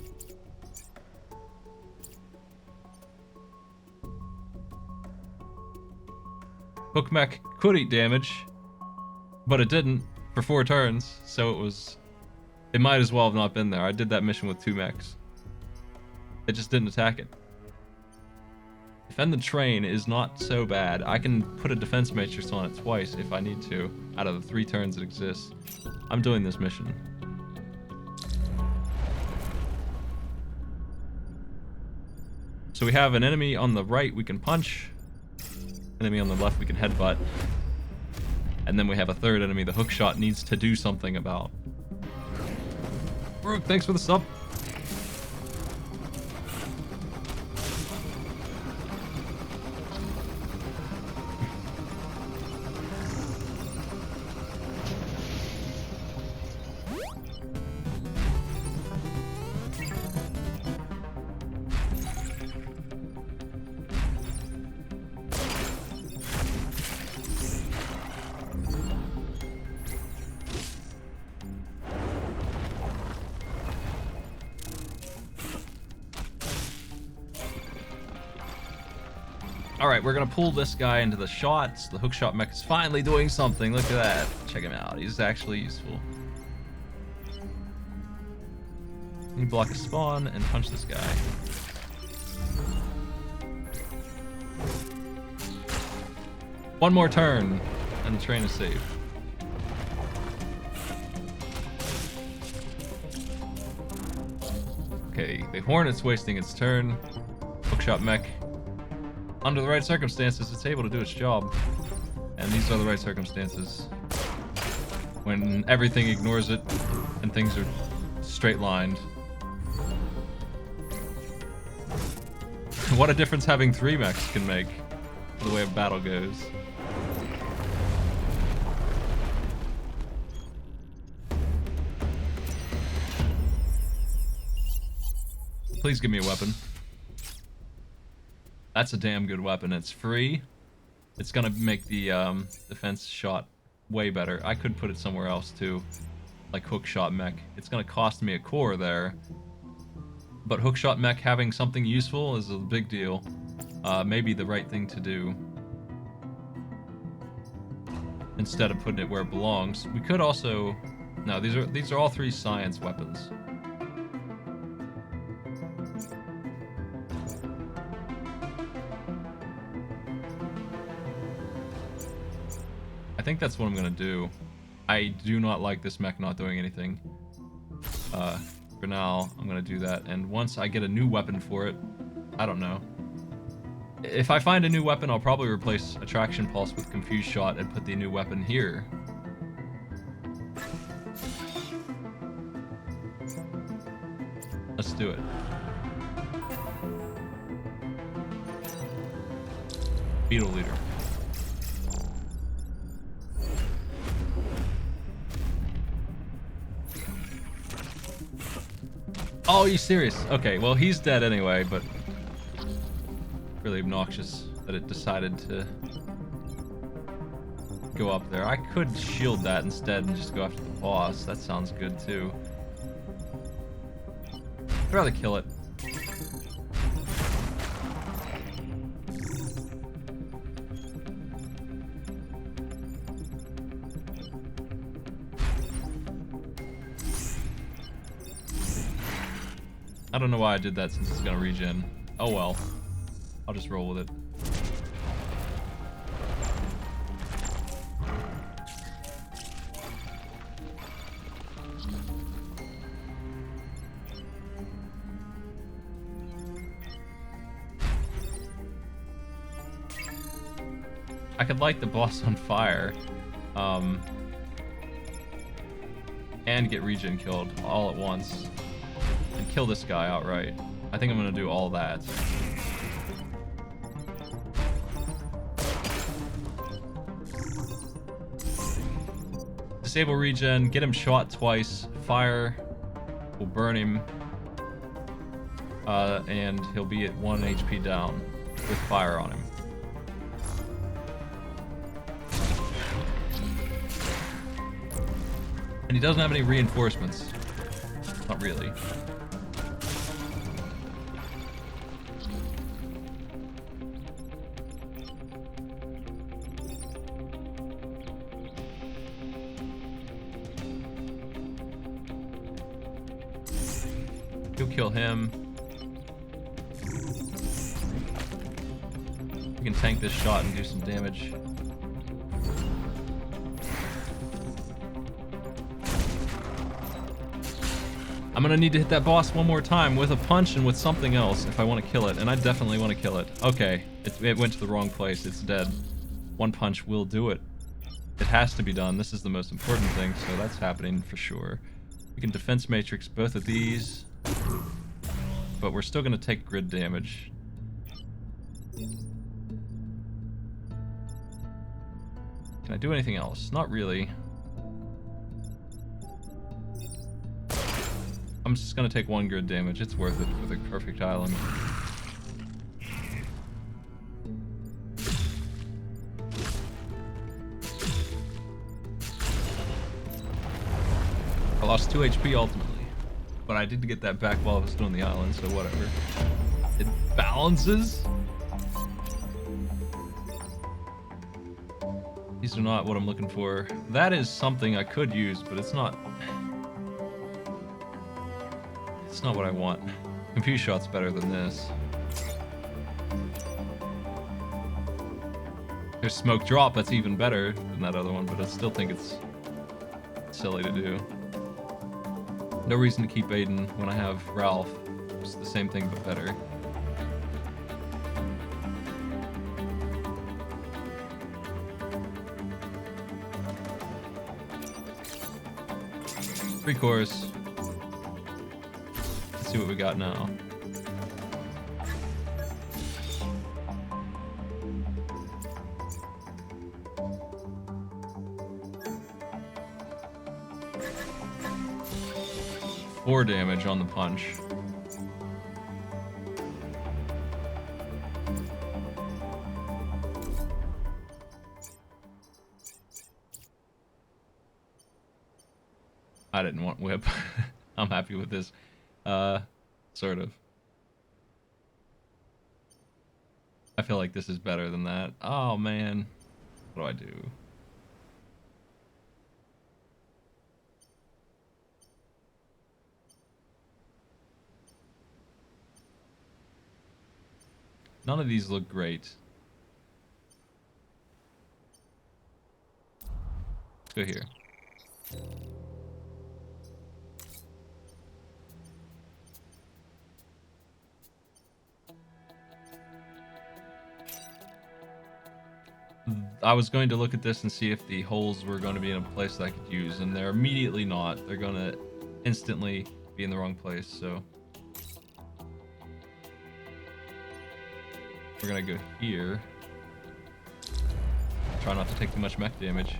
Hook mech could eat damage, but it didn't for 4 turns, so it might as well have not been there. I did that mission with 2 mechs. It just didn't attack it. Defend the train is not so bad. I can put a defense matrix on it twice if I need to, out of the 3 turns it exists. I'm doing this mission. So we have an enemy on the right we can punch, enemy on the left we can headbutt, and then we have a third enemy the hookshot needs to do something about. Rook, thanks for the sub. Alright, we're gonna pull this guy into the shots. The hookshot mech is finally doing something. Look at that. Check him out. He's actually useful. You block a spawn and punch this guy. One more turn, and the train is safe. Okay, the Hornet's wasting its turn. Hookshot mech. Under the right circumstances, it's able to do its job. And these are the right circumstances. When everything ignores it, and things are straight-lined. What a difference having 3 mechs can make for the way a battle goes. Please give me a weapon. That's a damn good weapon. It's free. It's gonna make the defense shot way better. I could put it somewhere else too, like hookshot mech. It's gonna cost me a core there, but hookshot mech having something useful is a big deal. Maybe the right thing to do instead of putting it where it belongs. We could also no. These are all 3 science weapons. I think that's what I'm gonna do. I do not like this mech not doing anything. For now, I'm gonna do that. And once I get a new weapon for it, I don't know. If I find a new weapon, I'll probably replace Attraction Pulse with Confused Shot and put the new weapon here. Let's do it. Beetle Leader. Oh, are you serious? Okay, well, he's dead anyway, but really obnoxious that it decided to go up there. I could shield that instead and just go after the boss. That sounds good, too. I'd rather kill it. I don't know why I did that since it's gonna regen. Oh well. I'll just roll with it. I could light the boss on fire, and get regen killed all at once, and kill this guy outright. I think I'm gonna do all that. Disable regen, get him shot twice, fire will burn him, and he'll be at 1 HP down with fire on him. And he doesn't have any reinforcements. Not really. You'll kill him. We can tank this shot and do some damage. I'm gonna need to hit that boss one more time with a punch and with something else if I want to kill it, and I definitely want to kill it. Okay, it went to the wrong place. It's dead. One punch will do it. It has to be done. This is the most important thing, so that's happening for sure. We can defense matrix both of these, but we're still gonna take grid damage. Can I do anything else? Not really. I'm just gonna take 1 grid damage. It's worth it for the perfect island. I lost 2 HP ultimately, but I did get that back while I was still on the island, so whatever. It balances. These are not what I'm looking for. That is something I could use, but it's not. It's not what I want. Confuse shot's better than this. There's smoke drop, that's even better than that other one, but I still think it's silly to do. No reason to keep Aiden when I have Ralph. It's the same thing but better. Three cores. Let's see what we got now. Four damage on the punch. I didn't want whip. I'm happy with this. Sort of. I feel like this is better than that. Oh man. What do I do? None of these look great. Let's go here. I was going to look at this and see if the holes were going to be in a place that I could use, and they're immediately not. They're going to instantly be in the wrong place, so we're going to go here. Try not to take too much mech damage.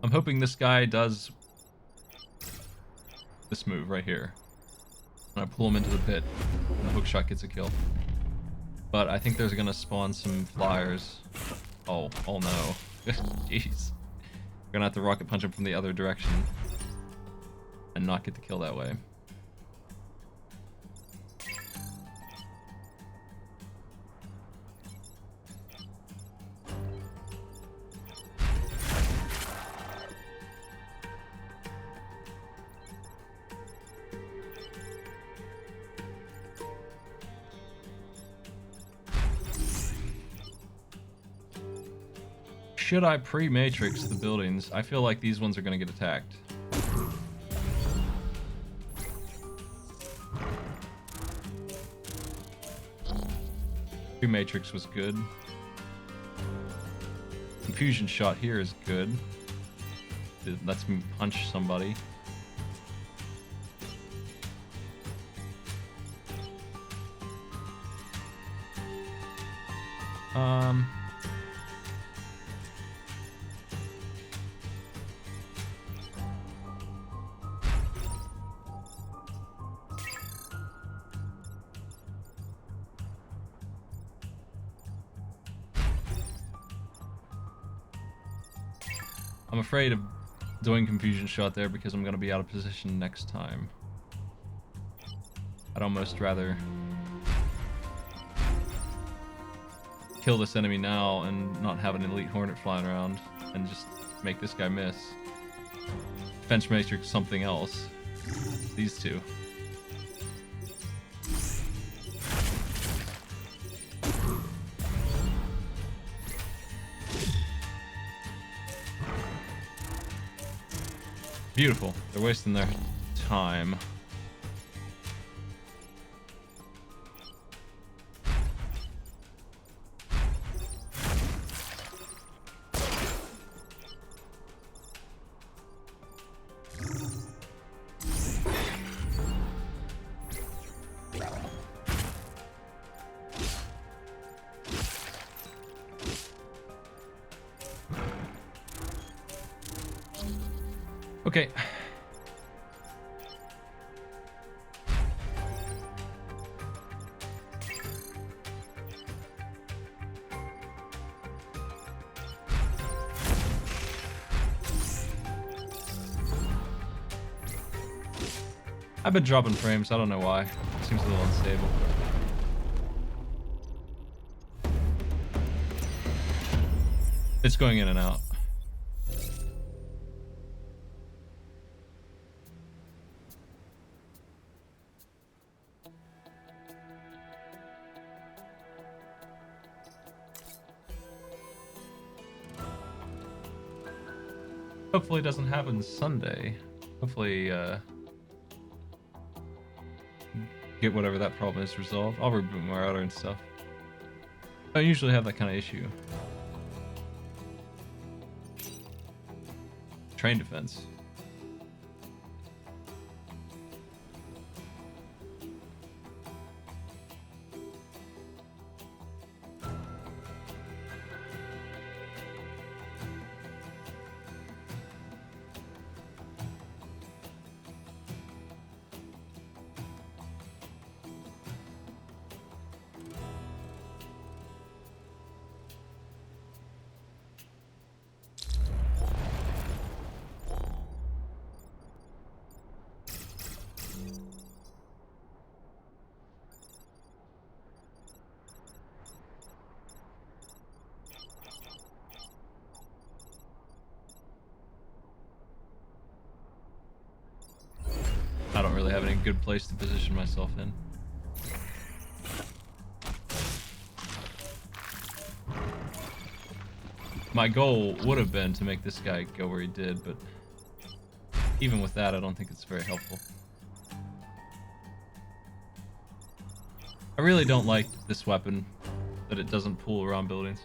I'm hoping this guy does this move right here. And I pull him into the pit, and the hookshot gets a kill. But I think there's gonna spawn some flyers. Oh no. Jeez. We're gonna have to rocket punch him from the other direction and not get the kill that way. should I pre-matrix the buildings? I feel like these ones are going to get attacked. Pre-matrix was good. Confusion shot here is good. It lets me punch somebody. I'm afraid of doing confusion shot there because I'm going to be out of position next time. I'd almost rather kill this enemy now and not have an elite hornet flying around and just make this guy miss. Defense matrix something else. These two. Beautiful. They're wasting their time. Okay. I've been dropping frames, I don't know why. It seems a little unstable. It's going in and out. Hopefully it doesn't happen Sunday. Hopefully, get whatever that problem is resolved. I'll reboot my router and stuff. I don't usually have that kind of issue. Train defense. I don't really have any good place to position myself in. My goal would have been to make this guy go where he did, but even with that, I don't think it's very helpful. I really don't like this weapon, that it doesn't pull around buildings.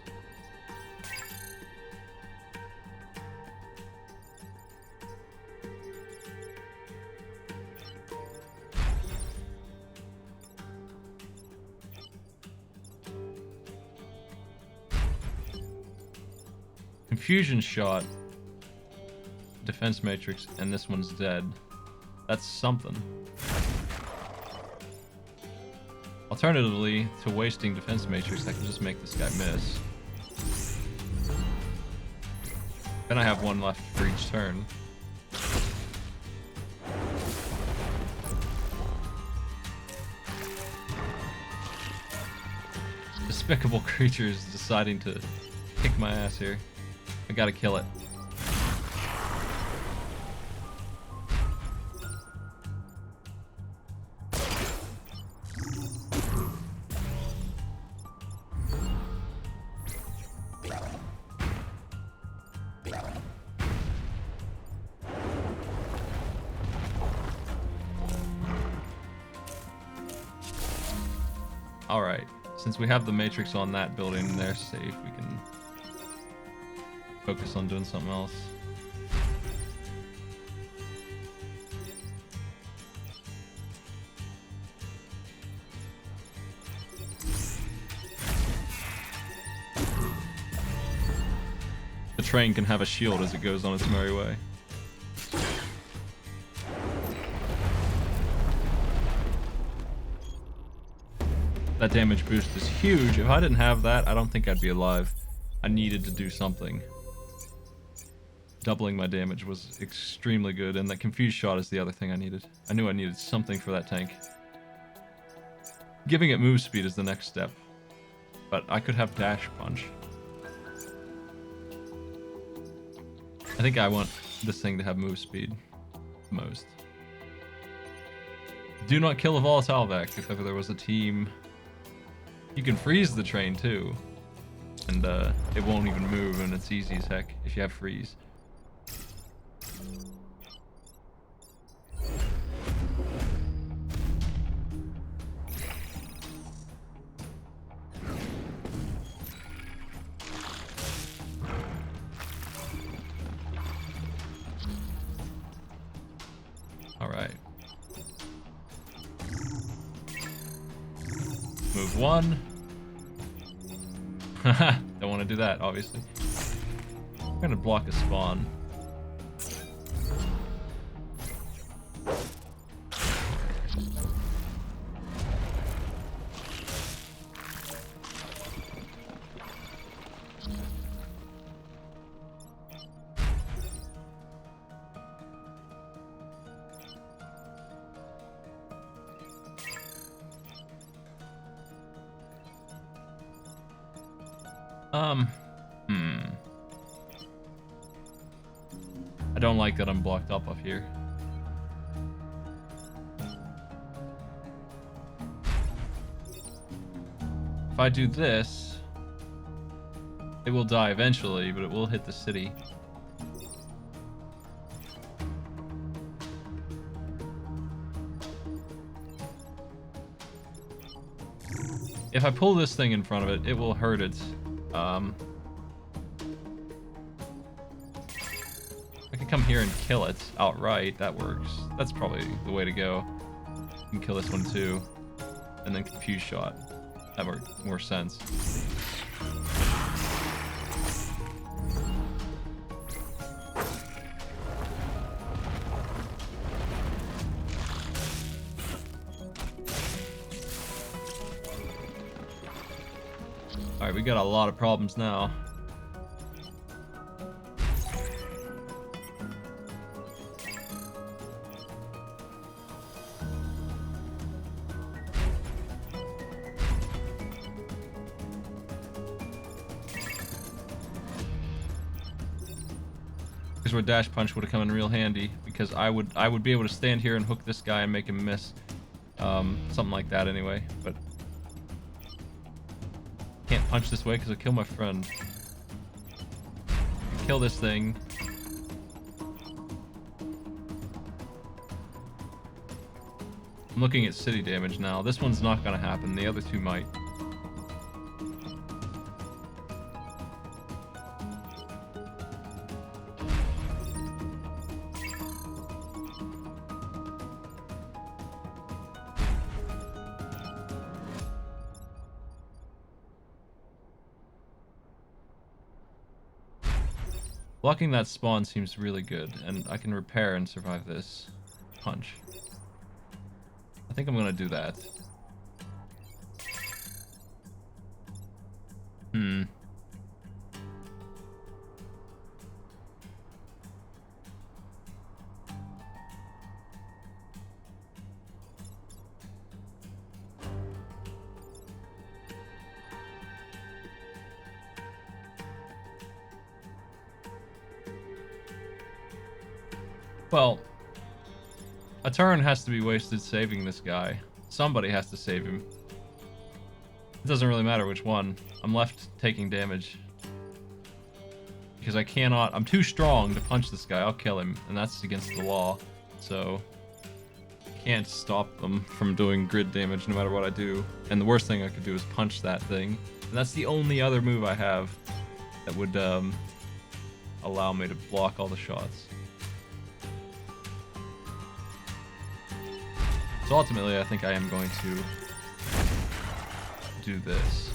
Confusion shot, defense matrix, and this one's dead. That's something. Alternatively to wasting defense matrix, I can just make this guy miss. Then I have one left for each turn. Despicable creatures deciding to kick my ass here. I gotta kill it. Alright, since we have the matrix on that building and they're safe, we can focus on doing something else. The train can have a shield as it goes on its merry way. That damage boost is huge. If I didn't have that, I don't think I'd be alive. I needed to do something. Doubling my damage was extremely good, and that confused shot is the other thing I needed. I knew I needed something for that tank. Giving it move speed is the next step, but I could have dash punch. I think I want this thing to have move speed the most. Do not kill a volatile Vec if ever there was a team. You can freeze the train too, and it won't even move, and it's easy as heck if you have freeze. All right. Move one. Haha, don't want to do that, obviously. I'm gonna block a spawn. I don't like that I'm blocked up here. If I do this, it will die eventually, but it will hit the city. If I pull this thing in front of it, it will hurt it. I could come here and kill it outright. That works. That's probably the way to go. You can kill this one too, and then confuse shot. That makes more sense. All right, we got a lot of problems now. Here's where dash punch would have come in real handy, because I would be able to stand here and hook this guy and make him miss, something like that anyway. But can't punch this way because I kill my friend. Kill this thing. I'm looking at city damage now. This one's not gonna happen. The other two might. Blocking that spawn seems really good, and I can repair and survive this punch. I think I'm gonna do that. Well, a turn has to be wasted saving this guy. Somebody has to save him. It doesn't really matter which one. I'm left taking damage. because I cannot. I'm too strong to punch this guy. I'll kill him, and that's against the law. So can't stop them from doing grid damage no matter what I do. And the worst thing I could do is punch that thing. And that's the only other move I have that would allow me to block all the shots. So ultimately, I think I am going to do this.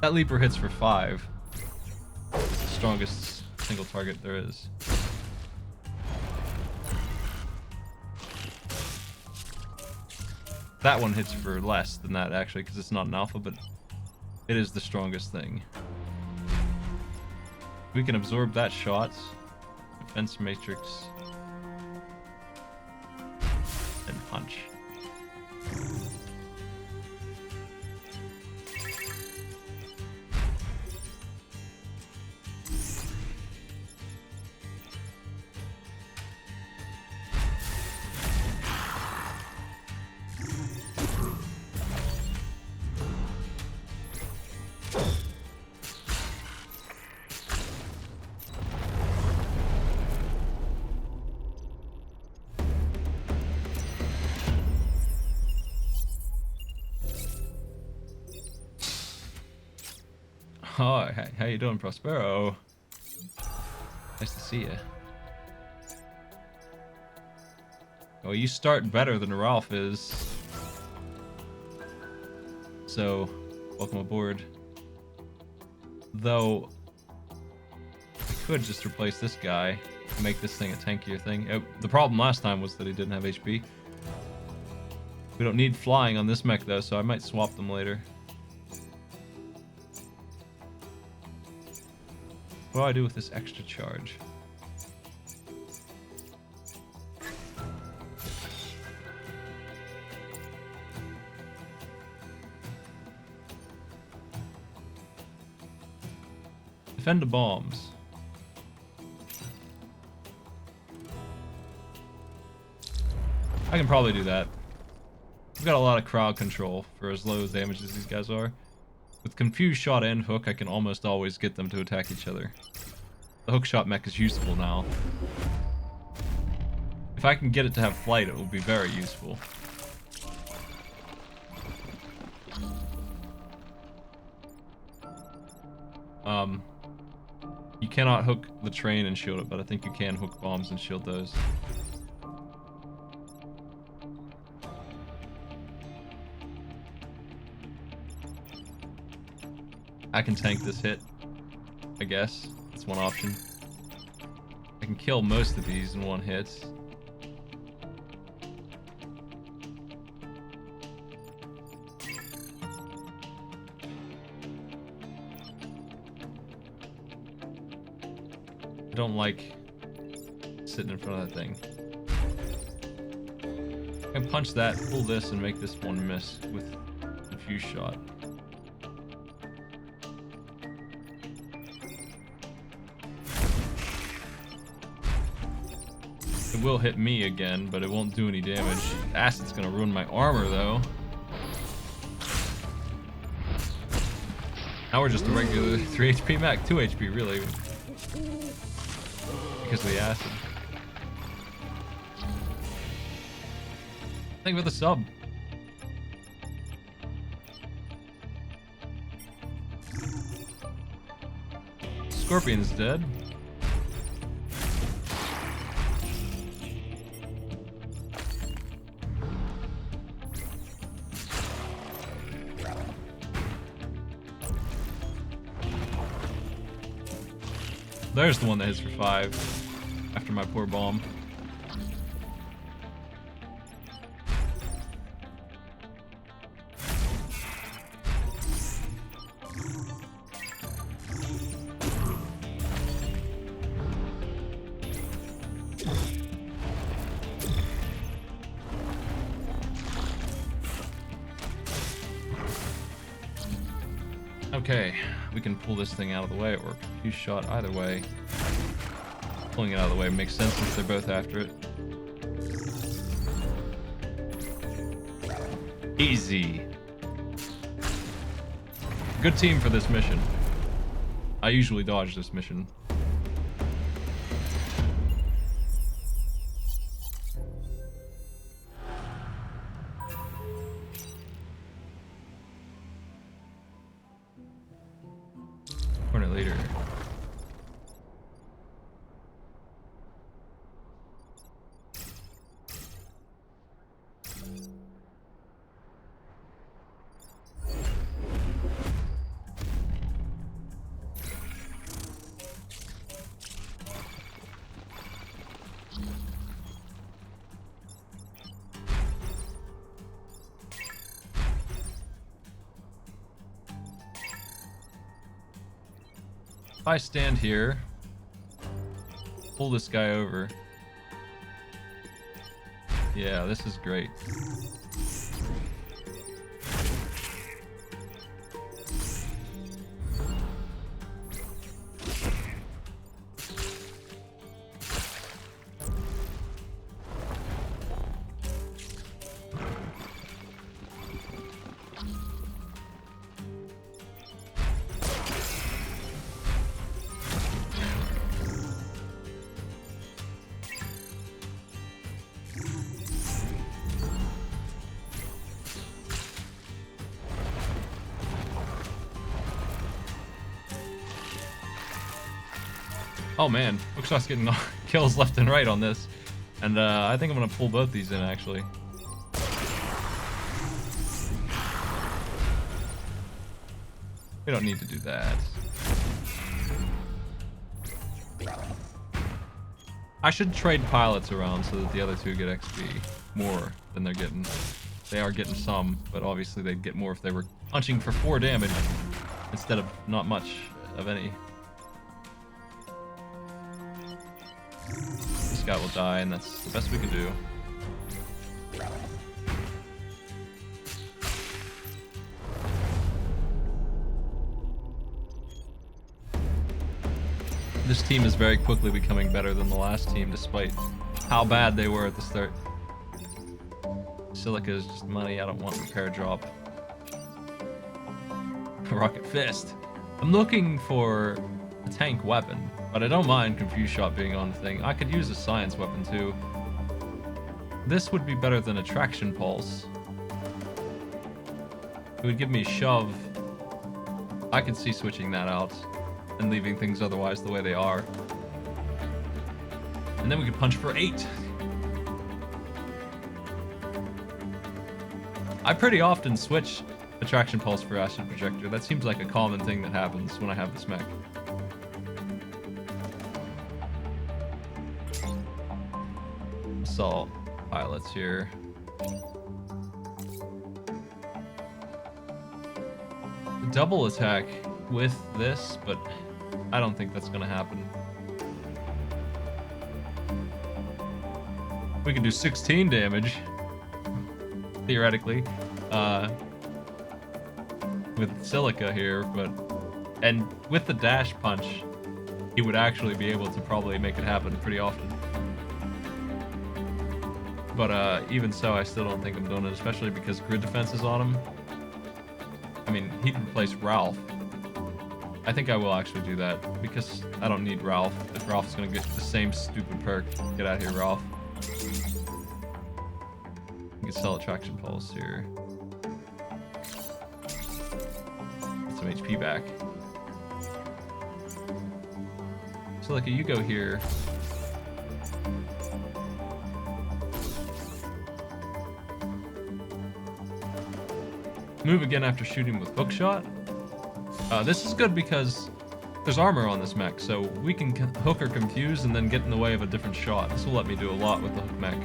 That leaper hits for 5. It's the strongest single target there is. That one hits for less than that actually, because it's not an alpha, but it is the strongest thing. We can absorb that shot. Defense matrix. And punch. Oh, how you doing, Prospero? Nice to see you. Oh, you start better than Ralph is. So, welcome aboard. Though, I could just replace this guy and make this thing a tankier thing. The problem last time was that he didn't have HP. We don't need flying on this mech though, so I might swap them later. What do I do with this extra charge? Defend the bombs. I can probably do that. We've got a lot of crowd control for as low damage as these guys are. With Confused Shot and Hook, I can almost always get them to attack each other. The Hook Shot mech is useful now. If I can get it to have flight, it will be very useful. You cannot hook the train and shield it, but I think you can hook bombs and shield those. I can tank this hit, I guess. That's one option. I can kill most of these in one hit. I don't like sitting in front of that thing. I can punch that, pull this, and make this one miss with Confused Shot. It will hit me again, but it won't do any damage. Acid's gonna ruin my armor, though. Now we're just a regular 3 HP mech, 2 HP really. Because of the acid. Thank you for the sub. Scorpion's dead. There's the one that hits for 5 after my poor bomb. Okay, we can pull this thing out of the way, or Confused Shot either way. Pulling it out of the way makes sense since they're both after it. Easy. Good team for this mission. I usually dodge this mission. Corner leader. If I stand here, pull this guy over. Yeah, this is great. Oh man, looks like us getting kills left and right on this. And I think I'm gonna pull both these in actually. We don't need to do that. I should trade pilots around so that the other two get XP more than they're getting. They are getting some, but obviously they'd get more if they were punching for 4 damage instead of not much of any. This guy will die, and that's the best we can do. This team is very quickly becoming better than the last team, despite how bad they were at the start. Silica is just money. I don't want repair drop. Rocket Fist. I'm looking for a tank weapon, but I don't mind Confuse Shot being on the thing. I could use a science weapon too. This would be better than Attraction Pulse. It would give me Shove. I could see switching that out and leaving things otherwise the way they are. And then we could punch for 8. I pretty often switch Attraction Pulse for Acid Projector. That seems like a common thing that happens when I have this mech. Assault pilots here. Double attack with this, but I don't think that's gonna happen. We can do 16 damage, theoretically, with Silica here, and with the dash punch, he would actually be able to probably make it happen pretty often. But even so, I still don't think I'm doing it, especially because grid defense is on him. I mean, he'd replace Ralph. I think I will actually do that, because I don't need Ralph. If Ralph's gonna get the same stupid perk, get out of here, Ralph. You can sell Attraction Pulse here. Get some HP back. Silica, you go here. Move again after shooting with Hookshot. This is good because there's armor on this mech, so we can hook or confuse and then get in the way of a different shot. This will let me do a lot with the hook mech.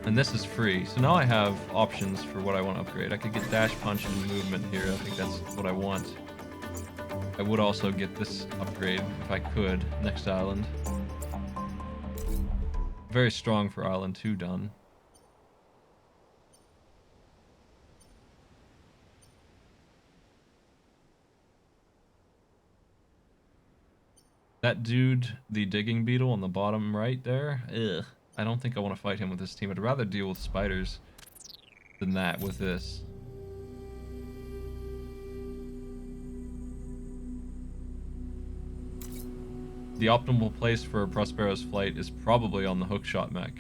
And this is free, so now I have options for what I want to upgrade. I could get dash punch and movement here. I think that's what I want. I would also get this upgrade if I could next island. Very strong for Island 2 done. That dude, the digging beetle on the bottom right there, ugh. I don't think I want to fight him with this team. I'd rather deal with spiders than that with this. the optimal place for Prospero's flight is probably on the hookshot mech.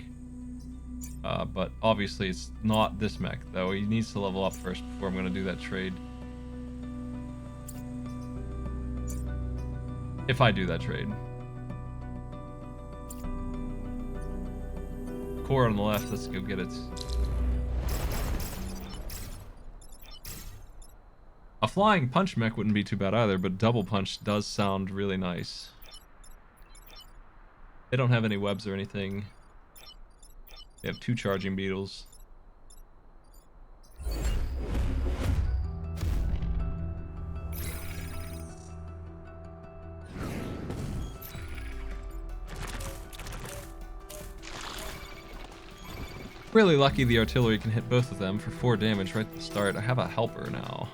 But obviously it's not this mech, though. He needs to level up first before I'm going to do that trade. If I do that trade. Core on the left, let's go get it. A flying punch mech wouldn't be too bad either, but double punch does sound really nice. They don't have any webs or anything. They have 2 charging beetles. Really lucky the artillery can hit both of them for 4 damage right at the start. I have a helper now.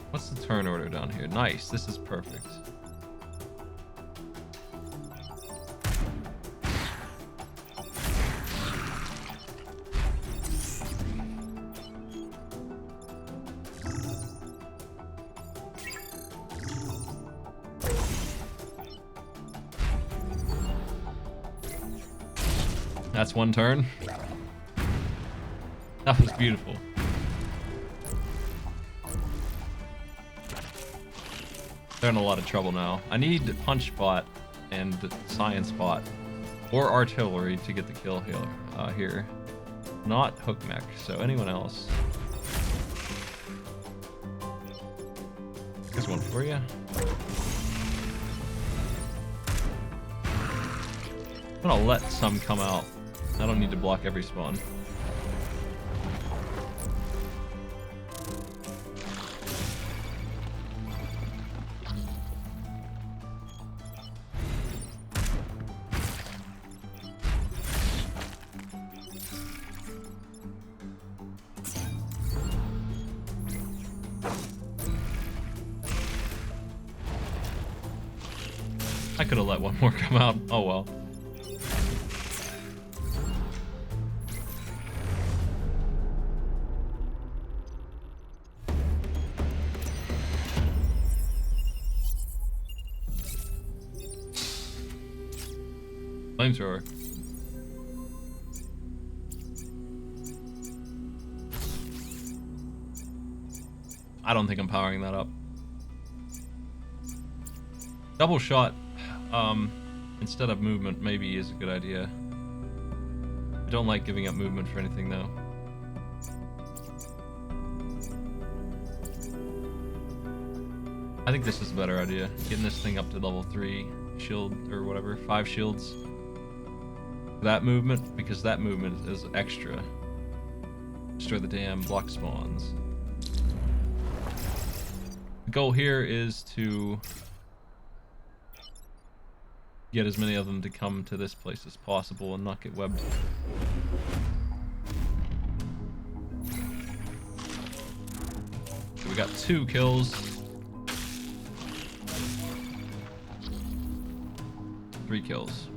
What's the turn order down here? Nice, this is perfect. That's 1 turn. That was beautiful. They're in a lot of trouble now. I need punch bot and science bot or artillery to get the kill here. Not hook mech, so anyone else. Here's one for you. I'm gonna let some come out. I don't need to block every spawn. I could have let one more come out. Oh well. Flamethrower. I don't think I'm powering that up. Double shot instead of movement maybe is a good idea. I don't like giving up movement for anything though. I think this is a better idea. Getting this thing up to level 3 shield or whatever, 5 shields. That movement, because that movement is extra. Destroy the damn block spawns. The goal here is to get as many of them to come to this place as possible and not get webbed. So we got 2 kills. 3 kills.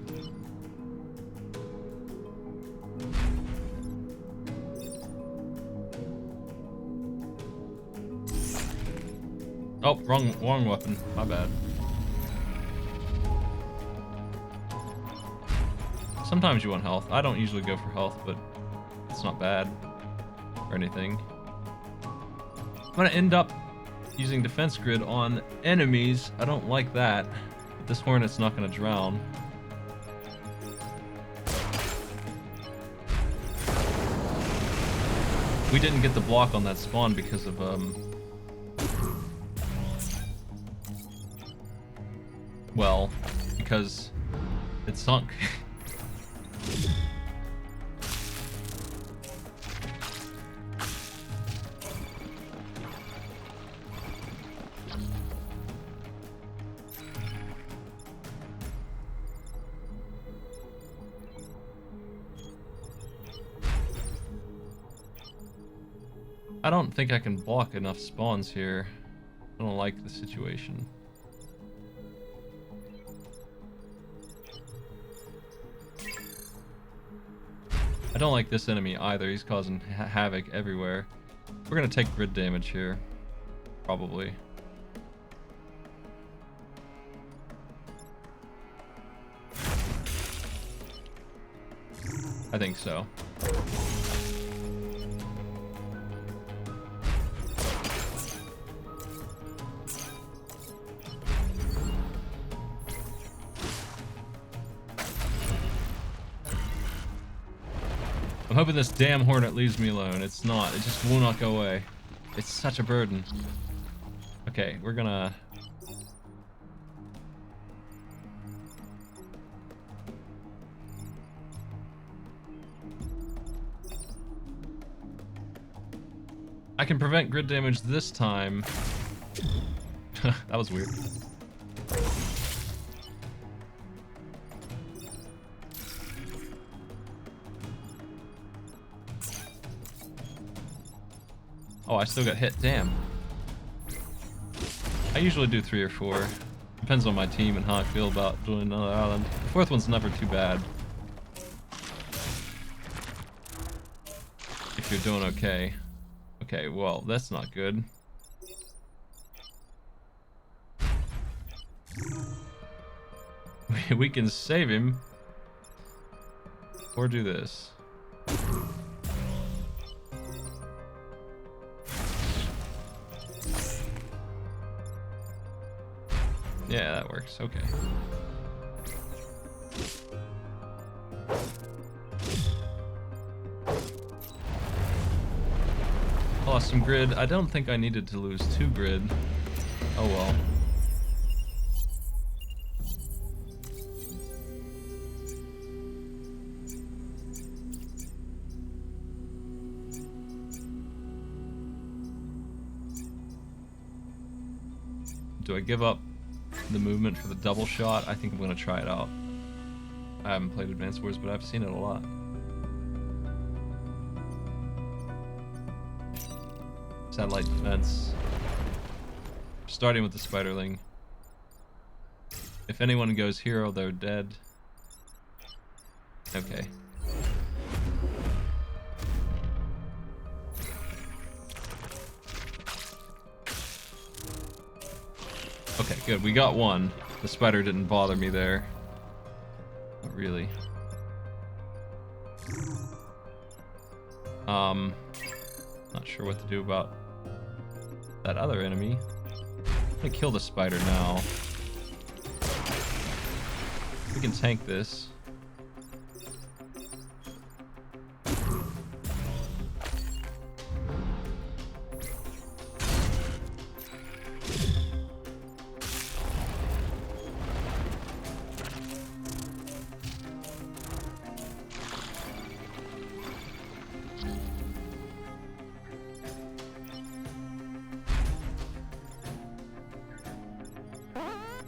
Oh, wrong weapon. My bad. Sometimes you want health. I don't usually go for health, but it's not bad or anything. I'm gonna end up using defense grid on enemies. I don't like that. But this hornet's not gonna drown. We didn't get the block on that spawn because of well, because it sunk. I don't think I can block enough spawns here. I don't like the situation. I don't like this enemy either. He's causing havoc everywhere. We're gonna take grid damage here. Probably. I think so. I'm hoping this damn hornet leaves me alone. It's not. It just will not go away. It's such a burden. Okay, we're gonna... I can prevent grid damage this time. That was weird. Oh, I still got hit. Damn. I usually do 3 or 4. Depends on my team and how I feel about doing another island. The 4th one's never too bad. If you're doing okay. Okay, well, that's not good. We can save him. Or do this. Yeah, that works. Okay. Lost some grid. I don't think I needed to lose 2 grid. Oh well. Do I give up the movement for the double shot? I think I'm gonna try it out. I haven't played Advanced Wars, but I've seen it a lot. Satellite defense. Starting with the Spiderling. If anyone goes hero, they're dead. Okay. Okay, good. We got one. The spider didn't bother me there. Not really. Not sure what to do about that other enemy. I'm gonna kill the spider now. We can tank this.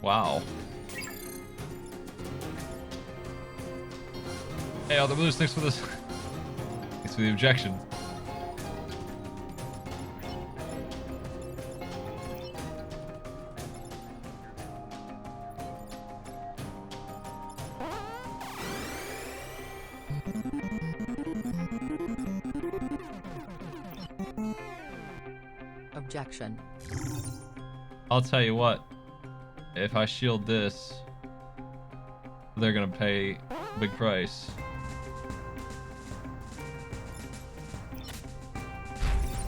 Wow. Hey, all the blues, thanks for this. Thanks for the objection. Objection. I'll tell you what. If I shield this, they're gonna pay a big price.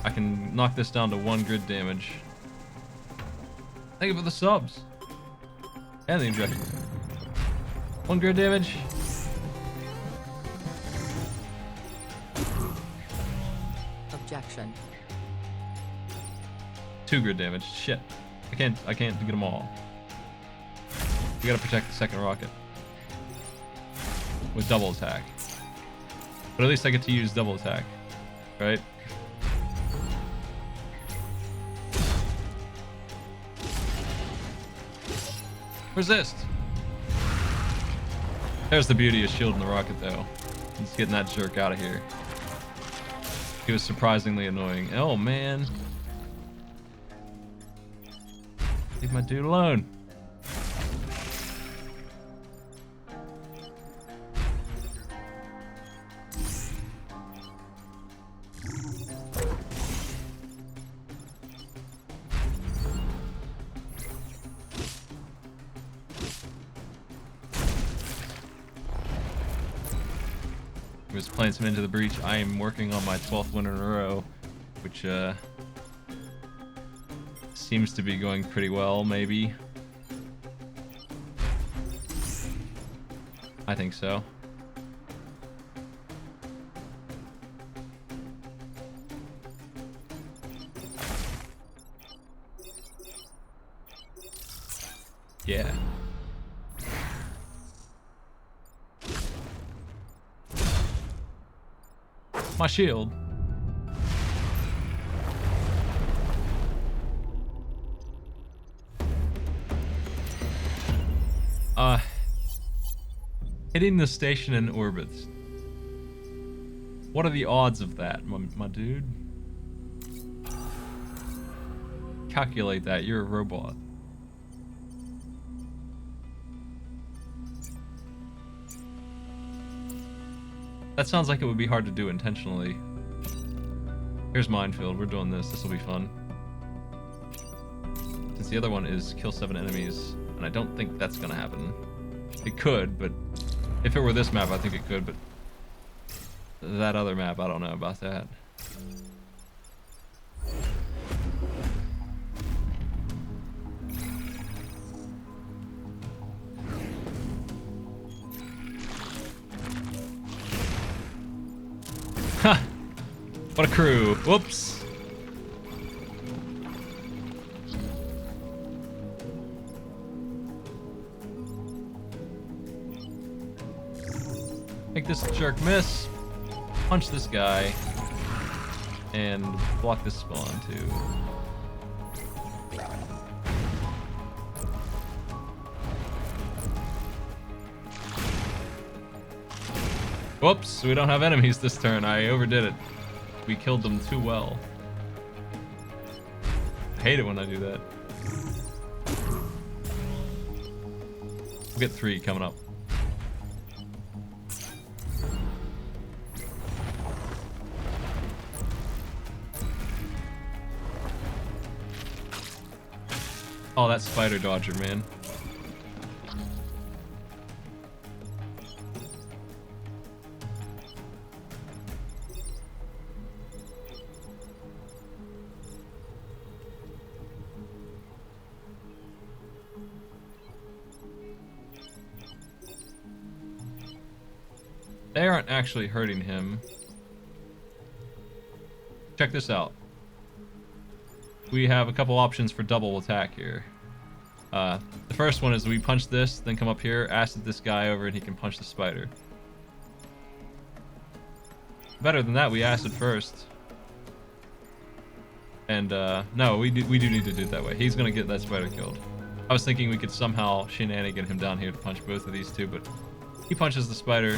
I can knock this down to 1 grid damage. Thank you for the subs. And the injections. 1 grid damage. Objection. 2 grid damage. Shit. I can't get them all. We gotta protect the second rocket with double attack. But at least I get to use double attack, right? Resist. There's the beauty of shielding the rocket, though. Just getting that jerk out of here. He was surprisingly annoying. Oh man, leave my dude alone. was playing some Into the Breach. I am working on my 12th win in a row, which seems to be going pretty well, maybe. I think so. Yeah. My shield. Hitting the station in orbit. What are the odds of that, my dude? Calculate that, you're a robot. That sounds like it would be hard to do intentionally. Here's Minefield, we're doing this, will be fun. Since the other one is kill 7 enemies, and I don't think that's gonna happen. It could, but if it were this map, I think it could, but that other map, I don't know about that. Ha! What a crew. Whoops. Make this jerk miss. Punch this guy. And block this spawn too. Whoops, we don't have enemies this turn. I overdid it. We killed them too well. I hate it when I do that. We'll get 3 coming up. Oh, that spider dodger, man. They aren't actually hurting him. Check this out. We have a couple options for double attack here. The first one is we punch this, then come up here, acid this guy over, and he can punch the spider. Better than that, we acid first. And no, we do need to do it that way. He's gonna get that spider killed. I was thinking we could somehow shenanigan him down here to punch both of these two, but he punches the spider,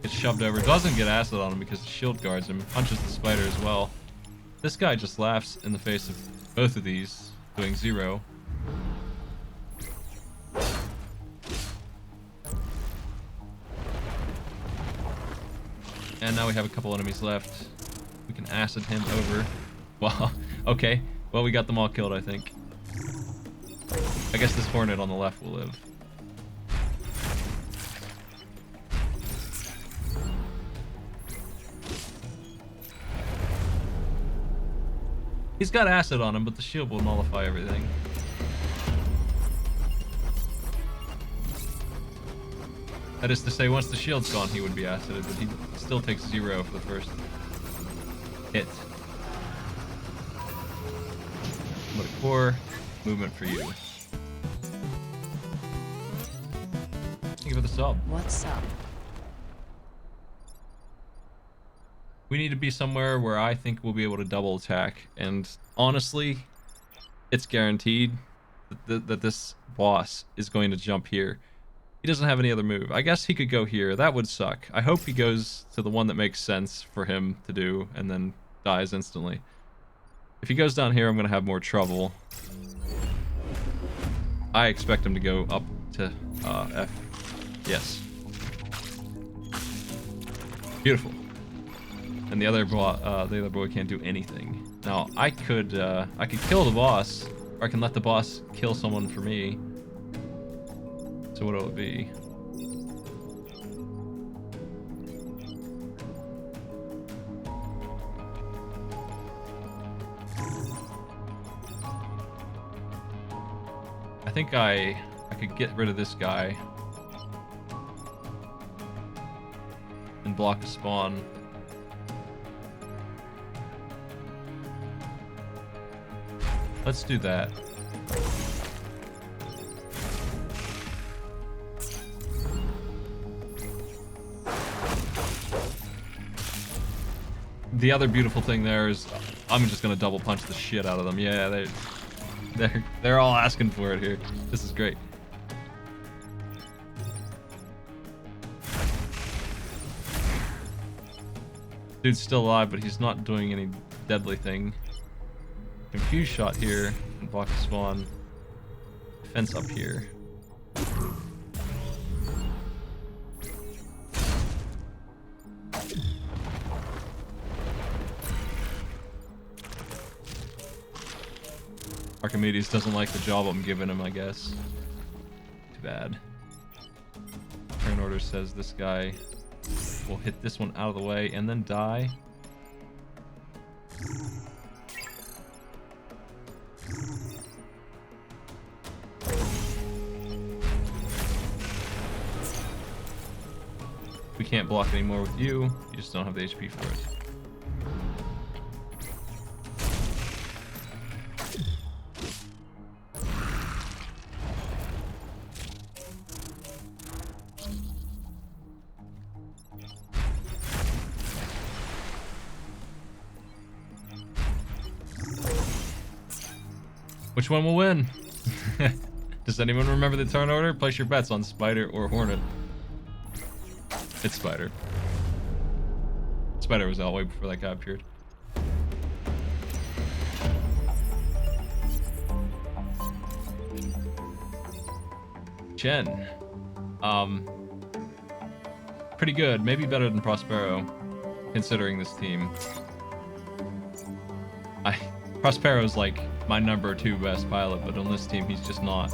gets shoved over, doesn't get acid on him because the shield guards him, punches the spider as well. This guy just laughs in the face of both of these, doing 0. And now we have a couple enemies left. We can acid him over. Well, okay. Well, we got them all killed, I think. I guess this hornet on the left will live. He's got acid on him, but the shield will nullify everything. That is to say, once the shield's gone, he would be acided, but he still takes 0 for the first hit. But a core movement for you. Thank you for the sub. What's up? We need to be somewhere where I think we'll be able to double attack. And honestly, it's guaranteed that this boss is going to jump here. He doesn't have any other move. I guess he could go here. That would suck. I hope he goes to the one that makes sense for him to do and then dies instantly. If he goes down here, I'm going to have more trouble. I expect him to go up to F. Yes. Beautiful. And the other boy can't do anything. Now I could kill the boss, or I can let the boss kill someone for me. So what will it be? think I could get rid of this guy and block a spawn. Let's do that. The other beautiful thing there is I'm just gonna double punch the shit out of them. Yeah, they're all asking for it here. This is great. Dude's still alive, but he's not doing any deadly thing. Confuse shot here and block the spawn. Defense up here. Archimedes doesn't like the job I'm giving him, I guess. Too bad. Turn order says this guy will hit this one out of the way and then die. We can't block anymore with you. You just don't have the HP for it. Which one will win? Does anyone remember the turn order? Place your bets on Spider or Hornet. It's Spider. Spider was out way before that guy appeared. Chen. Pretty good. Maybe better than Prospero, considering this team. Prospero's like my number 2 best pilot, but on this team he's just not.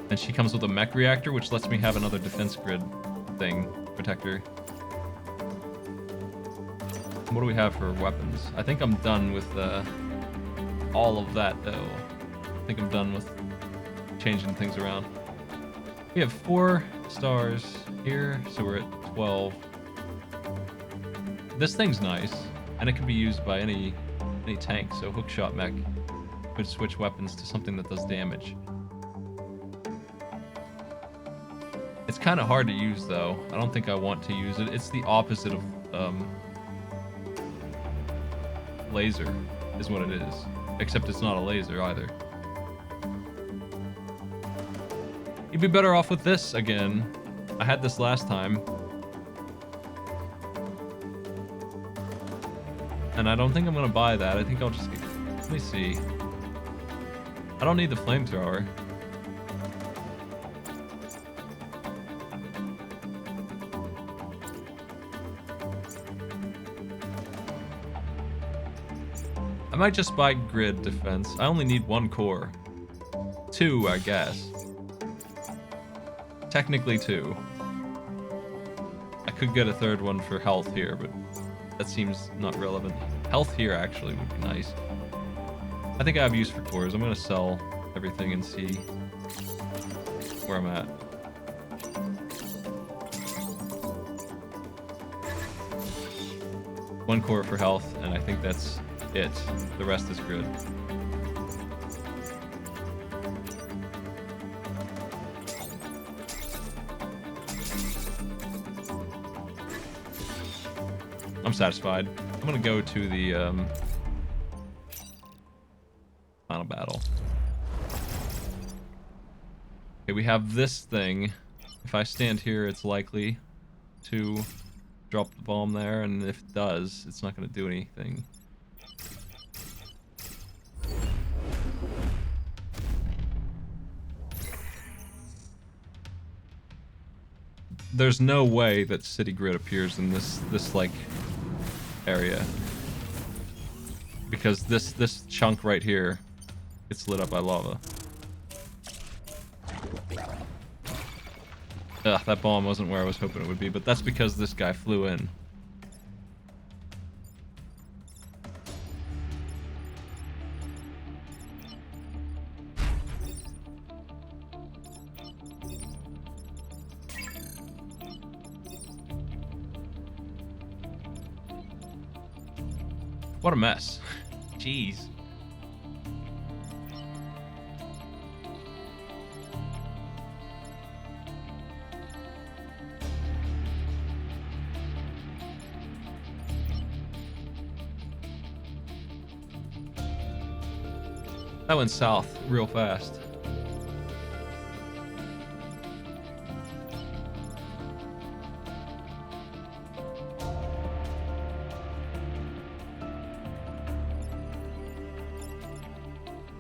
And she comes with a mech reactor, which lets me have another defense grid thing, protector. What do we have for weapons? I think I'm done with all of that, though. I think I'm done with changing things around. We have 4 stars here, so we're at 12. This thing's nice, and it can be used by any tank, so hookshot mech could switch weapons to something that does damage. It's kind of hard to use, though. I don't think I want to use it. It's the opposite of laser, is what it is. Except it's not a laser either. You'd be better off with this again. I had this last time. And I don't think I'm gonna buy that. I think I'll just get... Let me see. I don't need the flamethrower. I might just buy grid defense. I only need 1 core. 2, I guess. Technically 2. I could get a 3rd one for health here, but that seems not relevant. Health here actually would be nice. I think I have use for cores. I'm gonna sell everything and see where I'm at. One core for health, and I think that's it. The rest is grid. I'm satisfied. I'm gonna go to the final battle. Okay, we have this thing. If I stand here, it's likely to drop the bomb there, and if it does, it's not gonna do anything. There's no way that city grid appears in this like area, because this chunk right here gets lit up by lava. Ugh, that bomb wasn't where I was hoping it would be, but that's because this guy flew in. What a mess. Jeez. That went south real fast.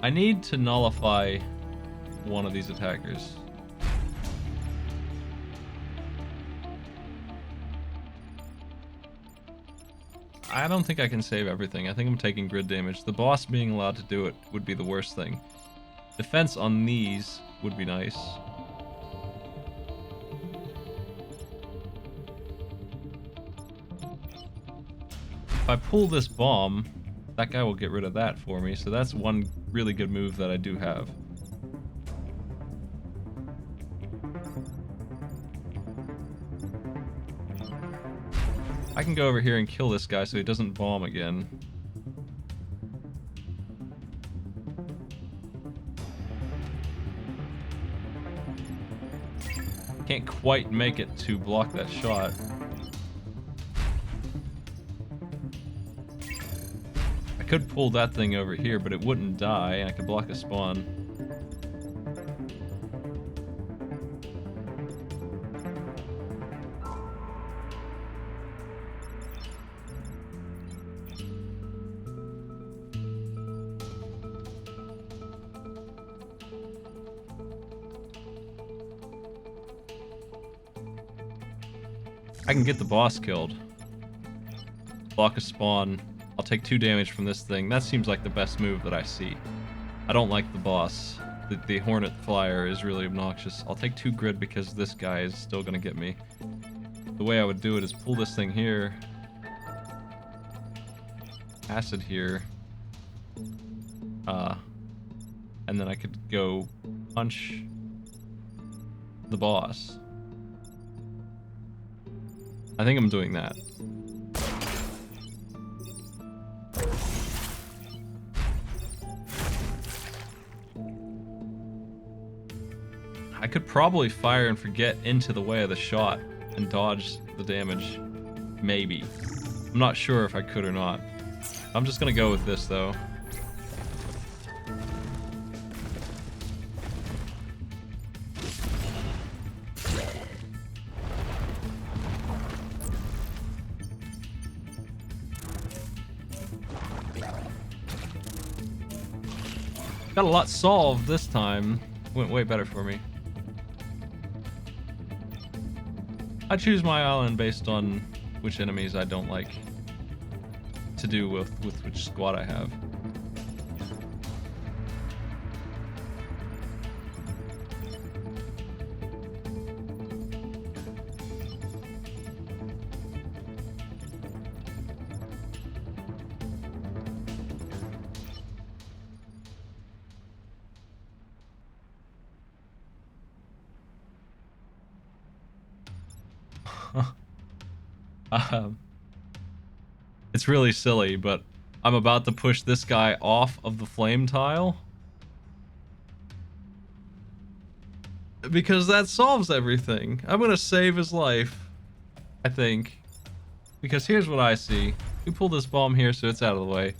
I need to nullify one of these attackers. I don't think I can save everything. I think I'm taking grid damage. The boss being allowed to do it would be the worst thing. Defense on these would be nice. If I pull this bomb, that guy will get rid of that for me, so that's one really good move that I do have. I can go over here and kill this guy so he doesn't bomb again. Can't quite make it to block that shot. I could pull that thing over here, but it wouldn't die, and I could block a spawn. I can get the boss killed. Block a spawn. I'll take 2 damage from this thing. That seems like the best move that I see. I don't like the boss. The Hornet Flyer is really obnoxious. I'll take 2 grid because this guy is still gonna get me. The way I would do it is pull this thing here. Acid here. And then I could go punch the boss. I think I'm doing that. I could probably fire and forget into the way of the shot and dodge the damage. Maybe. I'm not sure if I could or not. I'm just gonna go with this though. Got a lot solved this time. Went way better for me. I choose my island based on which enemies I don't like to do with which squad I have. It's really silly, but I'm about to push this guy off of the flame tile. Because that solves everything. I'm gonna save his life, I think. Because here's what I see. We pull this bomb here so it's out of the way.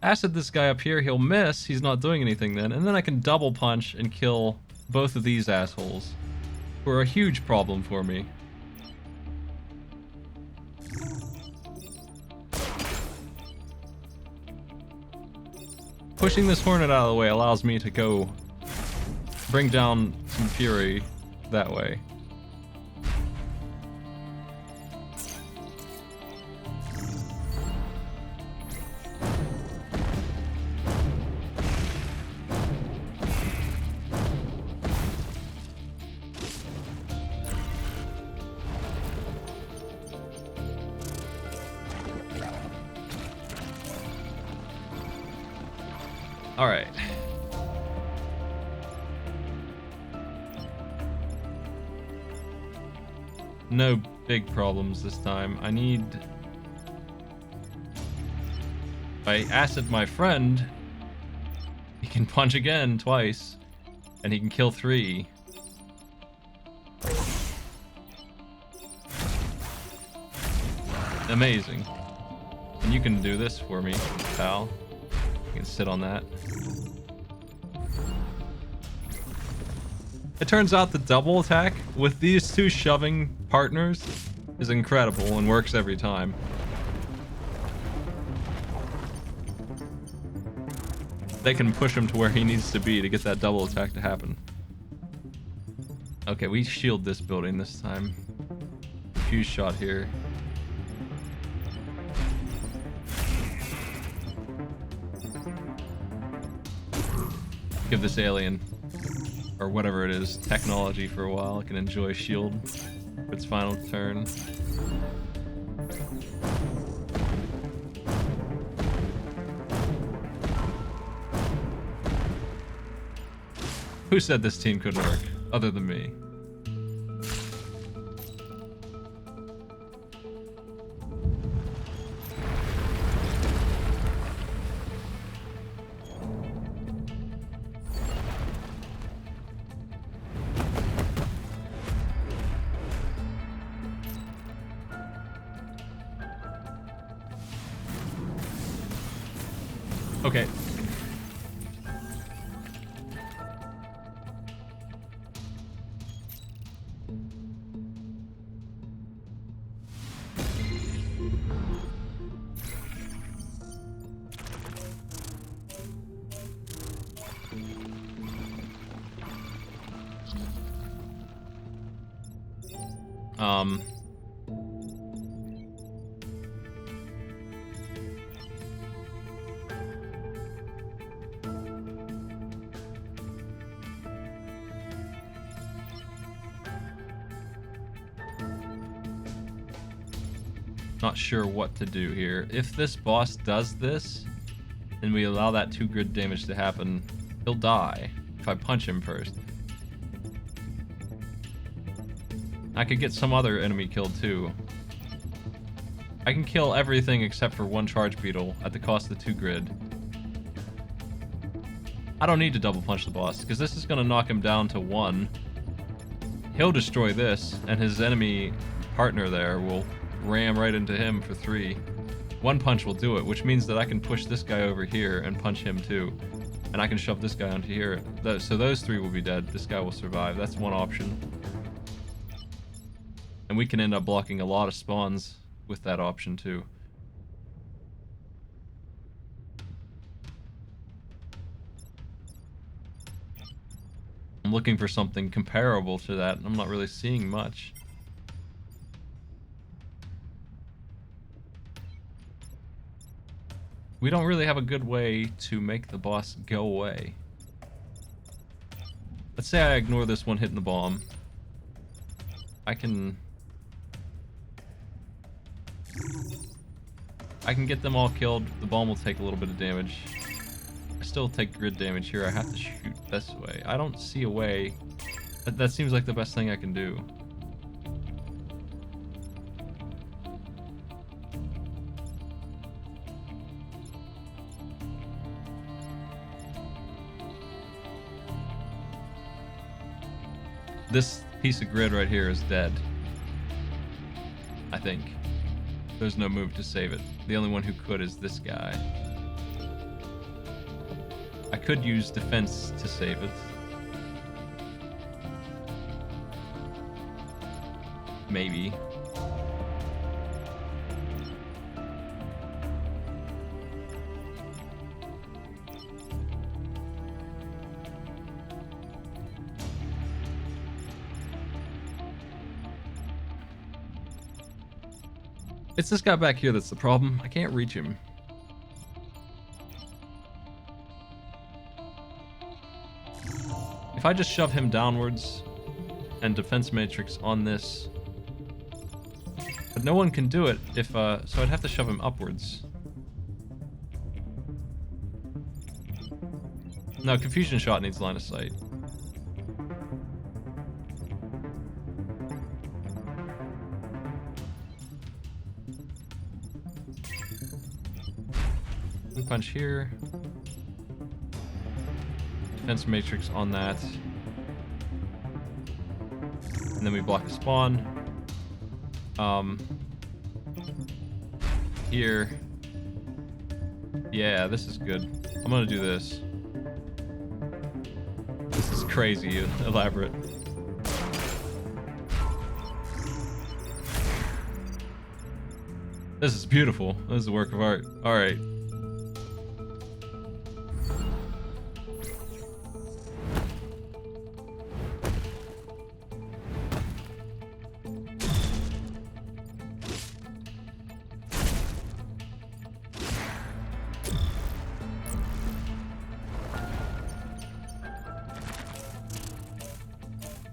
Acid this guy up here, he'll miss, he's not doing anything then, and then I can double punch and kill both of these assholes. Who are a huge problem for me. Pushing this Hornet out of the way allows me to go bring down some fury that way. All right. No big problems this time. I need If I acid my friend, he can punch again twice, and he can kill 3. Amazing. And you can do this for me, pal. You can sit on that. It turns out the double attack with these 2 shoving partners is incredible and works every time. They can push him to where he needs to be to get that double attack to happen. Okay, we shield this building this time. Fuse shot here. Give this alien, or whatever it is, technology for a while. It can enjoy shield for its final turn. Who said this team couldn't work, other than me? Okay. Not sure what to do here. If this boss does this, and we allow that 2 grid damage to happen, he'll die if I punch him first. I could get some other enemy killed too. I can kill everything except for 1 charge beetle at the cost of 2 grid. I don't need to double punch the boss, because this is going to knock him down to 1. He'll destroy this, and his enemy partner there will ram right into him for 3. 1 punch will do it, which means that I can push this guy over here and punch him too. And I can shove this guy onto here. So those 3 will be dead. This guy will survive. That's one option. And we can end up blocking a lot of spawns with that option too. I'm looking for something comparable to that, and I'm not really seeing much. We don't really have a good way to make the boss go away. Let's say I ignore this one hitting the bomb. I can get them all killed. The bomb will take a little bit of damage. I still take grid damage here. I have to shoot this way. I don't see a way. That seems like the best thing I can do. This piece of grid right here is dead. I think. There's no move to save it. The only one who could is this guy. I could use defense to save it. Maybe. It's this guy back here that's the problem. I can't reach him. If I just shove him downwards and defense matrix on this, but no one can do it if so I'd have to shove him upwards. No, confusion shot needs line of sight. Sucker Punch here. Defense Matrix on that. And then we block a spawn. Here. Yeah, this is good. I'm gonna do this. This is crazy elaborate. This is beautiful. This is a work of art. Alright.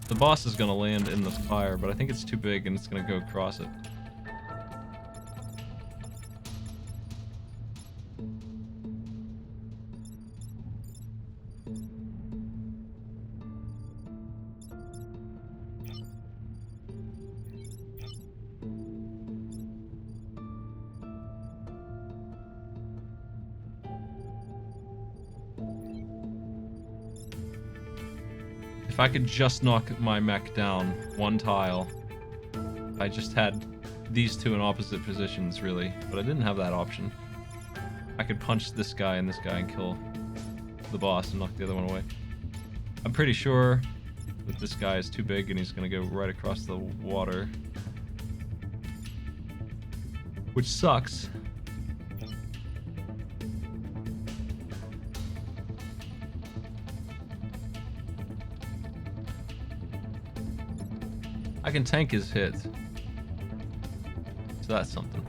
The boss is gonna land in the fire, but I think it's too big and it's gonna go across it. If I could just knock my mech down one tile, I just had these two in opposite positions, really. But I didn't have that option. I could punch this guy and kill the boss and knock the other one away. I'm pretty sure that this guy is too big and he's going to go right across the water. Which sucks. I can tank his hit. So that's something.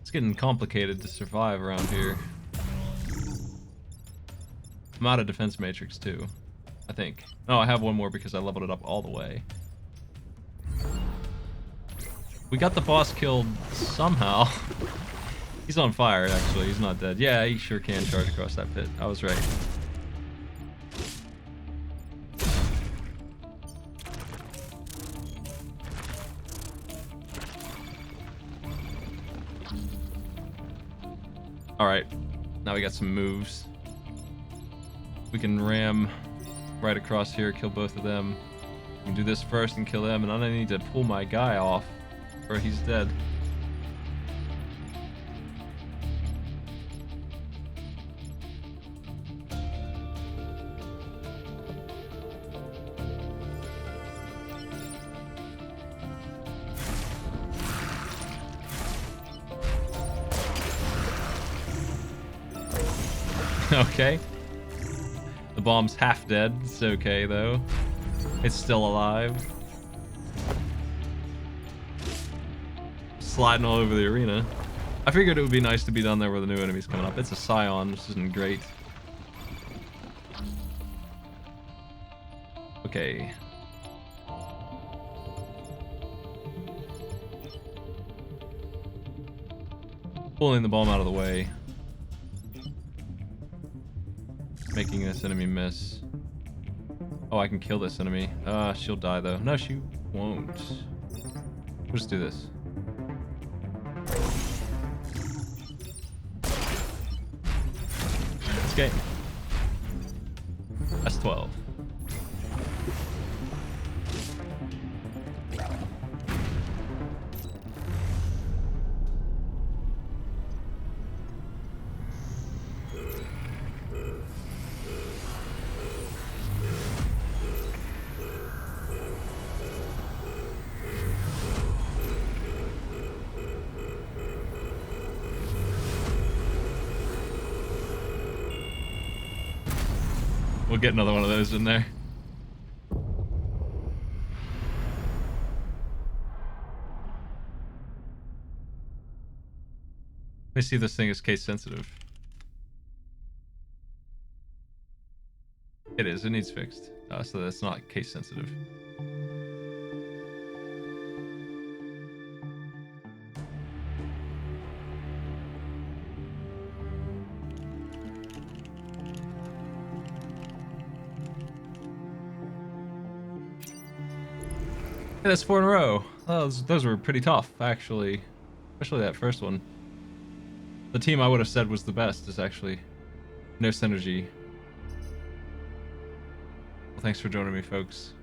It's getting complicated to survive around here. I'm out of defense matrix too, I think. No, I have one more because I leveled it up all the way. We got the boss killed somehow. He's on fire, actually. He's not dead. Yeah, he sure can charge across that pit. I was right. Alright, now we got some moves. We can ram right across here, kill both of them. We can do this first and kill them, and then I need to pull my guy off, or he's dead. Okay. The bomb's half dead. It's okay, though. It's still alive. Sliding all over the arena. I figured it would be nice to be down there where the new enemy's coming up. It's a Scion, which isn't great. Okay. Pulling the bomb out of the way. Making this enemy miss. Oh, I can kill this enemy. She'll die though. No, she won't. We'll just do this. It's game. That's 12. We'll get another one of those in there. me see if this thing is case sensitive. It is. It needs fixed. So that's not case sensitive. Yeah, that's 4 in a row. Those were pretty tough, actually. Especially that first one. The team I would have said was the best is actually No Synergy. Well, thanks for joining me, folks.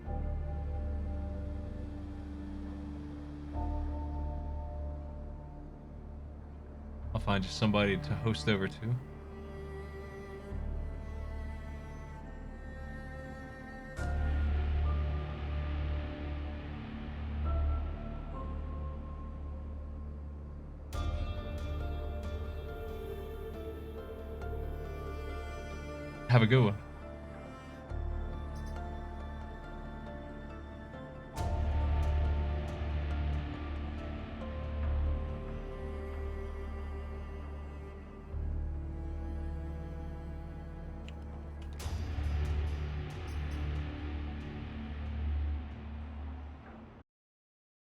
I'll find you somebody to host over to. Have a good one.